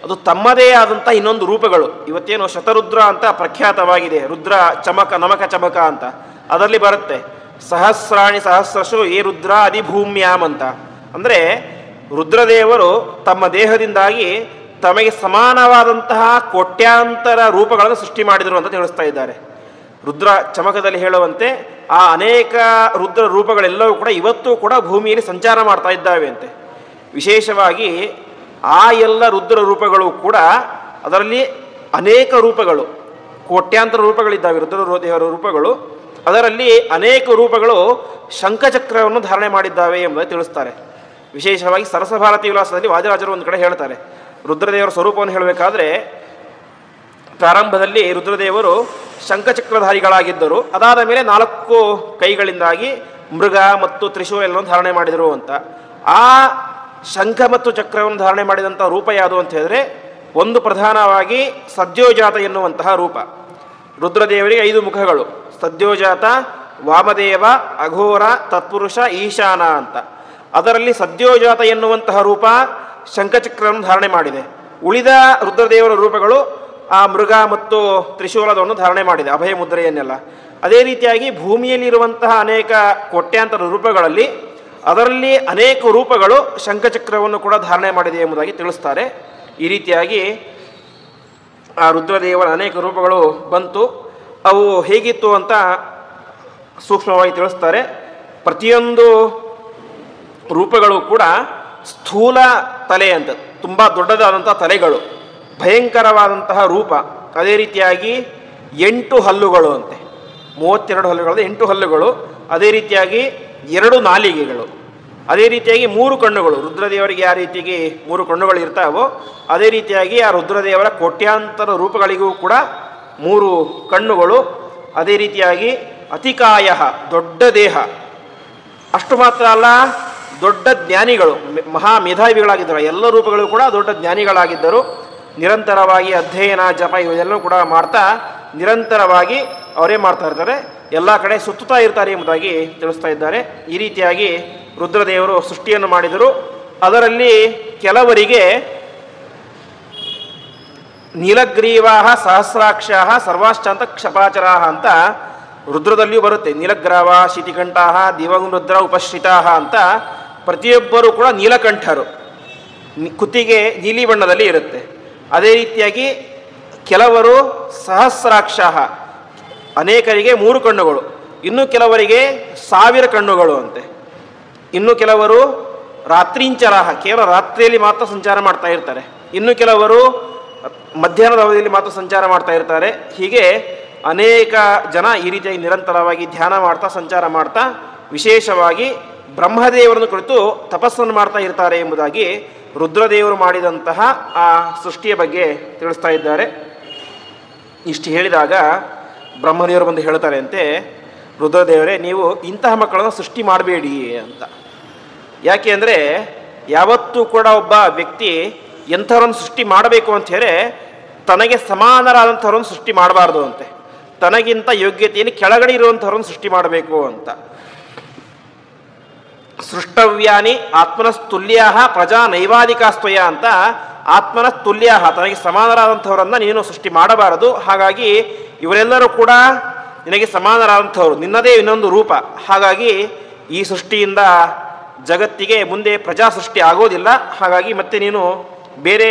ಅದು ತಮ್ಮದೇ ಆದಂಥ ಇನ್ನೊಂದು ರೂಪಗಳು. ಇವತ್ತೇನು ಶತರುದ್ರ ಅಂತ ಪ್ರಖ್ಯಾತವಾಗಿದೆ. ರುದ್ರ ಚಮಕ ನಮಕ ಚಮಕ ಅಂತ ಅದರಲ್ಲಿ ಬರುತ್ತೆ. ಸಹಸ್ರಾಣಿ ಸಹಸ್ರಶು ಏ ರುದ್ರ ಅಧಿಭೂಮ್ಯಾಮ್ ಅಂತ. ಅಂದರೆ ರುದ್ರದೇವರು ತಮ್ಮ ದೇಹದಿಂದಾಗಿ ತಮಗೆ ಸಮಾನವಾದಂತಹ ಕೋಟ್ಯಾಂತರ ರೂಪಗಳನ್ನು ಸೃಷ್ಟಿ ಮಾಡಿದರು ಅಂತ ತಿಳಿಸ್ತಾ ಇದ್ದಾರೆ. ರುದ್ರ ಚಮಕದಲ್ಲಿ ಹೇಳುವಂತೆ ಆ ಅನೇಕ ರುದ್ರ ರೂಪಗಳೆಲ್ಲವೂ ಕೂಡ ಇವತ್ತೂ ಕೂಡ ಭೂಮಿಯಲ್ಲಿ ಸಂಚಾರ ಮಾಡ್ತಾ ಇದ್ದಾವೆ ಅಂತೆ. ವಿಶೇಷವಾಗಿ ಆ ಎಲ್ಲ ರುದ್ರ ರೂಪಗಳು ಕೂಡ, ಅದರಲ್ಲಿ ಅನೇಕ ರೂಪಗಳು, ಕೋಟ್ಯಾಂತರ ರೂಪಗಳಿದ್ದಾವೆ ರುದ್ರದೇವರ ರೂಪಗಳು. ಅದರಲ್ಲಿ ಅನೇಕ ರೂಪಗಳು ಶಂಖಚಕ್ರವನ್ನು ಧಾರಣೆ ಮಾಡಿದ್ದಾವೆ ಎಂಬುದಾಗಿ ತಿಳಿಸ್ತಾರೆ. ವಿಶೇಷವಾಗಿ ಸರಸಭಾರತಿ ವಿಲಾಸದಲ್ಲಿ ವಾದಿರಾಜರು ಒಂದು ಕಡೆ ಹೇಳ್ತಾರೆ. ರುದ್ರದೇವರ ಸ್ವರೂಪವನ್ನು ಹೇಳಬೇಕಾದ್ರೆ ಪ್ರಾರಂಭದಲ್ಲಿ ರುದ್ರದೇವರು ಶಂಖಚಕ್ರಧಾರಿಗಳಾಗಿದ್ದರು. ಅದಾದ ಮೇಲೆ 4 ಕೈಗಳಿಂದಾಗಿ ಮೃಗ ಮತ್ತು ತ್ರಿಶೂಲ ಎಲ್ಲವನ್ನು ಧಾರಣೆ ಮಾಡಿದರು ಅಂತ. ಆ ಶಂಖ ಮತ್ತು ಚಕ್ರವನ್ನು ಧಾರಣೆ ಮಾಡಿದಂಥ ರೂಪ ಯಾವುದು ಅಂತ ಹೇಳಿದ್ರೆ, ಒಂದು ಪ್ರಧಾನವಾಗಿ ಸದ್ಯೋಜಾತ ಎನ್ನುವಂತಹ ರೂಪ. ರುದ್ರದೇವರಿಗೆ 5 ಮುಖಗಳು: ಸದ್ಯೋಜಾತ, ವಾಮದೇವ, ಅಘೋರ, ತತ್ಪುರುಷ, ಈಶಾನ ಅಂತ. ಅದರಲ್ಲಿ ಸದ್ಯೋಜಾತ ಎನ್ನುವಂತಹ ರೂಪ ಶಂಖಚಕ್ರವನ್ನು ಧಾರಣೆ ಮಾಡಿದೆ. ಉಳಿದ ರುದ್ರದೇವರ ರೂಪಗಳು ಆ ಮೃಗ ಮತ್ತು ತ್ರಿಶೂಲವನ್ನು ಧಾರಣೆ ಮಾಡಿದೆ, ಅಭಯ ಮುದ್ರೆಯನ್ನೆಲ್ಲ. ಅದೇ ರೀತಿಯಾಗಿ ಭೂಮಿಯಲ್ಲಿರುವಂತಹ ಅನೇಕ ಕೋಟ್ಯಾಂತರ ರೂಪಗಳಲ್ಲಿ ಅದರಲ್ಲಿ ಅನೇಕ ರೂಪಗಳು ಶಂಖಚಕ್ರವನ್ನು ಕೂಡ ಧಾರಣೆ ಮಾಡಿದೆ ಎಂಬುದಾಗಿ ತಿಳಿಸ್ತಾರೆ. ಈ ರೀತಿಯಾಗಿ ಆ ರುದ್ರದೇವರ ಅನೇಕ ರೂಪಗಳು ಬಂತು. ಅವು ಹೇಗಿತ್ತು ಅಂತ ಸೂಕ್ಷ್ಮವಾಗಿ ತಿಳಿಸ್ತಾರೆ. ಪ್ರತಿಯೊಂದು ರೂಪಗಳು ಕೂಡ ಸ್ಥೂಲ ತಲೆ ಅಂತ, ತುಂಬ ದೊಡ್ಡದಾದಂಥ ತಲೆಗಳು, ಭಯಂಕರವಾದಂತಹ ರೂಪ. ಅದೇ ರೀತಿಯಾಗಿ 8 ಹಲ್ಲುಗಳು ಅಂತೆ, 32 ಹಲ್ಲುಗಳು, 8 ಹಲ್ಲುಗಳು. ಅದೇ ರೀತಿಯಾಗಿ 2 ನಾಲಿಗೆಗಳು. ಅದೇ ರೀತಿಯಾಗಿ 3 ಕಣ್ಣುಗಳು. ರುದ್ರದೇವರಿಗೆ ಯಾವ ರೀತಿಯಾಗಿ 3 ಕಣ್ಣುಗಳು ಇರ್ತಾವೋ ಅದೇ ರೀತಿಯಾಗಿ ಆ ರುದ್ರದೇವರ ಕೋಟ್ಯಾಂತರ ರೂಪಗಳಿಗೂ ಕೂಡ 3 ಕಣ್ಣುಗಳು. ಅದೇ ರೀತಿಯಾಗಿ ಅತಿಕಾಯ, ದೊಡ್ಡ ದೇಹ. ಅಷ್ಟು ಮಾತ್ರ ಅಲ್ಲ, ದೊಡ್ಡ ಜ್ಞಾನಿಗಳು, ಮಹಾ ಮೇಧಾವಿಗಳಾಗಿದ್ದರು. ಎಲ್ಲ ರೂಪಗಳು ಕೂಡ ದೊಡ್ಡ ಜ್ಞಾನಿಗಳಾಗಿದ್ದರು. ನಿರಂತರವಾಗಿ ಅಧ್ಯಯನ ಜಪ ಇವೆಲ್ಲವೂ ಕೂಡ ಮಾಡ್ತಾ ನಿರಂತರವಾಗಿ ಅವರೇ ಮಾಡ್ತಾ ಇರ್ತಾರೆ, ಎಲ್ಲ ಕಡೆ ಸುತ್ತುತ್ತಾ ಇರ್ತಾರೆ ಎಂಬುದಾಗಿ ತಿಳಿಸ್ತಾ ಇದ್ದಾರೆ. ಈ ರೀತಿಯಾಗಿ ರುದ್ರದೇವರು ಸೃಷ್ಟಿಯನ್ನು ಮಾಡಿದರು. ಅದರಲ್ಲಿ ಕೆಲವರಿಗೆ ನೀಲಗ್ರೀವಾ ಸಹಸ್ರಾಕ್ಷ ಸರ್ವಾಶ್ಚಾಂತ ಕ್ಷಪಾಚರಾ ಅಂತ ರುದ್ರದಲ್ಲಿಯೂ ಬರುತ್ತೆ. ನೀಲಗ್ರಾವ ಶಿತಿಕಂಠಾ ದಿವಂರುದ್ರ ಉಪಶ್ರಿತಾ ಅಂತ ಪ್ರತಿಯೊಬ್ಬರೂ ಕೂಡ ನೀಲಕಂಠರು, ಕುತ್ತಿಗೆ ನೀಲಿ ಬಣ್ಣದಲ್ಲಿ ಇರುತ್ತೆ. ಅದೇ ರೀತಿಯಾಗಿ ಕೆಲವರು ಸಹಸ್ರಾಕ್ಷ, ಅನೇಕರಿಗೆ 3 ಕಣ್ಣುಗಳು, ಇನ್ನು ಕೆಲವರಿಗೆ 1000 ಕಣ್ಣುಗಳು ಅಂತೆ. ಇನ್ನು ಕೆಲವರು ರಾತ್ರಿಂಚರಾಹ, ಕೇವಲ ರಾತ್ರಿಯಲ್ಲಿ ಮಾತ್ರ ಸಂಚಾರ ಮಾಡ್ತಾ ಇರ್ತಾರೆ. ಇನ್ನು ಕೆಲವರು ಮಧ್ಯಾಹ್ನದ ಅವಧಿಯಲ್ಲಿ ಮಾತ್ರ ಸಂಚಾರ ಮಾಡ್ತಾ ಇರ್ತಾರೆ. ಹೀಗೆ ಅನೇಕ ಜನ ಈ ರೀತಿಯಾಗಿ ನಿರಂತರವಾಗಿ ಧ್ಯಾನ ಮಾಡ್ತಾ ಸಂಚಾರ ಮಾಡ್ತಾ ವಿಶೇಷವಾಗಿ ಬ್ರಹ್ಮದೇವರನ್ನು ಕುರಿತು ತಪಸ್ಸನ್ನು ಮಾಡ್ತಾ ಇರ್ತಾರೆ ಎಂಬುದಾಗಿ ರುದ್ರದೇವರು ಮಾಡಿದಂತಹ ಆ ಸೃಷ್ಟಿಯ ಬಗ್ಗೆ ತಿಳಿಸ್ತಾ ಇದ್ದಾರೆ. ಇಷ್ಟು ಹೇಳಿದಾಗ ಬ್ರಹ್ಮದೇವರು ಬಂದು ಹೇಳ್ತಾರೆ ಅಂತೆ, ರುದ್ರದೇವರೇ ನೀವು ಇಂತಹ ಮಕ್ಕಳನ್ನು ಸೃಷ್ಟಿ ಮಾಡಬೇಡಿ ಅಂತ. ಯಾಕೆ ಅಂದರೆ ಯಾವತ್ತೂ ಕೂಡ ಒಬ್ಬ ವ್ಯಕ್ತಿ ಎಂಥವ್ರನ್ನು ಸೃಷ್ಟಿ ಮಾಡಬೇಕು ಅಂತ ಹೇಳಿ ತನಗೆ ಸಮಾನರಾದಂಥವ್ರನ್ನು ಸೃಷ್ಟಿ ಮಾಡಬಾರ್ದು ಅಂತೆ. ತನಗಿಂತ ಯೋಗ್ಯತೆಯಲ್ಲಿ ಕೆಳಗಡೆ ಇರುವಂಥವ್ರನ್ನು ಸೃಷ್ಟಿ ಮಾಡಬೇಕು ಅಂತ. ಸೃಷ್ಟವ್ಯಾನಿ ಆತ್ಮನಸ್ತುಲ್ಯ ಪ್ರಜಾ ನೈವಾದಿಕಾಸ್ತಯ ಅಂತ, ಆತ್ಮನಸ್ತುಲ್ಯ ತನಗೆ ಸಮಾನರಾದಂಥವರನ್ನು ನೀನು ಸೃಷ್ಟಿ ಮಾಡಬಾರದು. ಹಾಗಾಗಿ ಇವರೆಲ್ಲರೂ ಕೂಡ ನಿನಗೆ ಸಮಾನರಾದಂಥವ್ರು, ನಿನ್ನದೇ ಇನ್ನೊಂದು ರೂಪ. ಹಾಗಾಗಿ ಈ ಸೃಷ್ಟಿಯಿಂದ ಜಗತ್ತಿಗೆ ಮುಂದೆ ಪ್ರಜಾ ಸೃಷ್ಟಿ ಆಗೋದಿಲ್ಲ. ಹಾಗಾಗಿ ಮತ್ತೆ ನೀನು ಬೇರೆ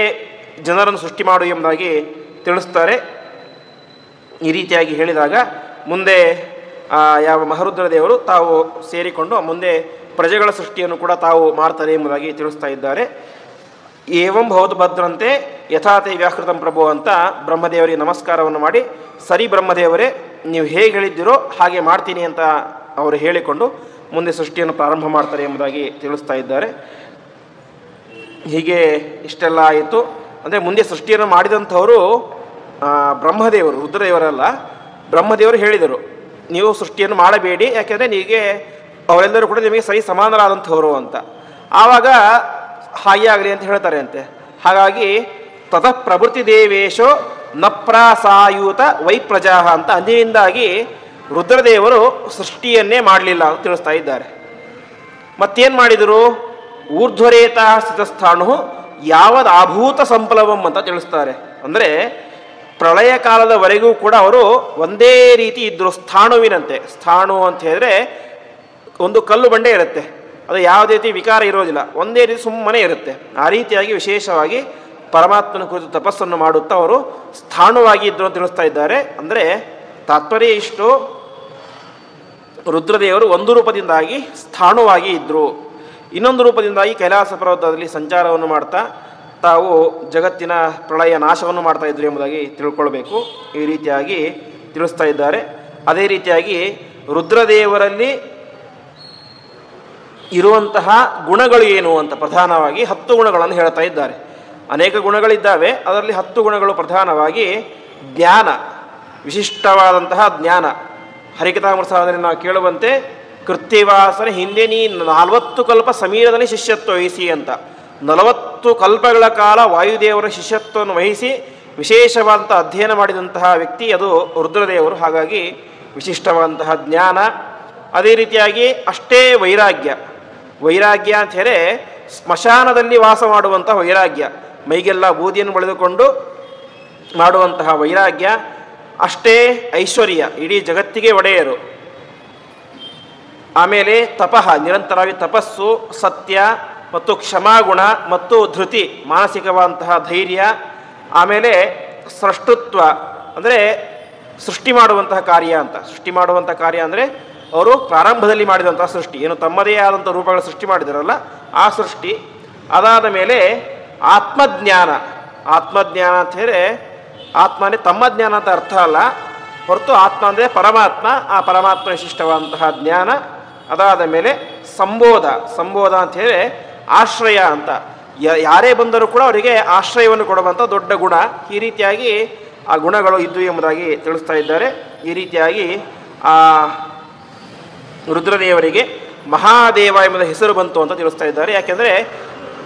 ಜನರನ್ನು ಸೃಷ್ಟಿ ಮಾಡು ಎಂಬುದಾಗಿ ತಿಳಿಸ್ತಾರೆ. ಈ ರೀತಿಯಾಗಿ ಹೇಳಿದಾಗ ಮುಂದೆ ಯಾವ ಮಹರುದ್ರ ದೇವರು ತಾವು ಸೇರಿಕೊಂಡು ಮುಂದೆ ಪ್ರಜೆಗಳ ಸೃಷ್ಟಿಯನ್ನು ಕೂಡ ತಾವು ಮಾಡ್ತಾರೆ ಎಂಬುದಾಗಿ ತಿಳಿಸ್ತಾ ಇದ್ದಾರೆ. ಏವಂ ಭವತು ಭದ್ರಂತೆ ಯಥಾತೆ ವ್ಯಾಕೃತಂ ಪ್ರಭು ಅಂತ ಬ್ರಹ್ಮದೇವರಿಗೆ ನಮಸ್ಕಾರವನ್ನು ಮಾಡಿ, ಸರಿ ಬ್ರಹ್ಮದೇವರೇ ನೀವು ಹೇಗೆ ಹೇಳಿದ್ದೀರೋ ಹಾಗೆ ಮಾಡ್ತೀನಿ ಅಂತ ಅವರು ಹೇಳಿಕೊಂಡು ಮುಂದೆ ಸೃಷ್ಟಿಯನ್ನು ಪ್ರಾರಂಭ ಮಾಡ್ತಾರೆ ಎಂಬುದಾಗಿ ತಿಳಿಸ್ತಾ ಇದ್ದಾರೆ. ಹೀಗೆ ಇಷ್ಟೆಲ್ಲ ಆಯಿತು. ಅಂದರೆ ಮುಂದೆ ಸೃಷ್ಟಿಯನ್ನು ಮಾಡಿದಂಥವರು ಬ್ರಹ್ಮದೇವರು, ರುದ್ರದೇವರಲ್ಲ, ಬ್ರಹ್ಮದೇವರು ಹೇಳಿದರು ನೀವು ಸೃಷ್ಟಿಯನ್ನು ಮಾಡಬೇಡಿ, ಯಾಕೆಂದರೆ ನೀಗೆ ಅವರೆಲ್ಲರೂ ಕೂಡ ನಿಮಗೆ ಸರಿ ಸಮಾನರಾದಂಥವರು ಅಂತ. ಆವಾಗ ಹಾಗೆ ಆಗಲಿ ಅಂತ ಹೇಳ್ತಾರೆ ಅಂತೆ. ಹಾಗಾಗಿ ತತಃ ಪ್ರಭೃತಿ ದೇವೇಶೋ ನಪ್ರಾಸಾಯೂತ ವೈಪ್ರಜಾ ಅಂತ ಅಂದಿನಿಂದಾಗಿ ರುದ್ರದೇವರು ಸೃಷ್ಟಿಯನ್ನೇ ಮಾಡಲಿಲ್ಲ ಅಂತ ತಿಳಿಸ್ತಾ ಇದ್ದಾರೆ. ಮತ್ತೇನು ಮಾಡಿದರು? ಊರ್ಧ್ವರೇತ ಸ್ಥಿತಸ್ಥಾಣು ಯಾವದ್ ಆಭೂತ ಸಂಪ್ಲವಂ ಅಂತ ತಿಳಿಸ್ತಾರೆ. ಅಂದರೆ ಪ್ರಳಯ ಕಾಲದವರೆಗೂ ಕೂಡ ಅವರು ಒಂದೇ ರೀತಿ ಇದ್ದರು, ಸ್ಥಾಣುವಿನಂತೆ. ಸ್ಥಾಣು ಅಂತ ಹೇಳಿದ್ರೆ ಒಂದು ಕಲ್ಲು ಬಂಡೆ ಇರುತ್ತೆ, ಅದು ಯಾವುದೇ ರೀತಿ ವಿಕಾರ ಇರೋದಿಲ್ಲ, ಒಂದೇ ರೀತಿ ಸುಮ್ಮನೆ ಇರುತ್ತೆ. ಆ ರೀತಿಯಾಗಿ ವಿಶೇಷವಾಗಿ ಪರಮಾತ್ಮನ ಕುರಿತು ತಪಸ್ಸನ್ನು ಮಾಡುತ್ತಾ ಅವರು ಸ್ಥಾಣುವಾಗಿ ಇದ್ದರು ಅಂತ ತಿಳಿಸ್ತಾ ಇದ್ದಾರೆ. ಅಂದರೆ ತಾತ್ಪರ್ಯ ಇಷ್ಟು, ರುದ್ರದೇವರು ಒಂದು ರೂಪದಿಂದಾಗಿ ಸ್ಥಾಣುವಾಗಿ ಇದ್ದರು, ಇನ್ನೊಂದು ರೂಪದಿಂದಾಗಿ ಕೈಲಾಸ ಪರ್ವತದಲ್ಲಿ ಸಂಚಾರವನ್ನು ಮಾಡ್ತಾ ತಾವು ಜಗತ್ತಿನ ಪ್ರಳಯ ನಾಶವನ್ನು ಮಾಡ್ತಾ ಇದ್ರು ಎಂಬುದಾಗಿ ತಿಳ್ಕೊಳ್ಬೇಕು. ಈ ರೀತಿಯಾಗಿ ತಿಳಿಸ್ತಾ ಇದ್ದಾರೆ. ಅದೇ ರೀತಿಯಾಗಿ ರುದ್ರದೇವರಲ್ಲಿ ಇರುವಂತಹ ಗುಣಗಳು ಏನು ಅಂತ ಪ್ರಧಾನವಾಗಿ 10 ಗುಣಗಳನ್ನು ಹೇಳ್ತಾ ಇದ್ದಾರೆ. ಅನೇಕ ಗುಣಗಳಿದ್ದಾವೆ, ಅದರಲ್ಲಿ 10 ಗುಣಗಳು ಪ್ರಧಾನವಾಗಿ ಜ್ಞಾನ, ವಿಶಿಷ್ಟವಾದಂತಹ ಜ್ಞಾನ. ಹರಿಕಥಾಮೃತದಲ್ಲಿ ನಾವು ಕೇಳುವಂತೆ ಕೃತ್ಯವಾಸನ ಹಿಂದೆ ನೀ 40 ಕಲ್ಪ ಸಮೀರದಲ್ಲಿ ಶಿಷ್ಯತ್ವ ವಹಿಸಿ ಅಂತ. 40 ಕಲ್ಪಗಳ ಕಾಲ ವಾಯುದೇವರ ಶಿಷ್ಯತ್ವವನ್ನು ವಹಿಸಿ ವಿಶೇಷವಾದಂಥ ಅಧ್ಯಯನ ಮಾಡಿದಂತಹ ವ್ಯಕ್ತಿ ಅದು ರುದ್ರದೇವರು. ಹಾಗಾಗಿ ವಿಶಿಷ್ಟವಾದಂತಹ ಜ್ಞಾನ. ಅದೇ ರೀತಿಯಾಗಿ ಅಷ್ಟೇ ವೈರಾಗ್ಯ. ವೈರಾಗ್ಯ ಅಂತ ಹೇಳಿ ಸ್ಮಶಾನದಲ್ಲಿ ವಾಸ ಮಾಡುವಂತಹ ವೈರಾಗ್ಯ, ಮೈಗೆಲ್ಲ ಬೂದಿಯನ್ನು ಬಳಿದುಕೊಂಡು ಮಾಡುವಂತಹ ವೈರಾಗ್ಯ. ಅಷ್ಟೇ ಐಶ್ವರ್ಯ, ಇಡೀ ಜಗತ್ತಿಗೆ ಒಡೆಯರು. ಆಮೇಲೆ ತಪಃ, ನಿರಂತರವಾಗಿ ತಪಸ್ಸು, ಸತ್ಯ ಮತ್ತು ಕ್ಷಮಾಗುಣ ಮತ್ತು ಧೃತಿ, ಮಾನಸಿಕವಾದಂತಹ ಧೈರ್ಯ. ಆಮೇಲೆ ಸೃಷ್ಟುತ್ವ ಅಂದರೆ ಸೃಷ್ಟಿ ಮಾಡುವಂತಹ ಕಾರ್ಯ ಅಂತ. ಸೃಷ್ಟಿ ಮಾಡುವಂಥ ಕಾರ್ಯ ಅಂದರೆ ಅವರು ಪ್ರಾರಂಭದಲ್ಲಿ ಮಾಡಿದಂತಹ ಸೃಷ್ಟಿ, ಏನು ತಮ್ಮದೇ ಆದಂಥ ರೂಪಗಳ ಸೃಷ್ಟಿ ಮಾಡಿದಾರಲ್ಲ ಆ ಸೃಷ್ಟಿ. ಅದಾದ ಮೇಲೆ ಆತ್ಮಜ್ಞಾನ. ಆತ್ಮಜ್ಞಾನ ಅಂತ ಹೇಳಿ ಆತ್ಮ ಅಂದರೆ ತಮ್ಮ ಜ್ಞಾನ ಅಂತ ಅರ್ಥ ಅಲ್ಲ, ಹೊರತು ಆತ್ಮ ಅಂದರೆ ಪರಮಾತ್ಮ, ಆ ಪರಮಾತ್ಮ ವಿಶಿಷ್ಟವಾದಂತಹ ಜ್ಞಾನ. ಅದಾದ ಮೇಲೆ ಸಂಬೋಧ. ಸಂಬೋಧ ಅಂತ ಹೇಳಿ ಆಶ್ರಯ ಅಂತ. ಯಾರೇ ಬಂದರೂ ಕೂಡ ಅವರಿಗೆ ಆಶ್ರಯವನ್ನು ಕೊಡುವಂಥ ದೊಡ್ಡ ಗುಣ. ಈ ರೀತಿಯಾಗಿ ಆ ಗುಣಗಳು ಇದ್ದು ಎಂಬುದಾಗಿ ತಿಳಿಸ್ತಾ ಇದ್ದಾರೆ. ಈ ರೀತಿಯಾಗಿ ಆ ರುದ್ರದೇವರಿಗೆ ಮಹಾದೇವ ಎಂಬುದ ಹೆಸರು ಬಂತು ಅಂತ ತಿಳಿಸ್ತಾ ಇದ್ದಾರೆ. ಯಾಕೆಂದರೆ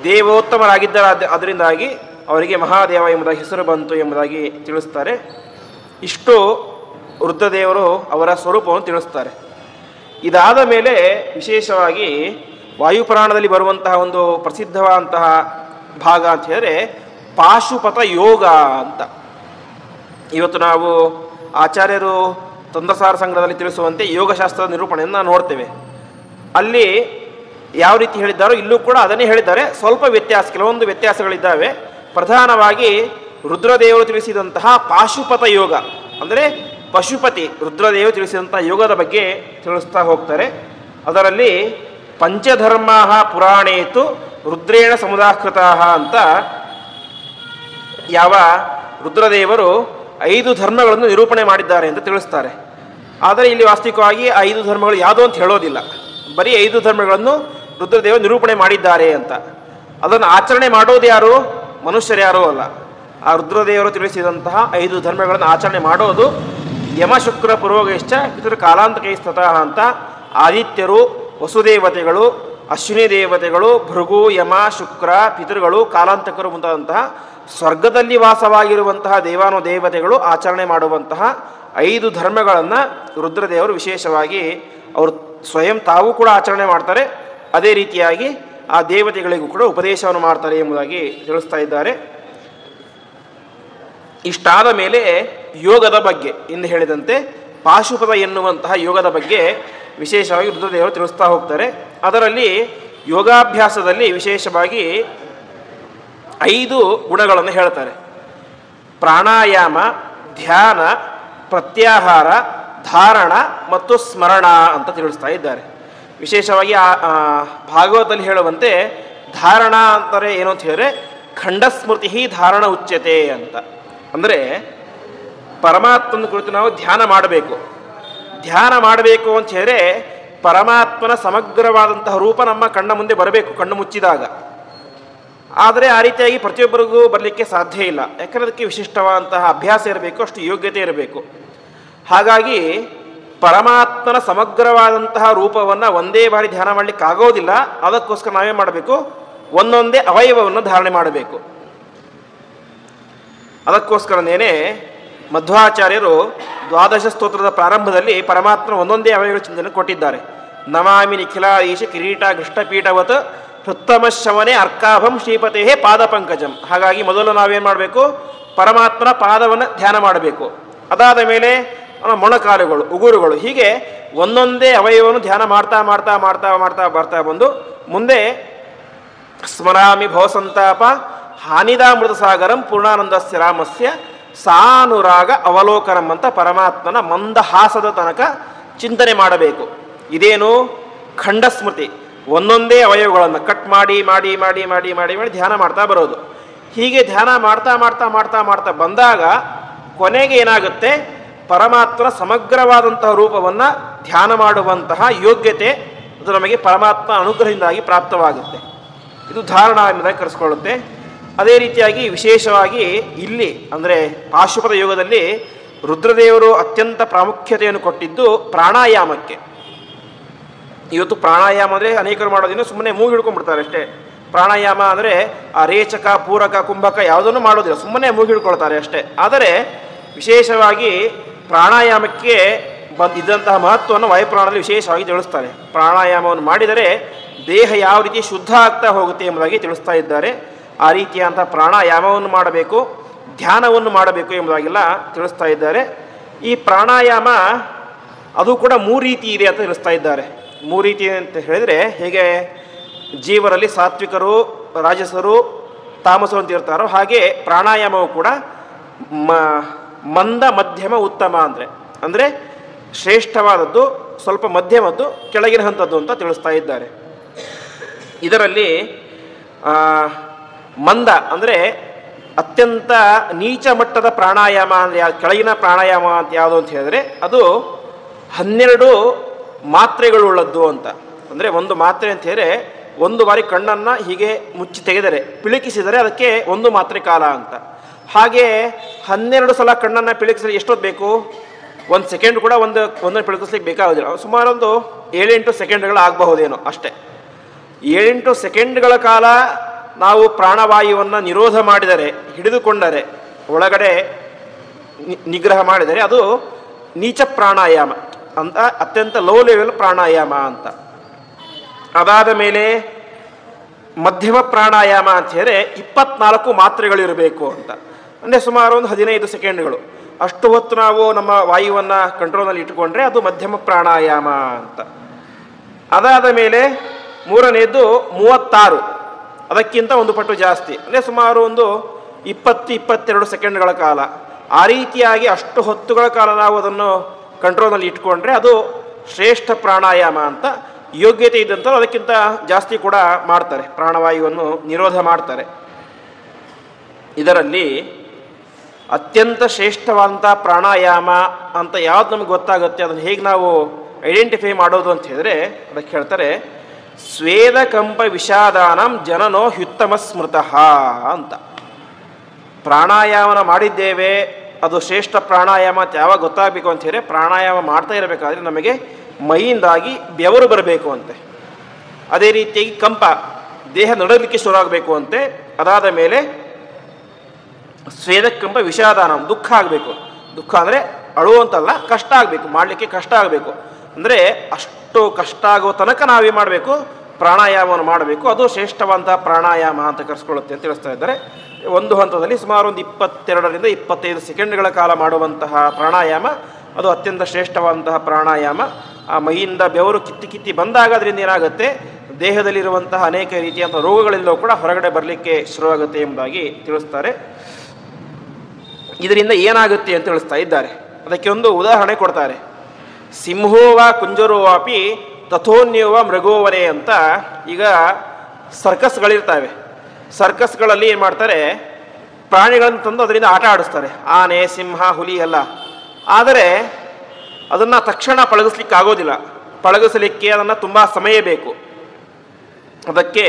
ದೇವೋತ್ತಮರಾಗಿದ್ದಾರೆ, ಅದರಿಂದಾಗಿ ಅವರಿಗೆ ಮಹಾದೇವ ಎಂಬುದ ಹೆಸರು ಬಂತು ಎಂಬುದಾಗಿ ತಿಳಿಸ್ತಾರೆ. ಇಷ್ಟು ರುದ್ರದೇವರು ಅವರ ಸ್ವರೂಪವನ್ನು ತಿಳಿಸ್ತಾರೆ. ಇದಾದ ಮೇಲೆ ವಿಶೇಷವಾಗಿ ವಾಯುಪುರಾಣದಲ್ಲಿ ಬರುವಂತಹ ಒಂದು ಪ್ರಸಿದ್ಧವಾದಂತಹ ಭಾಗ ಅಂತ ಹೇಳಿದ್ರೆ ಪಾಶುಪತ ಯೋಗ ಅಂತ. ಇವತ್ತು ನಾವು ಆಚಾರ್ಯರು ತಂತ್ರಸಾರ ಸಂಗ್ರಹದಲ್ಲಿ ತಿಳಿಸುವಂತೆ ಯೋಗಶಾಸ್ತ್ರದ ನಿರೂಪಣೆಯನ್ನು ನೋಡ್ತೇವೆ. ಅಲ್ಲಿ ಯಾವ ರೀತಿ ಹೇಳಿದ್ದಾರೋ ಇಲ್ಲೂ ಕೂಡ ಅದನ್ನೇ ಹೇಳಿದ್ದಾರೆ. ಸ್ವಲ್ಪ ವ್ಯತ್ಯಾಸ, ಕೆಲವೊಂದು ವ್ಯತ್ಯಾಸಗಳಿದ್ದಾವೆ. ಪ್ರಧಾನವಾಗಿ ರುದ್ರದೇವರು ತಿಳಿಸಿದಂತಹ ಪಾಶುಪತ ಯೋಗ ಅಂದರೆ ಪಶುಪತಿ ರುದ್ರದೇವರು ತಿಳಿಸಿದಂತಹ ಯೋಗದ ಬಗ್ಗೆ ತಿಳಿಸ್ತಾ ಹೋಗ್ತಾರೆ. ಅದರಲ್ಲಿ ಪಂಚಧರ್ಮ ಪುರಾಣೇತು ರುದ್ರೇಣ ಸಮುದಾಕೃತ ಅಂತ ಯಾವ ರುದ್ರದೇವರು 5 ಧರ್ಮಗಳನ್ನು ನಿರೂಪಣೆ ಮಾಡಿದ್ದಾರೆ ಅಂತ ತಿಳಿಸ್ತಾರೆ. ಆದರೆ ಇಲ್ಲಿ ವಾಸ್ತವಿಕವಾಗಿ 5 ಧರ್ಮಗಳು ಯಾವುದೋ ಅಂತ ಹೇಳೋದಿಲ್ಲ, ಬರೀ 5 ಧರ್ಮಗಳನ್ನು ರುದ್ರದೇವರು ನಿರೂಪಣೆ ಮಾಡಿದ್ದಾರೆ ಅಂತ. ಅದನ್ನು ಆಚರಣೆ ಮಾಡೋದು ಯಾರು? ಮನುಷ್ಯರು ಯಾರೂ ಅಲ್ಲ. ಆ ರುದ್ರದೇವರು ತಿಳಿಸಿದಂತಹ 5 ಧರ್ಮಗಳನ್ನು ಆಚರಣೆ ಮಾಡೋದು ಯಮ ಶುಕ್ರ ಪುರೋಗೈಶ್ಚ ಪಿತೃ ಕಾಲಾಂತಕೈಸ್ತತಃ ಅಂತ ಆದಿತ್ಯರು, ವಸುದೇವತೆಗಳು, ಅಶ್ವಿನಿ ದೇವತೆಗಳು, ಭೃಗು, ಯಮ, ಶುಕ್ರ, ಪಿತೃಗಳು, ಕಾಲಾಂತಕರು ಮುಂತಾದಂತಹ ಸ್ವರ್ಗದಲ್ಲಿ ವಾಸವಾಗಿರುವಂತಹ ದೇವಾನುದೇವತೆಗಳು ಆಚರಣೆ ಮಾಡುವಂತಹ 5 ಧರ್ಮಗಳನ್ನು ರುದ್ರದೇವರು ವಿಶೇಷವಾಗಿ ಅವರು ಸ್ವಯಂ ತಾವು ಕೂಡ ಆಚರಣೆ ಮಾಡ್ತಾರೆ. ಅದೇ ರೀತಿಯಾಗಿ ಆ ದೇವತೆಗಳಿಗೂ ಕೂಡ ಉಪದೇಶವನ್ನು ಮಾಡ್ತಾರೆ ಎಂಬುದಾಗಿ ತಿಳಿಸ್ತಾ ಇದ್ದಾರೆ. ಇಷ್ಟಾದ ಮೇಲೆ ಯೋಗದ ಬಗ್ಗೆ ಎಂದು ಹೇಳಿದಂತೆ ಪಾಶುಪತ ಎನ್ನುವಂತಹ ಯೋಗದ ಬಗ್ಗೆ ವಿಶೇಷವಾಗಿ ರುದ್ರದೇವರು ತಿಳಿಸ್ತಾ ಹೋಗ್ತಾರೆ. ಅದರಲ್ಲಿ ಯೋಗಾಭ್ಯಾಸದಲ್ಲಿ ವಿಶೇಷವಾಗಿ 5 ಗುಣಗಳನ್ನು ಹೇಳ್ತಾರೆ. ಪ್ರಾಣಾಯಾಮ, ಧ್ಯಾನ, ಪ್ರತ್ಯಾಹಾರ, ಧಾರಣ ಮತ್ತು ಸ್ಮರಣ ಅಂತ ತಿಳಿಸ್ತಾ ಇದ್ದಾರೆ. ವಿಶೇಷವಾಗಿ ಭಾಗವತದಲ್ಲಿ ಹೇಳುವಂತೆ ಧಾರಣ ಅಂತಾರೆ ಏನು ಅಂತ ಹೇಳಿದ್ರೆ ಖಂಡಸ್ಮೃತಿ ಧಾರಣ ಉಚ್ಯತೆ ಅಂತ. ಅಂದರೆ ಪರಮಾತ್ಮನ ಕುರಿತು ನಾವು ಧ್ಯಾನ ಮಾಡಬೇಕು. ಧ್ಯಾನ ಮಾಡಬೇಕು ಅಂತ ಹೇಳಿದ್ರೆ ಪರಮಾತ್ಮನ ಸಮಗ್ರವಾದಂತಹ ರೂಪ ನಮ್ಮ ಕಣ್ಣ ಮುಂದೆ ಬರಬೇಕು, ಕಣ್ಣು ಮುಚ್ಚಿದಾಗ. ಆದರೆ ಆ ರೀತಿಯಾಗಿ ಪ್ರತಿಯೊಬ್ಬರಿಗೂ ಬರಲಿಕ್ಕೆ ಸಾಧ್ಯ ಇಲ್ಲ. ಯಾಕಂದರೆ ಅದಕ್ಕೆ ವಿಶಿಷ್ಟವಾದಂತಹ ಅಭ್ಯಾಸ ಇರಬೇಕು, ಅಷ್ಟು ಯೋಗ್ಯತೆ ಇರಬೇಕು. ಹಾಗಾಗಿ ಪರಮಾತ್ಮನ ಸಮಗ್ರವಾದಂತಹ ರೂಪವನ್ನು ಒಂದೇ ಬಾರಿ ಧ್ಯಾನ ಮಾಡಲಿಕ್ಕೆ ಆಗೋದಿಲ್ಲ. ಅದಕ್ಕೋಸ್ಕರ ನಾವೇ ಮಾಡಬೇಕು, ಒಂದೊಂದೇ ಅವಯವವನ್ನು ಧಾರಣೆ ಮಾಡಬೇಕು. ಅದಕ್ಕೋಸ್ಕರನೇನೆ ಮಧ್ವಾಚಾರ್ಯರು ದ್ವಾದಶ ಸ್ತೋತ್ರದ ಪ್ರಾರಂಭದಲ್ಲಿ ಪರಮಾತ್ಮನ ಒಂದೊಂದೇ ಅವಯವಗಳ ಚಿಂತನೆ ಕೊಟ್ಟಿದ್ದಾರೆ. ನಮಾಮಿ ನಿಖಿಲಾದೀಶ ಕಿರೀಟ ಕೃಷ್ಣಪೀಠವತ್ ಹೃತ್ತಮ ಶವನೆ ಅರ್ಕಾಭಂ ಶ್ರೀಪತೇ ಪಾದಪಂಕಜಂ. ಹಾಗಾಗಿ ಮೊದಲು ನಾವೇನು ಮಾಡಬೇಕು? ಪರಮಾತ್ಮನ ಪಾದವನ್ನು ಧ್ಯಾನ ಮಾಡಬೇಕು. ಅದಾದ ಮೇಲೆ ಮೊಣಕಾಲುಗಳು, ಉಗುರುಗಳು, ಹೀಗೆ ಒಂದೊಂದೇ ಅವಯವವನ್ನು ಧ್ಯಾನ ಮಾಡ್ತಾ ಮಾಡ್ತಾ ಮಾಡ್ತಾ ಮಾಡ್ತಾ ಬರ್ತಾ ಬಂದು ಮುಂದೆ ಸ್ಮರಾಮಿ ಭವಸಂತಾಪ ಹಾನಿದಾಮೃತ ಸಾಗರಂ ಪೂರ್ಣಾನಂದಸ್ಯ ರಾಮಸ್ಯ ಸಾನುರಾಗ ಅವಲೋಕನಂ ಅಂತ ಪರಮಾತ್ಮನ ಮಂದಹಾಸದ ತನಕ ಚಿಂತನೆ ಮಾಡಬೇಕು. ಇದೇನು? ಖಂಡಸ್ಮೃತಿ. ಒಂದೊಂದೇ ಅವಯವಗಳನ್ನು ಕಟ್ ಮಾಡಿ ಮಾಡಿ ಮಾಡಿ ಮಾಡಿ ಮಾಡಿ ಮಾಡಿ ಧ್ಯಾನ ಮಾಡ್ತಾ ಬರೋದು. ಹೀಗೆ ಧ್ಯಾನ ಮಾಡ್ತಾ ಮಾಡ್ತಾ ಮಾಡ್ತಾ ಮಾಡ್ತಾ ಬಂದಾಗ ಕೊನೆಗೆ ಏನಾಗುತ್ತೆ? ಪರಮಾತ್ಮನ ಸಮಗ್ರವಾದಂತಹ ರೂಪವನ್ನು ಧ್ಯಾನ ಮಾಡುವಂತಹ ಯೋಗ್ಯತೆ ಅದು ನಮಗೆ ಪರಮಾತ್ಮ ಅನುಗ್ರಹದಿಂದಾಗಿ ಪ್ರಾಪ್ತವಾಗುತ್ತೆ. ಇದು ಧಾರಣ ಎಂಬುದಾಗಿ ಕರೆಸ್ಕೊಳ್ಳುತ್ತೆ. ಅದೇ ರೀತಿಯಾಗಿ ವಿಶೇಷವಾಗಿ ಇಲ್ಲಿ ಅಂದರೆ ಪಾಶುಪತ ಯೋಗದಲ್ಲಿ ರುದ್ರದೇವರು ಅತ್ಯಂತ ಪ್ರಾಮುಖ್ಯತೆಯನ್ನು ಕೊಟ್ಟಿದ್ದು ಪ್ರಾಣಾಯಾಮಕ್ಕೆ. ಇವತ್ತು ಪ್ರಾಣಾಯಾಮ ಅಂದರೆ ಅನೇಕರು ಮಾಡೋದಿಲ್ಲ, ಸುಮ್ಮನೆ ಮೂಗು ಹಿಡ್ಕೊಂಡ್ಬಿಡ್ತಾರೆ ಅಷ್ಟೇ. ಪ್ರಾಣಾಯಾಮ ಅಂದರೆ ಆ ರೇಚಕ, ಪೂರಕ, ಕುಂಭಕ ಯಾವುದನ್ನು ಮಾಡೋದಿಲ್ಲ, ಸುಮ್ಮನೆ ಮೂಗು ಹಿಡ್ಕೊಳ್ತಾರೆ ಅಷ್ಟೇ. ಆದರೆ ವಿಶೇಷವಾಗಿ ಪ್ರಾಣಾಯಾಮಕ್ಕೆ ಇದ್ದಂತಹ ಮಹತ್ವವನ್ನು ವಾಯುಪುರಾಣದಲ್ಲಿ ವಿಶೇಷವಾಗಿ ತಿಳಿಸ್ತಾರೆ. ಪ್ರಾಣಾಯಾಮವನ್ನು ಮಾಡಿದರೆ ದೇಹ ಯಾವ ರೀತಿ ಶುದ್ಧ ಆಗ್ತಾ ಹೋಗುತ್ತೆ ಎಂಬುದಾಗಿ ತಿಳಿಸ್ತಾ ಇದ್ದಾರೆ. ಆ ರೀತಿಯಾದಂಥ ಪ್ರಾಣಾಯಾಮವನ್ನು ಮಾಡಬೇಕು, ಧ್ಯಾನವನ್ನು ಮಾಡಬೇಕು ಎಂಬುದಾಗೆಲ್ಲ ತಿಳಿಸ್ತಾ ಇದ್ದಾರೆ. ಈ ಪ್ರಾಣಾಯಾಮ ಅದು ಕೂಡ 3 ರೀತಿ ಇದೆ ಅಂತ ತಿಳಿಸ್ತಾ ಇದ್ದಾರೆ. 3 ರೀತಿ ಅಂತ ಹೇಳಿದರೆ ಹೇಗೆ ಜೀವರಲ್ಲಿ ಸಾತ್ವಿಕರು, ರಾಜಸರು, ತಾಮಸರು ಅಂತ ಇರ್ತಾರೋ ಹಾಗೆ ಪ್ರಾಣಾಯಾಮವು ಕೂಡ ಮಂದ, ಮಧ್ಯಮ, ಉತ್ತಮ ಅಂದರೆ ಶ್ರೇಷ್ಠವಾದದ್ದು, ಸ್ವಲ್ಪ ಮಧ್ಯಮದ್ದು, ಕೆಳಗಿನ ಹಂತದ್ದು ಅಂತ ತಿಳಿಸ್ತಾ ಇದ್ದಾರೆ. ಇದರಲ್ಲಿ ಮಂದ ಅಂದರೆ ಅತ್ಯಂತ ನೀಚ ಮಟ್ಟದ ಪ್ರಾಣಾಯಾಮ ಅಂದರೆ ಕೆಳಗಿನ ಪ್ರಾಣಾಯಾಮ ಅಂತ ಯಾವುದು ಅಂತ ಹೇಳಿದ್ರೆ ಅದು 12 ಮಾತ್ರೆಗಳುಳ್ಳದ್ದು ಅಂತ. ಅಂದರೆ ಒಂದು ಮಾತ್ರೆ ಅಂತ ಹೇಳಿದ್ರೆ ಒಂದು ಬಾರಿ ಕಣ್ಣನ್ನು ಹೀಗೆ ಮುಚ್ಚಿ ತೆಗೆದರೆ, ಪಿಳುಕಿಸಿದರೆ ಅದಕ್ಕೆ 1 ಮಾತ್ರೆ ಕಾಲ ಅಂತ. ಹಾಗೆ 12 ಸಲ ಕಣ್ಣನ್ನು ಪಿಳುಕಿಸಿದರೆ ಎಷ್ಟೊತ್ತು ಬೇಕು? 1 ಸೆಕೆಂಡ್ ಕೂಡ ಒಂದನ್ನು ಪಳಗಿಸ್ಲಿಕ್ಕೆ ಬೇಕಾಗೋದಿಲ್ಲ. ಸುಮಾರು ಒಂದು 7-8 ಸೆಕೆಂಡ್ಗಳು ಆಗಬಹುದೇನೋ ಅಷ್ಟೇ. 7-8 ಸೆಕೆಂಡ್ಗಳ ಕಾಲ ನಾವು ಪ್ರಾಣವಾಯುವನ್ನು ನಿರೋಧ ಮಾಡಿದರೆ, ಹಿಡಿದುಕೊಂಡರೆ, ಒಳಗಡೆ ನಿಗ್ರಹ ಮಾಡಿದರೆ ಅದು ನೀಚ ಪ್ರಾಣಾಯಾಮ ಅಂತ, ಅತ್ಯಂತ ಲೋ ಲೆವೆಲ್ ಪ್ರಾಣಾಯಾಮ ಅಂತ. ಅದಾದ ಮೇಲೆ ಮಧ್ಯಮ ಪ್ರಾಣಾಯಾಮ ಅಂತ ಹೇಳಿದ್ರೆ 24 ಮಾತ್ರೆಗಳಿರಬೇಕು ಅಂತ. ಅಂದರೆ ಸುಮಾರು ಒಂದು 15 ಸೆಕೆಂಡ್ಗಳು ಅಷ್ಟು ಹೊತ್ತು ನಾವು ನಮ್ಮ ವಾಯುವನ್ನು ಕಂಟ್ರೋಲ್ನಲ್ಲಿ ಇಟ್ಟುಕೊಂಡ್ರೆ ಅದು ಮಧ್ಯಮ ಪ್ರಾಣಾಯಾಮ ಅಂತ. ಅದಾದ ಮೇಲೆ ಮೂರನೇದು 36, ಅದಕ್ಕಿಂತ ಒಂದು ಪಟ್ಟು ಜಾಸ್ತಿ, ಅಂದರೆ ಸುಮಾರು ಒಂದು 20-22 ಸೆಕೆಂಡ್ಗಳ ಕಾಲ. ಆ ರೀತಿಯಾಗಿ ಅಷ್ಟು ಹೊತ್ತುಗಳ ಕಾಲ ನಾವು ಅದನ್ನು ಕಂಟ್ರೋಲ್ನಲ್ಲಿ ಇಟ್ಕೊಂಡ್ರೆ ಅದು ಶ್ರೇಷ್ಠ ಪ್ರಾಣಾಯಾಮ ಅಂತ. ಯೋಗ್ಯತೆ ಇದ್ದಂಥವ್ರು ಅದಕ್ಕಿಂತ ಜಾಸ್ತಿ ಕೂಡ ಮಾಡ್ತಾರೆ, ಪ್ರಾಣವಾಯುವನ್ನು ನಿರೋಧ ಮಾಡ್ತಾರೆ. ಇದರಲ್ಲಿ ಅತ್ಯಂತ ಶ್ರೇಷ್ಠವಾದಂಥ ಪ್ರಾಣಾಯಾಮ ಅಂತ ಯಾವ್ದು ನಮಗೆ ಗೊತ್ತಾಗುತ್ತೆ, ಅದನ್ನು ಹೇಗೆ ನಾವು ಐಡೆಂಟಿಫೈ ಮಾಡೋದು ಅಂತ ಹೇಳಿದ್ರೆ ಅದಕ್ಕೆ ಹೇಳ್ತಾರೆ ಸ್ವೇದ ಕಂಪ ವಿಷಾದಾನಂ ಜನನೋ ಹ್ಯುತ್ತಮ ಸ್ಮೃತಃ ಅಂತ. ಪ್ರಾಣಾಯಾಮನ ಮಾಡಿದ್ದೇವೆ, ಅದು ಶ್ರೇಷ್ಠ ಪ್ರಾಣಾಯಾಮ ಅಂತ ಯಾವಾಗ ಗೊತ್ತಾಗಬೇಕು ಅಂತ ಹೇಳಿದ್ರೆ ಪ್ರಾಣಾಯಾಮ ಮಾಡ್ತಾ ಇರಬೇಕಾದ್ರೆ ನಮಗೆ ಮೈಯಿಂದಾಗಿ ಬೆವರು ಬರಬೇಕು ಅಂತೆ. ಅದೇ ರೀತಿಯಾಗಿ ಕಂಪ, ದೇಹ ನಡಲಿಕ್ಕೆ ಶುರು ಆಗಬೇಕು ಅಂತೆ. ಅದಾದ ಮೇಲೆ ಸ್ವೇದಕ್ಕಂಪ ವಿಷಾದಾನ, ದುಃಖ ಆಗಬೇಕು. ದುಃಖ ಅಂದರೆ ಅಳುವಂತಲ್ಲ, ಕಷ್ಟ ಆಗಬೇಕು, ಮಾಡಲಿಕ್ಕೆ ಕಷ್ಟ ಆಗಬೇಕು. ಅಂದರೆ ಅಷ್ಟು ಕಷ್ಟ ಆಗೋ ತನಕ ನಾವೇ ಮಾಡಬೇಕು, ಪ್ರಾಣಾಯಾಮವನ್ನು ಮಾಡಬೇಕು. ಅದು ಶ್ರೇಷ್ಠವಂತಹ ಪ್ರಾಣಾಯಾಮ ಅಂತ ಕರೆಸ್ಕೊಳ್ಳುತ್ತೆ ಅಂತ ತಿಳಿಸ್ತಾ ಇದ್ದಾರೆ. ಒಂದು ಹಂತದಲ್ಲಿ ಸುಮಾರು ಒಂದು 22-25 ಸೆಕೆಂಡ್ಗಳ ಕಾಲ ಮಾಡುವಂತಹ ಪ್ರಾಣಾಯಾಮ ಅದು ಅತ್ಯಂತ ಶ್ರೇಷ್ಠವಾದಂತಹ ಪ್ರಾಣಾಯಾಮ. ಆ ಮೈಯಿಂದ ಬೆವರು ಕಿತ್ತಿ ಬಂದಾಗ ಅದರಿಂದ ಏನಾಗುತ್ತೆ, ದೇಹದಲ್ಲಿರುವಂತಹ ಅನೇಕ ರೀತಿಯಂಥ ರೋಗಗಳೆಲ್ಲವೂ ಕೂಡ ಹೊರಗಡೆ ಬರಲಿಕ್ಕೆ ಶುರುವಾಗುತ್ತೆ ಎಂಬುದಾಗಿ ತಿಳಿಸ್ತಾರೆ. ಇದರಿಂದ ಏನಾಗುತ್ತೆ ಅಂತ ತಿಳಿಸ್ತಾ ಇದ್ದಾರೆ. ಅದಕ್ಕೆ ಒಂದು ಉದಾಹರಣೆ ಕೊಡ್ತಾರೆ. ಸಿಂಹೋವ ಕುಂಜರೋವಾಪಿ ತಥೋನ್ಯೋವ ಮೃಗೋವನೆ ಅಂತ. ಈಗ ಸರ್ಕಸ್ಗಳಿರ್ತವೆ, ಸರ್ಕಸ್ಗಳಲ್ಲಿ ಏನು ಮಾಡ್ತಾರೆ, ಪ್ರಾಣಿಗಳನ್ನು ತಂದು ಅದರಿಂದ ಆಟ ಆಡಿಸ್ತಾರೆ, ಆನೆ, ಸಿಂಹ, ಹುಲಿ ಎಲ್ಲ. ಆದರೆ ಅದನ್ನು ತಕ್ಷಣ ಪಳಗಿಸ್ಲಿಕ್ಕೆ ಆಗೋದಿಲ್ಲ. ಪಳಗಿಸಲಿಕ್ಕೆ ಅದನ್ನು ತುಂಬ ಸಮಯ ಬೇಕು. ಅದಕ್ಕೆ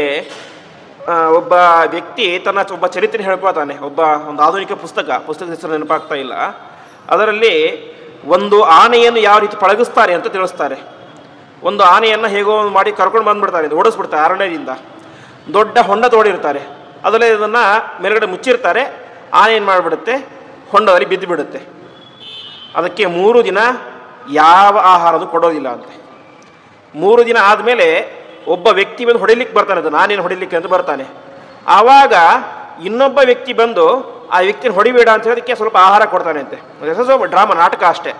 ಒಬ್ಬ ವ್ಯಕ್ತಿ ತನ್ನ ಒಬ್ಬ ಚರಿತ್ರೆ ಹೇಳ್ಕೊತಾನೆ. ಒಂದು ಆಧುನಿಕ ಪುಸ್ತಕದ ಹೆಸರು ನೆನಪಾಗ್ತಾ ಇಲ್ಲ. ಅದರಲ್ಲಿ ಒಂದು ಆನೆಯನ್ನು ಯಾವ ರೀತಿ ಪಳಗಿಸ್ತಾರೆ ಅಂತ ತಿಳಿಸ್ತಾರೆ. ಒಂದು ಆನೆಯನ್ನು ಹೇಗೋ ಮಾಡಿ ಕರ್ಕೊಂಡು ಬಂದುಬಿಡ್ತಾರೆ, ಓಡಿಸ್ಬಿಡ್ತಾರೆ ಅರಣ್ಯದಿಂದ. ದೊಡ್ಡ ಹೊಂಡ ತೋಡಿರ್ತಾರೆ, ಅದರಲ್ಲಿ ಇದನ್ನು ಮೇಲ್ಗಡೆ ಮುಚ್ಚಿರ್ತಾರೆ. ಆನೆ ಏನು ಮಾಡಿಬಿಡುತ್ತೆ, ಹೊಂಡದಲ್ಲಿ ಬಿದ್ದು ಬಿಡುತ್ತೆ. ಅದಕ್ಕೆ 3 ದಿನ ಯಾವ ಆಹಾರನೂ ಕೊಡೋದಿಲ್ಲ ಅಂತೆ. 3 ದಿನ ಆದಮೇಲೆ ಒಬ್ಬ ವ್ಯಕ್ತಿ ಬಂದು ಹೊಡಿಲಿಕ್ಕೆ ಬರ್ತಾನೆ, ಅದು ನಾನೇನು ಹೊಡಿಲಿಕ್ಕೆ ಅಂತ ಬರ್ತಾನೆ. ಆವಾಗ ಇನ್ನೊಬ್ಬ ವ್ಯಕ್ತಿ ಬಂದು ಆ ವ್ಯಕ್ತಿನ ಹೊಡಿಬೇಡ ಅಂತ ಹೇಳೋದಕ್ಕೆ ಸ್ವಲ್ಪ ಆಹಾರ ಕೊಡ್ತಾನೆ ಅಂತೆ. ಡ್ರಾಮಾ, ನಾಟಕ ಅಷ್ಟೇ.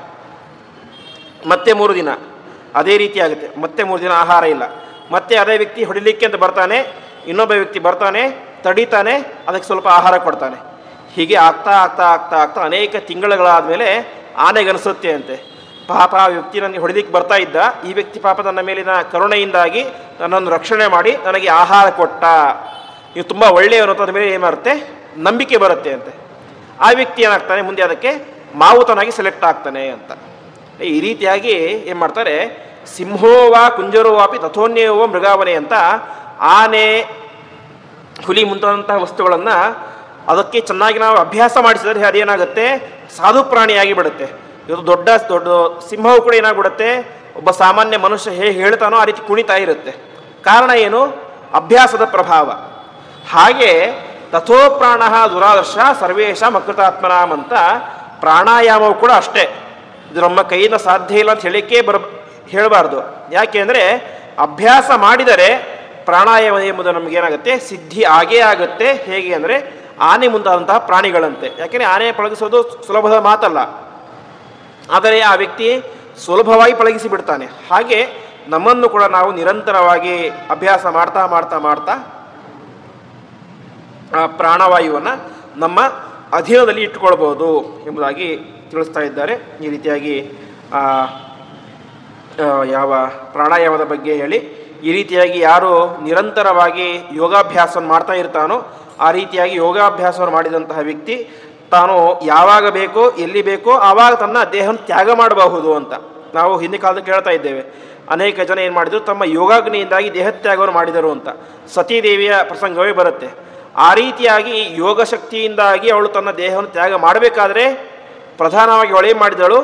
ಮತ್ತೆ 3 ದಿನ ಅದೇ ರೀತಿ ಆಗುತ್ತೆ. ಮತ್ತೆ 3 ದಿನ ಆಹಾರ ಇಲ್ಲ. ಮತ್ತೆ ಅದೇ ವ್ಯಕ್ತಿ ಹೊಡಿಲಿಕ್ಕೆ ಅಂತ ಬರ್ತಾನೆ, ಇನ್ನೊಬ್ಬ ವ್ಯಕ್ತಿ ಬರ್ತಾನೆ, ತಡೀತಾನೆ, ಅದಕ್ಕೆ ಸ್ವಲ್ಪ ಆಹಾರ ಕೊಡ್ತಾನೆ. ಹೀಗೆ ಆಗ್ತಾ ಆಗ್ತಾ ಆಗ್ತಾ ಆಗ್ತಾ ಅನೇಕ ತಿಂಗಳುಗಳಾದಮೇಲೆ ಆನೆಗನಿಸುತ್ತೆ ಅಂತೆ, ಪಾಪ ಆ ವ್ಯಕ್ತಿ ನನಗೆ ಹೊಡಿಲಿಕ್ಕೆ ಬರ್ತಾ ಇದ್ದ, ಈ ವ್ಯಕ್ತಿ ಪಾಪ ನನ್ನ ಮೇಲಿನ ಕರುಣೆಯಿಂದಾಗಿ ನನ್ನನ್ನು ರಕ್ಷಣೆ ಮಾಡಿ ನನಗೆ ಆಹಾರ ಕೊಟ್ಟ, ನೀವು ತುಂಬ ಒಳ್ಳೆಯವರು ಅಂತ ಮೇಲೆ ಏನು ಮಾಡುತ್ತೆ, ನಂಬಿಕೆ ಬರುತ್ತೆ ಅಂತೆ. ಆ ವ್ಯಕ್ತಿ ಏನಾಗ್ತಾನೆ, ಮುಂದೆ ಅದಕ್ಕೆ ಮಾವುತನಾಗಿ ಸೆಲೆಕ್ಟ್ ಆಗ್ತಾನೆ ಅಂತ. ಈ ರೀತಿಯಾಗಿ ಏನು ಮಾಡ್ತಾರೆ, ಸಿಂಹೋವ ಕುಂಜರೋವಾಪಿ ತಥೋನ್ಯೋವ ಮೃಗಾವನೆ ಅಂತ. ಆನೆ, ಹುಲಿ ಮುಂತಾದಂತಹ ವಸ್ತುಗಳನ್ನು ಅದಕ್ಕೆ ಚೆನ್ನಾಗಿ ನಾವು ಅಭ್ಯಾಸ ಮಾಡಿಸಿದರೆ ಅದೇನಾಗುತ್ತೆ, ಸಾಧು ಪ್ರಾಣಿಯಾಗಿ ಬಿಡುತ್ತೆ. ಇವತ್ತು ದೊಡ್ಡ ಸಿಂಹವು ಕೂಡ ಏನಾಗ್ಬಿಡುತ್ತೆ, ಒಬ್ಬ ಸಾಮಾನ್ಯ ಮನುಷ್ಯ ಹೇಗೆ ಹೇಳ್ತಾನೋ ಆ ರೀತಿ ಕುಣಿತಾ ಇರುತ್ತೆ. ಕಾರಣ ಏನು, ಅಭ್ಯಾಸದ ಪ್ರಭಾವ. ಹಾಗೆ ತಥೋ ಪ್ರಾಣ ದುರಾದರ್ಶ ಸರ್ವೇಶ ಮಕೃತಾತ್ಮನಾಮ್ ಅಂತ ಪ್ರಾಣಾಯಾಮವು ಕೂಡ ಅಷ್ಟೇ. ಇದು ನಮ್ಮ ಕೈಯಿಂದ ಸಾಧ್ಯ ಇಲ್ಲ ಅಂತ ಹೇಳಬಾರ್ದು. ಯಾಕೆ ಅಂದರೆ ಅಭ್ಯಾಸ ಮಾಡಿದರೆ ಪ್ರಾಣಾಯಾಮ ಎಂಬುದು ನಮಗೇನಾಗುತ್ತೆ, ಸಿದ್ಧಿ ಆಗೇ ಆಗುತ್ತೆ. ಹೇಗೆ ಅಂದರೆ ಆನೆ ಮುಂತಾದಂತಹ ಪ್ರಾಣಿಗಳಂತೆ. ಯಾಕೆಂದರೆ ಆನೆ ಪಳಗಿಸೋದು ಸುಲಭದ ಮಾತಲ್ಲ, ಆದರೆ ಆ ವ್ಯಕ್ತಿ ಸುಲಭವಾಗಿ ಪಳಗಿಸಿ ಬಿಡ್ತಾನೆ. ಹಾಗೆ ನಮ್ಮನ್ನು ಕೂಡ ನಾವು ನಿರಂತರವಾಗಿ ಅಭ್ಯಾಸ ಮಾಡ್ತಾ ಮಾಡ್ತಾ ಮಾಡ್ತಾ ಆ ಪ್ರಾಣವಾಯುವನ್ನು ನಮ್ಮ ಅಧೀನದಲ್ಲಿ ಇಟ್ಟುಕೊಳ್ಬೋದು ಎಂಬುದಾಗಿ ತಿಳಿಸ್ತಾ ಇದ್ದಾರೆ. ಈ ರೀತಿಯಾಗಿ ಯಾವ ಪ್ರಾಣಾಯಾಮದ ಬಗ್ಗೆ ಹೇಳಿ, ಈ ರೀತಿಯಾಗಿ ಯಾರು ನಿರಂತರವಾಗಿ ಯೋಗಾಭ್ಯಾಸವನ್ನು ಮಾಡ್ತಾ ಇರ್ತಾನೋ ಆ ರೀತಿಯಾಗಿ ಯೋಗಾಭ್ಯಾಸವನ್ನು ಮಾಡಿದಂತಹ ವ್ಯಕ್ತಿ ತಾನು ಯಾವಾಗ ಬೇಕೋ ಎಲ್ಲಿ ಬೇಕೋ ಆವಾಗ ತನ್ನ ದೇಹವನ್ನು ತ್ಯಾಗ ಮಾಡಬಹುದು ಅಂತ. ನಾವು ಹಿಂದಿನ ಕಾಲದಲ್ಲಿ ಕೇಳ್ತಾ ಇದ್ದೇವೆ, ಅನೇಕ ಜನ ಏನು ಮಾಡಿದರು, ತಮ್ಮ ಯೋಗಾಗ್ನಿಯಿಂದಾಗಿ ದೇಹತ್ಯಾಗವನ್ನು ಮಾಡಿದರು ಅಂತ. ಸತೀದೇವಿಯ ಪ್ರಸಂಗವೇ ಬರುತ್ತೆ. ಆ ರೀತಿಯಾಗಿ ಯೋಗ ಶಕ್ತಿಯಿಂದಾಗಿ ಅವಳು ತನ್ನ ದೇಹವನ್ನು ತ್ಯಾಗ ಮಾಡಬೇಕಾದ್ರೆ ಪ್ರಧಾನವಾಗಿ ಅವಳೇನು ಮಾಡಿದಳು,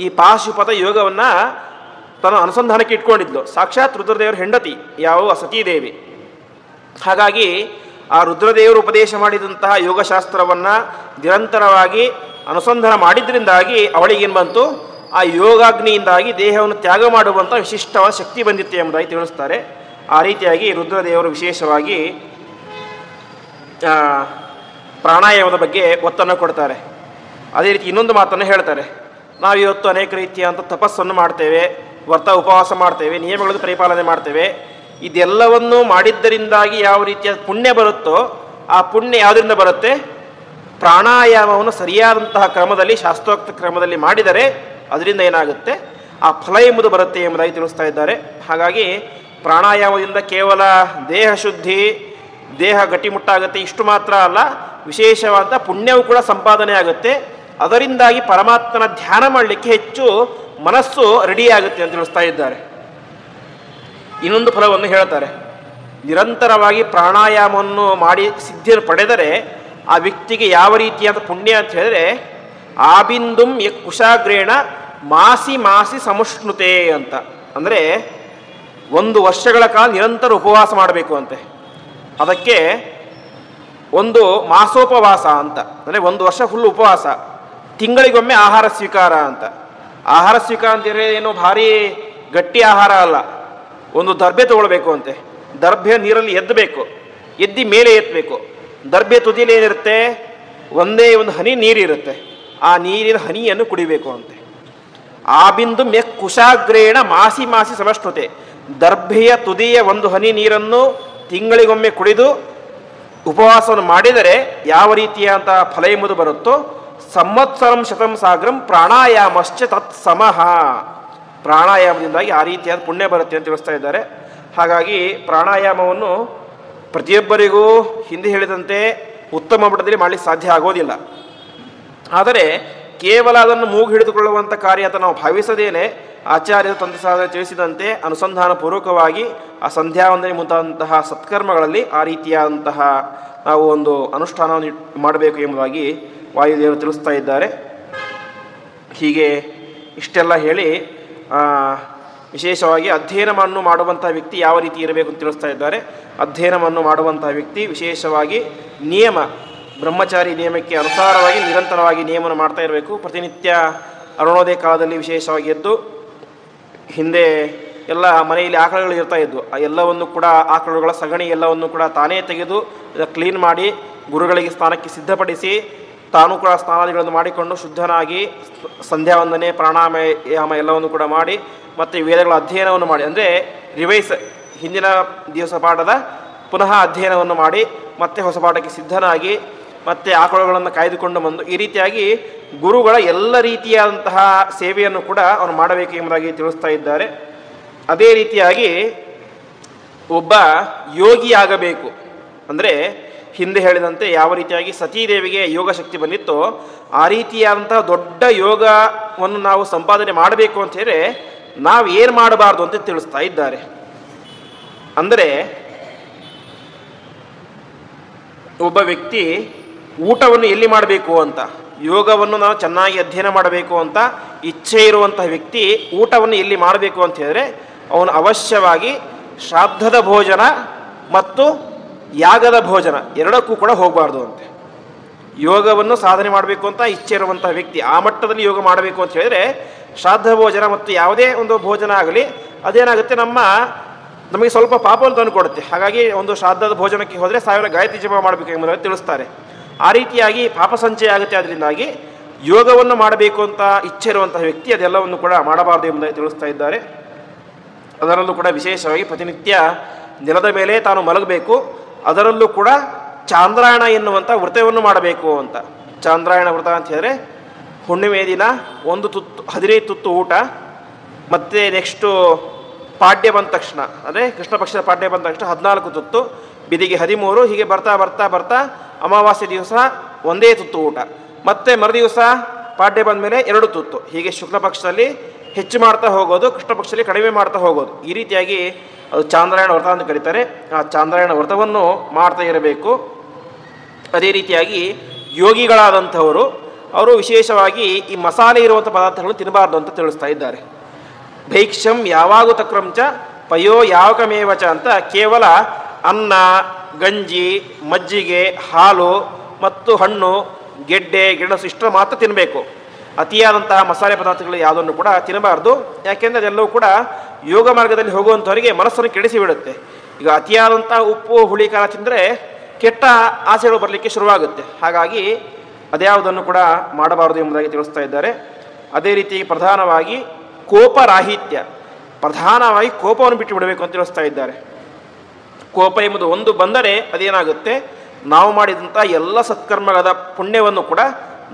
ಈ ಪಾಶುಪತ ಯೋಗವನ್ನು ತನ್ನ ಅನುಸಂಧಾನಕ್ಕೆ ಇಟ್ಕೊಂಡಿದ್ಲು. ಸಾಕ್ಷಾತ್ ರುದ್ರದೇವರ ಹೆಂಡತಿ ಯಾವ ಸತೀದೇವಿ. ಹಾಗಾಗಿ ಆ ರುದ್ರದೇವರು ಉಪದೇಶ ಮಾಡಿದಂತಹ ಯೋಗಶಾಸ್ತ್ರವನ್ನು ನಿರಂತರವಾಗಿ ಅನುಸಂಧಾನ ಮಾಡಿದ್ರಿಂದಾಗಿ ಅವಳಿಗೇನು ಬಂತು, ಆ ಯೋಗಾಗ್ನಿಯಿಂದಾಗಿ ದೇಹವನ್ನು ತ್ಯಾಗ ಮಾಡುವಂಥ ವಿಶಿಷ್ಟವಾದ ಶಕ್ತಿ ಬಂದಿತ್ತು ಎಂಬುದಾಗಿ ತಿಳಿಸ್ತಾರೆ. ಆ ರೀತಿಯಾಗಿ ರುದ್ರದೇವರು ವಿಶೇಷವಾಗಿ ಪ್ರಾಣಾಯಾಮದ ಬಗ್ಗೆ ಒತ್ತನ್ನು ಕೊಡ್ತಾರೆ. ಅದೇ ರೀತಿ ಇನ್ನೊಂದು ಮಾತನ್ನು ಹೇಳ್ತಾರೆ. ನಾವಿವತ್ತು ಅನೇಕ ರೀತಿಯಾದಂಥ ತಪಸ್ಸನ್ನು ಮಾಡ್ತೇವೆ, ವ್ರತ ಉಪವಾಸ ಮಾಡ್ತೇವೆ, ನಿಯಮಗಳನ್ನು ಪರಿಪಾಲನೆ ಮಾಡ್ತೇವೆ. ಇದೆಲ್ಲವನ್ನು ಮಾಡಿದ್ದರಿಂದಾಗಿ ಯಾವ ರೀತಿಯ ಪುಣ್ಯ ಬರುತ್ತೋ ಆ ಪುಣ್ಯ ಯಾವುದರಿಂದ ಬರುತ್ತೆ, ಪ್ರಾಣಾಯಾಮವನ್ನು ಸರಿಯಾದಂತಹ ಕ್ರಮದಲ್ಲಿ ಶಾಸ್ತ್ರೋಕ್ತ ಕ್ರಮದಲ್ಲಿ ಮಾಡಿದರೆ ಅದರಿಂದ ಏನಾಗುತ್ತೆ, ಆ ಫಲ ಎಂಬುದು ಬರುತ್ತೆ ಎಂಬುದಾಗಿ ತಿಳಿಸ್ತಾ ಇದ್ದಾರೆ. ಹಾಗಾಗಿ ಪ್ರಾಣಾಯಾಮದಿಂದ ಕೇವಲ ದೇಹ ಶುದ್ಧಿ, ದೇಹ ಗಟ್ಟಿಮುಟ್ಟಾಗುತ್ತೆ ಇಷ್ಟು ಮಾತ್ರ ಅಲ್ಲ, ವಿಶೇಷವಾದ ಪುಣ್ಯವೂ ಕೂಡ ಸಂಪಾದನೆ ಆಗುತ್ತೆ. ಅದರಿಂದಾಗಿ ಪರಮಾತ್ಮನ ಧ್ಯಾನ ಮಾಡಲಿಕ್ಕೆ ಹೆಚ್ಚು ಮನಸ್ಸು ರೆಡಿಯಾಗುತ್ತೆ ಅಂತ ತಿಳಿಸ್ತಾ ಇದ್ದಾರೆ. ಇನ್ನೊಂದು ಫಲವನ್ನು ಹೇಳ್ತಾರೆ. ನಿರಂತರವಾಗಿ ಪ್ರಾಣಾಯಾಮವನ್ನು ಮಾಡಿ ಸಿದ್ಧಿಯನ್ನು ಪಡೆದರೆ ಆ ವ್ಯಕ್ತಿಗೆ ಯಾವ ರೀತಿಯಾದ ಪುಣ್ಯ ಅಂತ ಹೇಳಿದ್ರೆ, ಆಬಿಂದುಂ ಕುಶಾಗ್ರೇಣ ಮಾಸಿ ಮಾಸಿ ಸಮುಷ್ಣುತೆ ಅಂತ. ಅಂದರೆ 1 ವರ್ಷಗಳ ಕಾಲ ನಿರಂತರ ಉಪವಾಸ ಮಾಡಬೇಕು ಅಂತೆ. ಅದಕ್ಕೆ ಒಂದು ಮಾಸೋಪವಾಸ ಅಂತ, ಅಂದರೆ 1 ವರ್ಷ ಫುಲ್ ಉಪವಾಸ, ತಿಂಗಳಿಗೊಮ್ಮೆ ಆಹಾರ ಸ್ವೀಕಾರ ಅಂತ. ಆಹಾರ ಸ್ವೀಕಾರ ಅಂತ ಹೇಳಿದ್ರೆ ಏನು ಭಾರಿ ಗಟ್ಟಿ ಆಹಾರ ಅಲ್ಲ. ಒಂದು ದರ್ಭೆ ತಗೊಳ್ಬೇಕು ಅಂತೆ. ದರ್ಭೆ ನೀರಲ್ಲಿ ಎದ್ದಬೇಕು, ಎದ್ದಿ ಮೇಲೆ ಎತ್ತಬೇಕು. ದರ್ಭೆ ತುದಿಯಲ್ಲಿ ಏನಿರುತ್ತೆ, ಒಂದೇ ಒಂದು ಹನಿ ನೀರಿರುತ್ತೆ, ಆ ನೀರಿನ ಹನಿಯನ್ನು ಕುಡಿಬೇಕು ಅಂತೆ. ಆ ಬಿಂದು ಕುಶಾಗ್ರೇಣ ಮಾಸಿ ಮಾಸಿ ಸಮಷ್ಣುತೆ. ದರ್ಭೆಯ ತುದಿಯ ಒಂದು ಹನಿ ನೀರನ್ನು ತಿಂಗಳಿಗೊಮ್ಮೆ ಕುಡಿದು ಉಪವಾಸವನ್ನು ಮಾಡಿದರೆ ಯಾವ ರೀತಿಯಾದಂತಹ ಫಲ ಎಂಬುದು ಬರುತ್ತೋ, ಸಂವತ್ಸರಂ ಶತಂ ಸಾಗ್ರಂ ಪ್ರಾಣಾಯಾಮಶ್ಚ ತತ್ ಸಮಃ. ಪ್ರಾಣಾಯಾಮದಿಂದಾಗಿ ಆ ರೀತಿಯಾದ ಪುಣ್ಯ ಬರುತ್ತೆ ಅಂತ ತಿಳಿಸ್ತಾ ಇದ್ದಾರೆ. ಹಾಗಾಗಿ ಪ್ರಾಣಾಯಾಮವನ್ನು ಪ್ರತಿಯೊಬ್ಬರಿಗೂ ಹಿಂದೆ ಹೇಳಿದಂತೆ ಉತ್ತಮ ಮಟ್ಟದಲ್ಲಿ ಮಾಡಲಿಕ್ಕೆ ಸಾಧ್ಯ ಆಗೋದಿಲ್ಲ. ಆದರೆ ಕೇವಲ ಅದನ್ನು ಮೂಗು ಹಿಡಿದುಕೊಳ್ಳುವಂಥ ಕಾರ್ಯ ಅಂತ ನಾವು ಭಾವಿಸದೇನೆ ಆಚಾರ್ಯರು ತಂದೆ ಸಾಧನೆ ತಿಳಿಸಿದಂತೆ ಅನುಸಂಧಾನ ಪೂರ್ವಕವಾಗಿ ಆ ಸಂಧ್ಯಾವಂದನೆ ಮುಂತಾದಂತಹ ಸತ್ಕರ್ಮಗಳಲ್ಲಿ ಆ ರೀತಿಯಾದಂತಹ ನಾವು ಒಂದು ಅನುಷ್ಠಾನವನ್ನು ಮಾಡಬೇಕು ಎಂಬುದಾಗಿ ವಾಯುದೇವರು ತಿಳಿಸ್ತಾ ಇದ್ದಾರೆ. ಹೀಗೆ ಇಷ್ಟೆಲ್ಲ ಹೇಳಿ ವಿಶೇಷವಾಗಿ ಅಧ್ಯಯನವನ್ನು ಮಾಡುವಂಥ ವ್ಯಕ್ತಿ ಯಾವ ರೀತಿ ಇರಬೇಕು ಅಂತ ತಿಳಿಸ್ತಾ ಇದ್ದಾರೆ. ಅಧ್ಯಯನವನ್ನು ಮಾಡುವಂಥ ವ್ಯಕ್ತಿ ವಿಶೇಷವಾಗಿ ನಿಯಮ, ಬ್ರಹ್ಮಚಾರಿ ನಿಯಮಕ್ಕೆ ಅನುಸಾರವಾಗಿ ನಿರಂತರವಾಗಿ ನಿಯಮವನ್ನು ಮಾಡ್ತಾ ಇರಬೇಕು. ಪ್ರತಿನಿತ್ಯ ಅರುಣೋದಯ ಕಾಲದಲ್ಲಿ ವಿಶೇಷವಾಗಿ ಎದ್ದು, ಹಿಂದೆ ಎಲ್ಲ ಮನೆಯಲ್ಲಿ ಆಕಳುಗಳು ಇರ್ತಾ ಇದ್ವು, ಆ ಎಲ್ಲವನ್ನು ಕೂಡ ಆಕಳುಗಳ ಸಗಣಿ ಎಲ್ಲವನ್ನು ಕೂಡ ತಾನೇ ತೆಗೆದು ಕ್ಲೀನ್ ಮಾಡಿ ಗುರುಗಳಿಗೆ ಸ್ನಾನಕ್ಕೆ ಸಿದ್ಧಪಡಿಸಿ ತಾನು ಕೂಡ ಸ್ನಾನಾದಿಗಳನ್ನು ಮಾಡಿಕೊಂಡು ಶುದ್ಧನಾಗಿ ಸಂಧ್ಯಾವಂದನೆ ಪ್ರಾಣಾಯಾಮ ಎಲ್ಲವನ್ನು ಕೂಡ ಮಾಡಿ ಮತ್ತು ವೇದಗಳ ಅಧ್ಯಯನವನ್ನು ಮಾಡಿ, ಅಂದರೆ ರಿವೈಸ್, ಹಿಂದಿನ ದಿವಸ ಪಾಠದ ಪುನಃ ಅಧ್ಯಯನವನ್ನು ಮಾಡಿ ಮತ್ತೆ ಹೊಸ ಪಾಠಕ್ಕೆ ಸಿದ್ಧನಾಗಿ ಮತ್ತು ಆಕಳುಗಳನ್ನು ಕಾಯ್ದುಕೊಂಡು ಬಂದು ಈ ರೀತಿಯಾಗಿ ಗುರುಗಳ ಎಲ್ಲ ರೀತಿಯಾದಂತಹ ಸೇವೆಯನ್ನು ಕೂಡ ಅವನು ಮಾಡಬೇಕು ಎಂಬುದಾಗಿ ತಿಳಿಸ್ತಾ ಇದ್ದಾರೆ. ಅದೇ ರೀತಿಯಾಗಿ ಒಬ್ಬ ಯೋಗಿಯಾಗಬೇಕು ಅಂದರೆ ಹಿಂದೆ ಹೇಳಿದಂತೆ ಯಾವ ರೀತಿಯಾಗಿ ಸತೀದೇವಿಗೆ ಯೋಗ ಶಕ್ತಿ ಬಂದಿತ್ತೋ ಆ ರೀತಿಯಾದಂತಹ ದೊಡ್ಡ ಯೋಗವನ್ನು ನಾವು ಸಂಪಾದನೆ ಮಾಡಬೇಕು ಅಂತ ಹೇಳಿದ್ರೆ ನಾವು ಏನು ಮಾಡಬಾರ್ದು ಅಂತ ತಿಳಿಸ್ತಾ ಇದ್ದಾರೆ. ಅಂದರೆ ಒಬ್ಬ ವ್ಯಕ್ತಿ ಊಟವನ್ನು ಎಲ್ಲಿ ಮಾಡಬೇಕು ಅಂತ, ಯೋಗವನ್ನು ನಾವು ಚೆನ್ನಾಗಿ ಅಧ್ಯಯನ ಮಾಡಬೇಕು ಅಂತ ಇಚ್ಛೆ ಇರುವಂತಹ ವ್ಯಕ್ತಿ ಊಟವನ್ನು ಎಲ್ಲಿ ಮಾಡಬೇಕು ಅಂತ ಹೇಳಿದ್ರೆ ಅವನು ಅವಶ್ಯವಾಗಿ ಶ್ರಾದ್ದದ ಭೋಜನ ಮತ್ತು ಯಾಗದ ಭೋಜನ ಎರಡಕ್ಕೂ ಕೂಡ ಹೋಗಬಾರ್ದು ಅಂತೆ. ಯೋಗವನ್ನು ಸಾಧನೆ ಮಾಡಬೇಕು ಅಂತ ಇಚ್ಛೆ ಇರುವಂತಹ ವ್ಯಕ್ತಿ ಆ ಮಟ್ಟದಲ್ಲಿ ಯೋಗ ಮಾಡಬೇಕು ಅಂತ ಹೇಳಿದ್ರೆ ಶ್ರಾದ್ದ ಭೋಜನ ಮತ್ತು ಯಾವುದೇ ಒಂದು ಭೋಜನ ಆಗಲಿ ಅದೇನಾಗುತ್ತೆ, ನಮಗೆ ಸ್ವಲ್ಪ ಪಾಪವನ್ನು ತಂದುಕೊಡುತ್ತೆ. ಹಾಗಾಗಿ ಒಂದು ಶ್ರಾದ್ದದ ಭೋಜನಕ್ಕೆ ಹೋದರೆ 1000 ಗಾಯತ್ರಿ ಜಪ ಮಾಡಬೇಕು ಎಂಬುದಾಗಿ ತಿಳಿಸ್ತಾರೆ. ಆ ರೀತಿಯಾಗಿ ಪಾಪ ಸಂಚಯ ಆಗುತ್ತೆ. ಅದರಿಂದಾಗಿ ಯೋಗವನ್ನು ಮಾಡಬೇಕು ಅಂತ ಇಚ್ಛೆ ಇರುವಂತಹ ವ್ಯಕ್ತಿ ಅದೆಲ್ಲವನ್ನು ಕೂಡ ಮಾಡಬಾರ್ದು ಎಂಬುದಾಗಿ ತಿಳಿಸ್ತಾ ಇದ್ದಾರೆ. ಅದರಲ್ಲೂ ಕೂಡ ವಿಶೇಷವಾಗಿ ಪ್ರತಿನಿತ್ಯ ನೆಲದ ಮೇಲೆ ತಾನು ಮಲಗಬೇಕು. ಅದರಲ್ಲೂ ಕೂಡ ಚಾಂದ್ರಾಯಣ ಎನ್ನುವಂಥ ವ್ರತವನ್ನು ಮಾಡಬೇಕು ಅಂತ. ಚಾಂದ್ರಾಯಣ ವ್ರತ ಅಂತ ಹೇಳಿದ್ರೆ ಹುಣ್ಣಿಮೆ ದಿನ 15 ತುತ್ತು ಊಟ, ಮತ್ತು ನೆಕ್ಸ್ಟು ಪಾಡ್ಯ ಬಂದ ತಕ್ಷಣ ಅಂದರೆ ಕೃಷ್ಣ ಪಕ್ಷದ ಪಾಡ್ಯ ಬಂದ ತಕ್ಷಣ 14 ತುತ್ತು, ಬಿದಿಗೆ 13, ಹೀಗೆ ಬರ್ತಾ ಬರ್ತಾ ಬರ್ತಾ ಅಮಾವಾಸ್ಯೆ ದಿವಸ 1 ತುತ್ತು ಊಟ, ಮತ್ತು ಮರುದಿವಸ ಪಾಡ್ಯ ಬಂದ ಮೇಲೆ 2 ತುತ್ತು, ಹೀಗೆ ಶುಕ್ಲ ಪಕ್ಷದಲ್ಲಿ ಹೆಚ್ಚು ಮಾಡ್ತಾ ಹೋಗೋದು, ಕೃಷ್ಣ ಪಕ್ಷದಲ್ಲಿ ಕಡಿಮೆ ಮಾಡ್ತಾ ಹೋಗೋದು. ಈ ರೀತಿಯಾಗಿ ಅದು ಚಾಂದ್ರಾಯಣ ವ್ರತ ಅಂತ ಕರೀತಾರೆ. ಆ ಚಾಂದ್ರಾಯಣ ವ್ರತವನ್ನು ಮಾಡ್ತಾ ಇರಬೇಕು. ಅದೇ ರೀತಿಯಾಗಿ ಯೋಗಿಗಳಾದಂಥವರು ಅವರು ವಿಶೇಷವಾಗಿ ಈ ಮಸಾಲೆ ಇರುವಂಥ ಪದಾರ್ಥಗಳನ್ನು ತಿನ್ನಬಾರ್ದು ಅಂತ ತಿಳಿಸ್ತಾ ಇದ್ದಾರೆ. ಭೈಕ್ಷ್ಯಂ ಯಾವಾಗೂ ತಕ್ರಂಚ ಪಯೋ ಯಾವಕಮೇವಚ ಅಂತ ಕೇವಲ ಅನ್ನ, ಗಂಜಿ, ಮಜ್ಜಿಗೆ, ಹಾಲು ಮತ್ತು ಹಣ್ಣು, ಗೆಡ್ಡೆ, ಗೆಣಸು ಇಷ್ಟು ಮಾತ್ರ ತಿನ್ನಬೇಕು. ಅತಿಯಾದಂತಹ ಮಸಾಲೆ ಪದಾರ್ಥಗಳು ಯಾವುದನ್ನು ಕೂಡ ತಿನ್ನಬಾರ್ದು. ಯಾಕೆಂದರೆ ಅದೆಲ್ಲವೂ ಕೂಡ ಯೋಗ ಮಾರ್ಗದಲ್ಲಿ ಹೋಗುವಂಥವರಿಗೆ ಮನಸ್ಸನ್ನು ಕೆಡಿಸಿಬಿಡುತ್ತೆ. ಈಗ ಅತಿಯಾದಂಥ ಉಪ್ಪು ಹುಳಿ ಖಾರ ತಿಂದರೆ ಕೆಟ್ಟ ಆಸೆಗಳು ಬರಲಿಕ್ಕೆ ಶುರುವಾಗುತ್ತೆ. ಹಾಗಾಗಿ ಅದ್ಯಾವುದನ್ನು ಕೂಡ ಮಾಡಬಾರದು ಎಂಬುದಾಗಿ ತಿಳಿಸ್ತಾ ಇದ್ದಾರೆ. ಅದೇ ರೀತಿ ಪ್ರಧಾನವಾಗಿ ಕೋಪರಾಹಿತ್ಯ, ಪ್ರಧಾನವಾಗಿ ಕೋಪವನ್ನು ಬಿಟ್ಟು ಬಿಡಬೇಕು ಅಂತ ತಿಳಿಸ್ತಾ ಇದ್ದಾರೆ. ಕೋಪ ಎಂಬುದು ಒಂದು ಬಂದರೆ ಅದೇನಾಗುತ್ತೆ, ನಾವು ಮಾಡಿದಂಥ ಎಲ್ಲ ಸತ್ಕರ್ಮಗಳ ಪುಣ್ಯವನ್ನು ಕೂಡ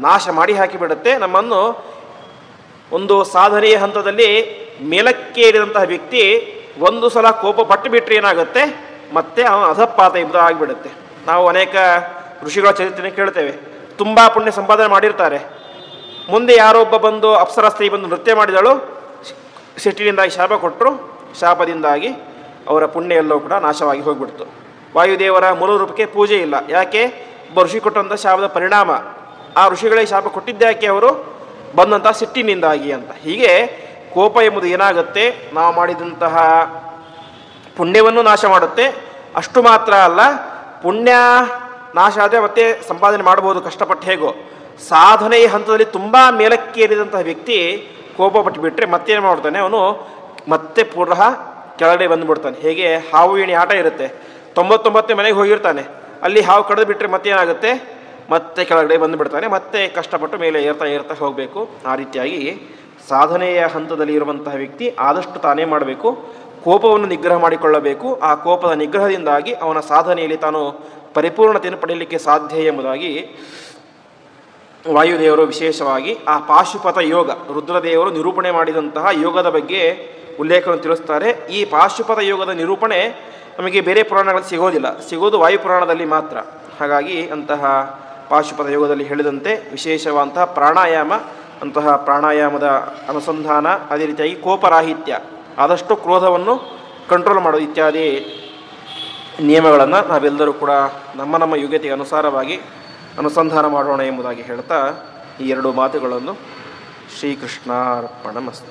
ನಾಶ ಮಾಡಿ ಹಾಕಿಬಿಡುತ್ತೆ. ನಮ್ಮನ್ನು ಒಂದು ಸಾಧನೆಯ ಹಂತದಲ್ಲಿ ಮೇಲಕ್ಕೇರಿದಂತಹ ವ್ಯಕ್ತಿ ಒಂದು ಸಲ ಕೋಪ ಪಟ್ಟು ಬಿಟ್ಟರೆ ಏನಾಗುತ್ತೆ, ಮತ್ತೆ ಅವನ ಅಧಪಾತ ಎಂಬುದು ಆಗಿಬಿಡುತ್ತೆ. ನಾವು ಅನೇಕ ಋಷಿಗಳ ಚರಿತ್ರೆ ಕೇಳ್ತೇವೆ. ತುಂಬ ಪುಣ್ಯ ಸಂಪಾದನೆ ಮಾಡಿರ್ತಾರೆ. ಮುಂದೆ ಯಾರೊಬ್ಬ ಬಂದು ಅಪ್ಸರಾ ಸ್ತ್ರೀ ಬಂದು ನೃತ್ಯ ಮಾಡಿದಳು, ಸಿಟ್ಟಿನಿಂದಾಗಿ ಶಾಪ ಕೊಟ್ಟರು. ಶಾಪದಿಂದಾಗಿ ಅವರ ಪುಣ್ಯ ಎಲ್ಲವೂ ಕೂಡ ನಾಶವಾಗಿ ಹೋಗ್ಬಿಡ್ತು. ವಾಯುದೇವರ ಮೂಲ ರೂಪಕ್ಕೆ ಪೂಜೆ ಇಲ್ಲ. ಯಾಕೆ? ಒಬ್ಬ ಋಷಿ ಕೊಟ್ಟಂಥ ಶಾಪದ ಪರಿಣಾಮ. ಆ ಋಷಿಗಳೇ ಶಾಪ ಕೊಟ್ಟಿದ್ದಾಕೆ ಅವರು ಬಂದಂಥ ಸಿಟ್ಟಿನಿಂದಾಗಿ ಅಂತ. ಹೀಗೆ ಕೋಪ ಎಂಬುದು ಏನಾಗುತ್ತೆ, ನಾವು ಮಾಡಿದಂತಹ ಪುಣ್ಯವನ್ನು ನಾಶ ಮಾಡುತ್ತೆ. ಅಷ್ಟು ಮಾತ್ರ ಅಲ್ಲ, ಪುಣ್ಯ ನಾಶ ಆದರೆ ಮತ್ತೆ ಸಂಪಾದನೆ ಮಾಡಬಹುದು ಕಷ್ಟಪಟ್ಟು. ಹೇಗೋ ಸಾಧನೆಯ ಹಂತದಲ್ಲಿ ತುಂಬ ಮೇಲಕ್ಕೇರಿದಂತಹ ವ್ಯಕ್ತಿ ಕೋಪ ಪಟ್ಟು ಬಿಟ್ಟರೆ ಮತ್ತೇನು ಮಾಡ್ತಾನೆ, ಅವನು ಮತ್ತೆ ಪುನಃ ಕೆಳಗಡೆ ಬಂದುಬಿಡ್ತಾನೆ. ಹೇಗೆ ಹಾವು ಏಣಿ ಆಟ ಇರುತ್ತೆ, 99 ಮನೆಗೆ ಹೋಗಿರ್ತಾನೆ, ಅಲ್ಲಿ ಹಾವು ಕಡಿದು ಬಿಟ್ಟರೆ ಮತ್ತೇನಾಗುತ್ತೆ, ಮತ್ತೆ ಕೆಳಗಡೆ ಬಂದುಬಿಡ್ತಾನೆ, ಮತ್ತೆ ಕಷ್ಟಪಟ್ಟು ಮೇಲೆ ಏರ್ತಾ ಹೋಗಬೇಕು. ಆ ರೀತಿಯಾಗಿ ಸಾಧನೆಯ ಹಂತದಲ್ಲಿ ಇರುವಂತಹ ವ್ಯಕ್ತಿ ಆದಷ್ಟು ತಾನೇ ಮಾಡಬೇಕು, ಕೋಪವನ್ನು ನಿಗ್ರಹ ಮಾಡಿಕೊಳ್ಳಬೇಕು. ಆ ಕೋಪದ ನಿಗ್ರಹದಿಂದಾಗಿ ಅವನ ಸಾಧನೆಯಲ್ಲಿ ತಾನು ಪರಿಪೂರ್ಣತೆಯನ್ನು ಪಡೆಯಲಿಕ್ಕೆ ಸಾಧ್ಯ ಎಂಬುದಾಗಿ ವಾಯುದೇವರು ವಿಶೇಷವಾಗಿ ಆ ಪಾಶುಪತ ಯೋಗ, ರುದ್ರದೇವರು ನಿರೂಪಣೆ ಮಾಡಿದಂತಹ ಯೋಗದ ಬಗ್ಗೆ ಉಲ್ಲೇಖವನ್ನು ತಿಳಿಸ್ತಾರೆ. ಈ ಪಾಶುಪತ ಯೋಗದ ನಿರೂಪಣೆ ನಮಗೆ ಬೇರೆ ಪುರಾಣಗಳಲ್ಲಿ ಸಿಗೋದಿಲ್ಲ, ಸಿಗೋದು ವಾಯುಪುರಾಣದಲ್ಲಿ ಮಾತ್ರ. ಹಾಗಾಗಿ ಅಂತಹ ಪಾಶುಪತ ಯೋಗದಲ್ಲಿ ಹೇಳಿದಂತೆ ವಿಶೇಷವಾದಂತಹ ಪ್ರಾಣಾಯಾಮ, ಅಂತಹ ಪ್ರಾಣಾಯಾಮದ ಅನುಸಂಧಾನ, ಅದೇ ರೀತಿಯಾಗಿ ಕೋಪರಾಹಿತ್ಯ, ಆದಷ್ಟು ಕ್ರೋಧವನ್ನು ಕಂಟ್ರೋಲ್ ಮಾಡೋದು ಇತ್ಯಾದಿ ನಿಯಮಗಳನ್ನು ನಾವೆಲ್ಲರೂ ಕೂಡ ನಮ್ಮ ಯೋಗ್ಯತೆಗೆ ಅನುಸಾರವಾಗಿ ಅನುಸಂಧಾನ ಮಾಡೋಣ ಎಂಬುದಾಗಿ ಹೇಳ್ತಾ ಈ ಎರಡು ಮಾತುಗಳನ್ನು ಶ್ರೀಕೃಷ್ಣಾರ್ಪಣಮಸ್ತು.